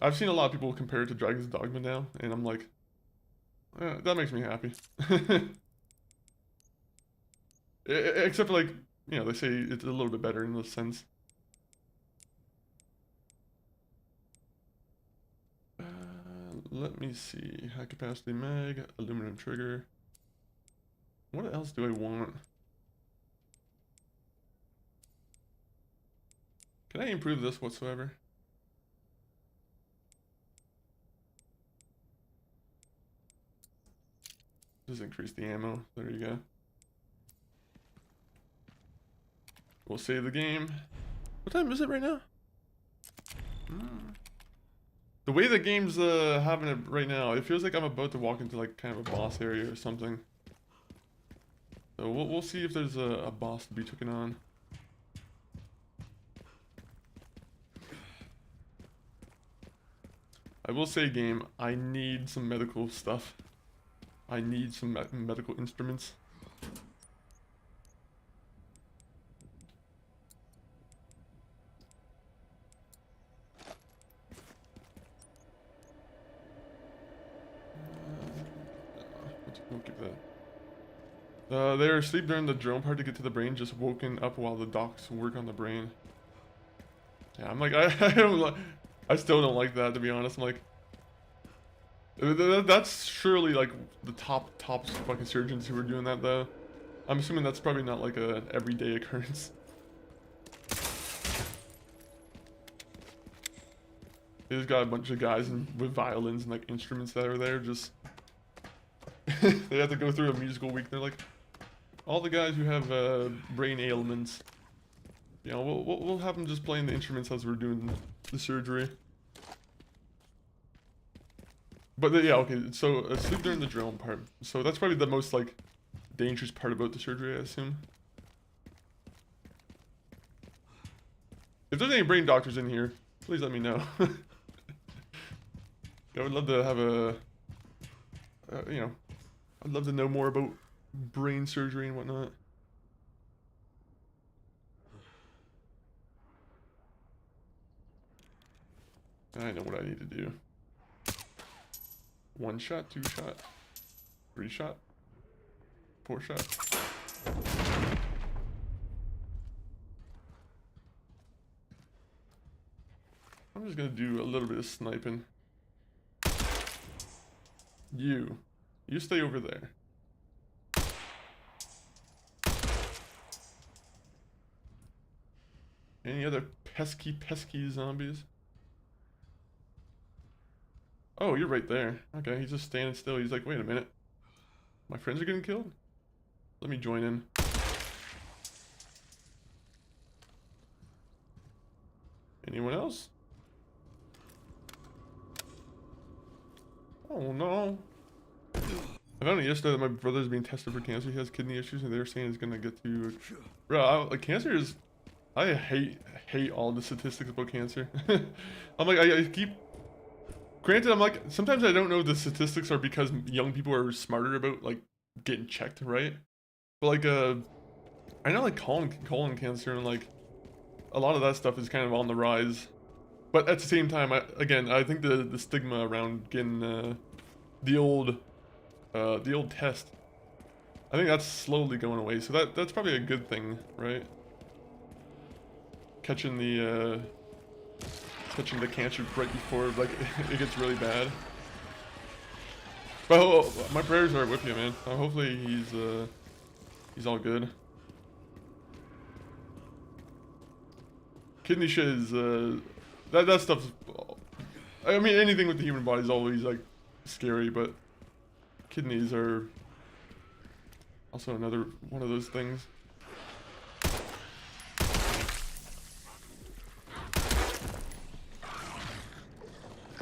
I've seen a lot of people compare it to Dragon's Dogma now, and I'm like, that makes me happy. Except for like, they say it's a little bit better in this sense. Let me see. High capacity mag, aluminum trigger. What else do I want? Can I improve this whatsoever? Just increase the ammo. There you go. We'll save the game. What time is it right now? The way the game's having it right now, it feels like I'm about to walk into like kind of a boss area or something. So we'll see if there's a boss to be taken on. I will say, game, I need some medical stuff. I need some medical instruments. We'll keep that. They're asleep during the drone part to get to the brain, just woken up while the docs work on the brain. Yeah, I'm like, I still don't like that, to be honest. I'm like, that's surely like the top fucking surgeons who are doing that though. I'm assuming that's probably not like a everyday occurrence. They just got a bunch of guys with violins and like instruments that are there just. They have to go through a musical week. They're like, all the guys who have brain ailments, we'll have them just playing the instruments as we're doing the surgery. But yeah, okay. So sleep during the drone part. So that's probably the most like dangerous part about the surgery, I assume. If there's any brain doctors in here, please let me know. I would love to have a, I'd love to know more about brain surgery and whatnot. I know what I need to do. 1 shot, 2 shot, 3 shot, 4 shot. I'm just gonna do a little bit of sniping. You stay over there. Any other pesky zombies? Oh, you're right there. Okay, he's just standing still. He's like, wait a minute. My friends are getting killed? Let me join in. Anyone else? Oh no. I found out yesterday that my brother's being tested for cancer. He has kidney issues and they're saying he's gonna get to... Bro, like cancer is... I hate all the statistics about cancer. I'm like, I keep Granted, I'm like, sometimes I don't know if the statistics are because young people are smarter about like getting checked, right? But like, I know like colon cancer and like a lot of that stuff is kind of on the rise. But at the same time, I think the stigma around getting the old test, I think that's slowly going away. So that's probably a good thing, right? Catching the cancer right before like it gets really bad. But my prayers are with you, man. Hopefully he's all good. Kidney shit is that stuff's. I mean, anything with the human body is always like scary, but kidneys are also another one of those things.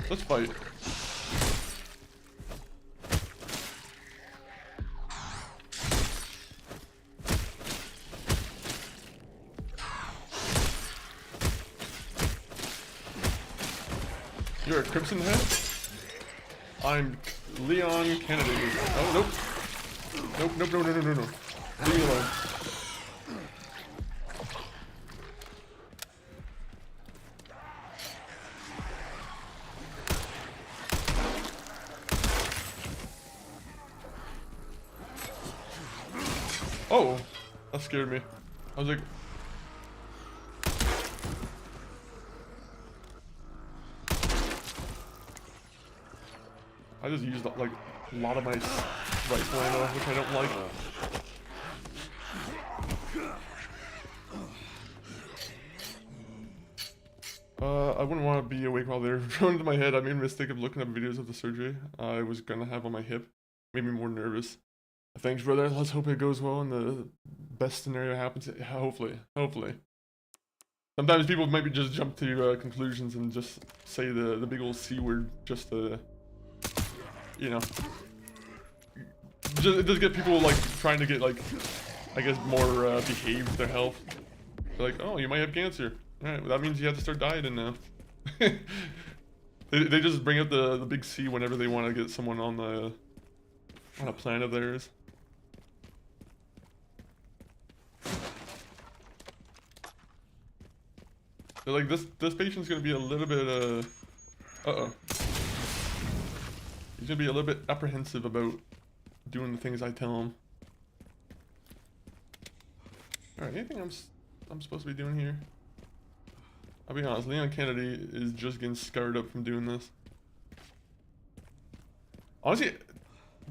Let's fight. You're a Crimson Head? I'm Leon Kennedy. Oh, nope. Nope, no. Leave me alone. Oh, that scared me. I was like... I just used like a lot of my rifle ammo, which I don't like. I wouldn't want to be awake while they're running to my head. I made a mistake of looking up videos of the surgery I was gonna have on my hip. Made me more nervous. Thanks, brother. Let's hope it goes well and the best scenario happens. Hopefully. Sometimes people might just jump to conclusions and just say the big old C word just to, you know, it does get people like trying to get like, I guess, more behaved with their health. They're like, oh, you might have cancer. All right, well, that means you have to start dieting now. they just bring up the big C whenever they want to get someone on a plan of theirs. They're like, this patient's gonna be a little bit uh-oh. He's gonna be a little bit apprehensive about doing the things I tell him. Alright, anything I'm supposed to be doing here? I'll be honest, Leon Kennedy is just getting scarred up from doing this. Honestly,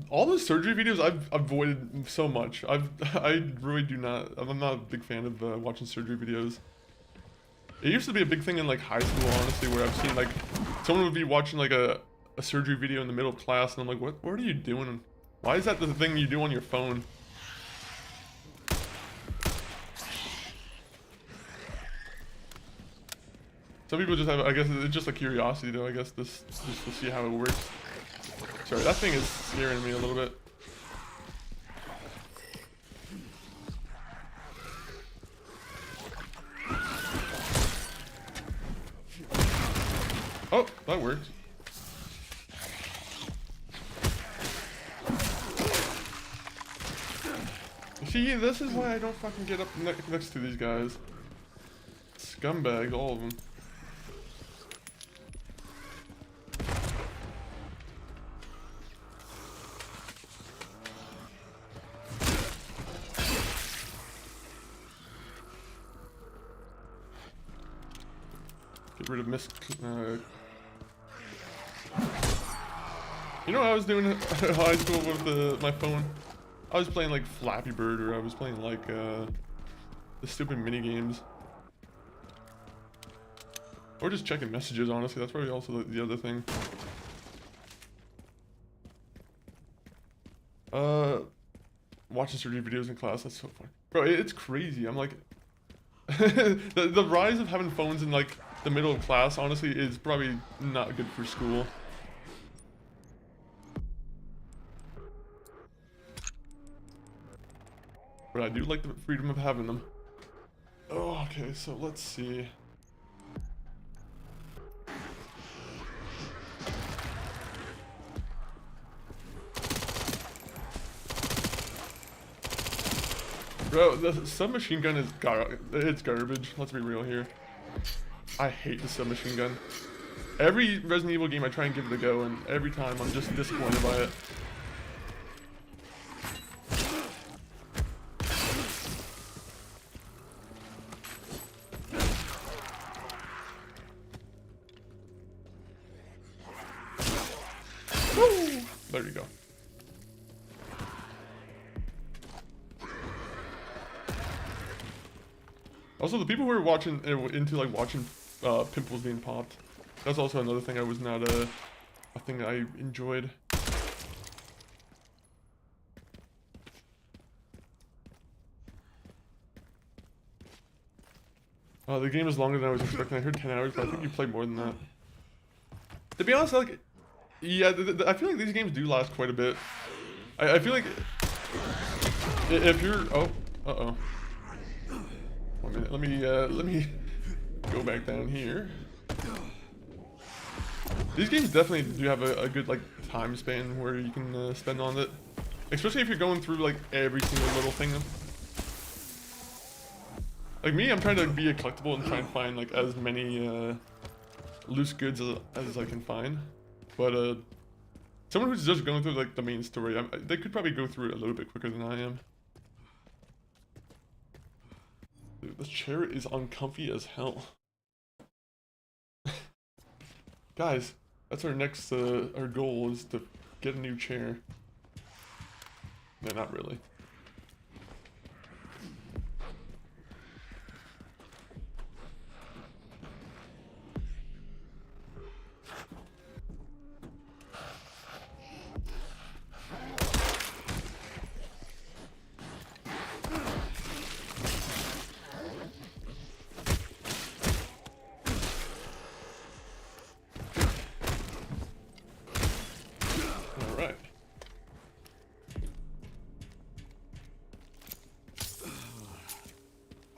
all the surgery videos I've avoided so much. I really do not. I'm not a big fan of watching surgery videos. It used to be a big thing in like high school, honestly, where I've seen like someone would be watching like a surgery video in the middle of class, and I'm like, what are you doing? Why is that the thing you do on your phone? Some people just have, I guess it's just a curiosity though, I guess, just to see how it works. Sorry, that thing is scaring me a little bit. Oh, that worked. See, this is why I don't fucking get up next to these guys. Scumbags, all of them. Get rid of You know what I was doing in high school with my phone? I was playing like Flappy Bird, or I was playing like the stupid mini games, or just checking messages. Honestly, that's probably also the other thing. Watching surgery videos in class, that's so funny, bro. It's crazy. I'm like, the rise of having phones in like the middle of class, honestly, is probably not good for school. But I do like the freedom of having them. Oh, okay, so let's see. Bro, the submachine gun is it's garbage. Let's be real here. I hate the submachine gun. Every Resident Evil game I try and give it a go, and every time I'm just disappointed by it. Woo! There you go. Also, the people who are watching into like watching pimples being popped, that's also another thing I was not a thing I enjoyed. The game is longer than I was expecting. I heard 10 hours, but I think you played more than that. To be honest, like, yeah, I feel like these games do last quite a bit. I feel like if you're uh-oh. 1 minute. Let me go back down here. These games definitely do have a good like time span where you can spend on it, especially if you're going through like every single little thing. Like me, I'm trying to be collectible and try and find like as many loose goods as I can find. But someone who's just going through like the main story, they could probably go through it a little bit quicker than I am. Dude, this chair is uncomfy as hell. Guys, that's our next, our goal is to get a new chair. No, not really.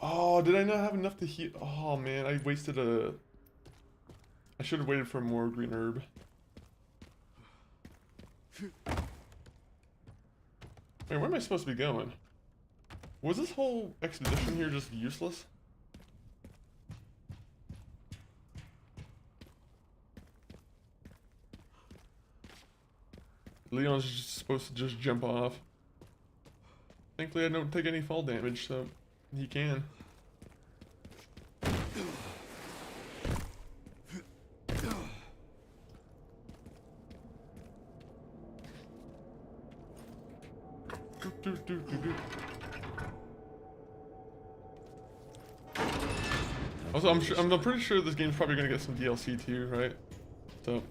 Oh, did I not have enough to heal? Oh man, I wasted a... I should have waited for more green herb. Wait, where am I supposed to be going? Was this whole expedition here just useless? Leon's just supposed to just jump off. Thankfully I don't take any fall damage, so he can. Also, I'm pretty sure this game's probably gonna get some DLC too, right? So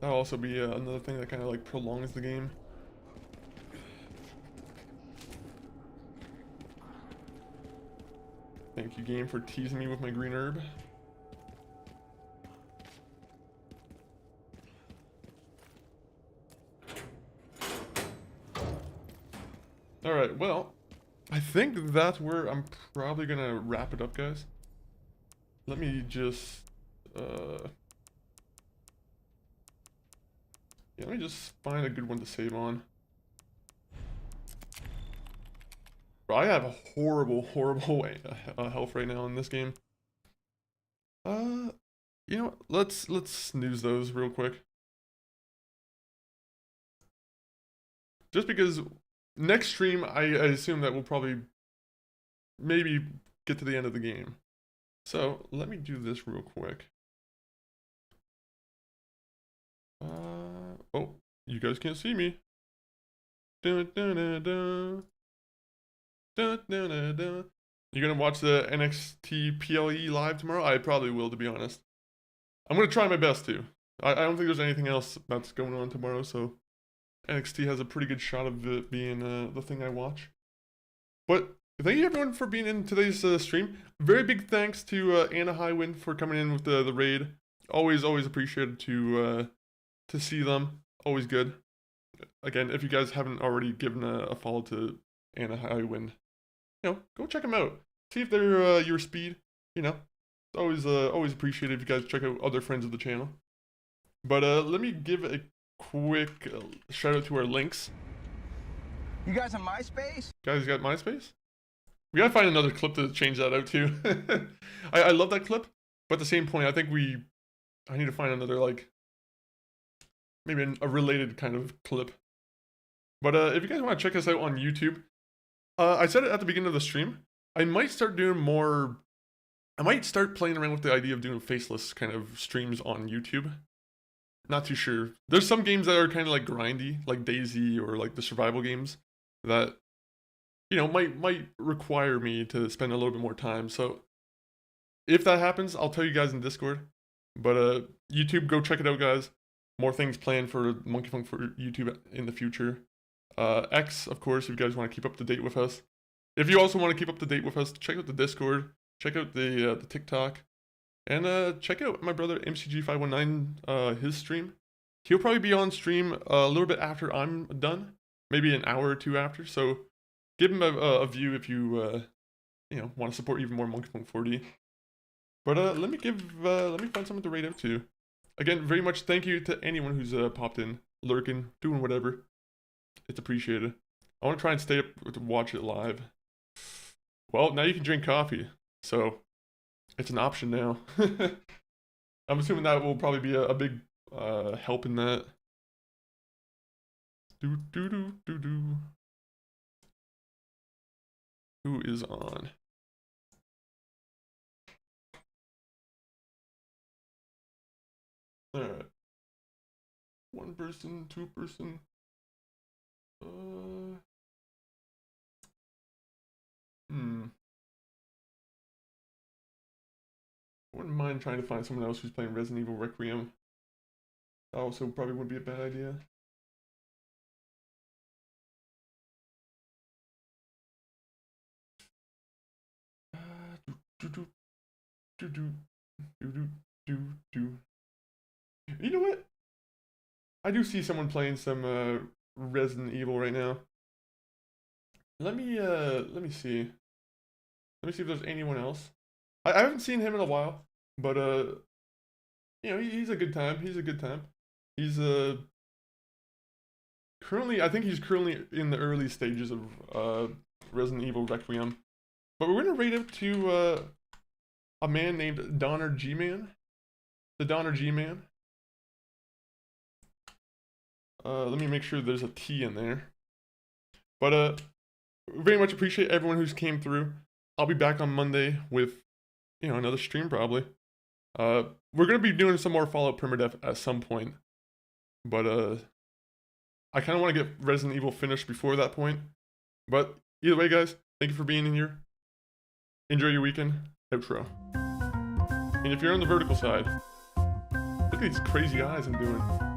that'll also be another thing that kind of like prolongs the game. Thank you, game, for teasing me with my green herb. Alright, well, I think that's where I'm probably gonna wrap it up, guys. Let me just, yeah, let me just find a good one to save on. Bro, I have a horrible health right now in this game. You know what? Let's snooze those real quick. Just because next stream, I assume that we'll probably maybe get to the end of the game. So let me do this real quick. Oh, you guys can't see me. Dun, dun, dun, dun. Dun, dun, dun, dun. You gonna watch the NXT PLE live tomorrow? I probably will, to be honest. I'm gonna try my best to. I don't think there's anything else that's going on tomorrow, so NXT has a pretty good shot of it being the thing I watch. But thank you everyone for being in today's stream. Very big thanks to Anna Highwind for coming in with the raid. Always appreciated to see them. Always good. Again, if you guys haven't already given a follow to Anna Highwind, you know, go check them out. See if they're your speed. You know, it's always appreciated if you guys check out other friends of the channel. But let me give a quick shout out to our links. You guys on MySpace? Guys got MySpace? We gotta find another clip to change that out to. I love that clip, but at the same point, I think I need to find another, like, maybe a related kind of clip. But if you guys want to check us out on YouTube, I said it at the beginning of the stream, I might start doing more, I might start playing around with the idea of doing faceless kind of streams on YouTube. Not too sure. There's some games that are kind of like grindy, like DayZ or like the survival games that, you know, might require me to spend a little bit more time. So if that happens, I'll tell you guys in Discord. But YouTube, go check it out, guys. More things planned for Monkey Funk for YouTube in the future. X, of course, if you guys want to keep up to date with us. If you also want to keep up to date with us, check out the Discord, check out the TikTok, and check out my brother MCG519, his stream. He'll probably be on stream a little bit after I'm done, maybe an hour or two after. So give him a view if you you know, want to support even more Monkey Funk 4D. But let me find someone to rate out to. Again, very much thank you to anyone who's popped in, lurking, doing whatever. It's appreciated. I want to try and stay up to watch it live. Well, now you can drink coffee, so it's an option now. I'm assuming that will probably be a big help in that. Who is on? Alright. One person, two person. I wouldn't mind trying to find someone else who's playing Resident Evil Requiem. That also probably wouldn't be a bad idea. You know what? I do see someone playing some Resident Evil right now. Let me see. Let me see if there's anyone else. I haven't seen him in a while, but you know, he's a good time. He's a good time. He's currently, I think he's currently in the early stages of Resident Evil Requiem. But we're gonna rate it to a man named Donner G-Man. The Donner G-Man. Let me make sure there's a T in there. But very much appreciate everyone who's came through. I'll be back on Monday with, you know, another stream probably. We're gonna be doing some more Fallout Permadeath at some point. But I kind of want to get Resident Evil finished before that point. But either way, guys, thank you for being in here. Enjoy your weekend. Outro. And if you're on the vertical side, look at these crazy eyes I'm doing.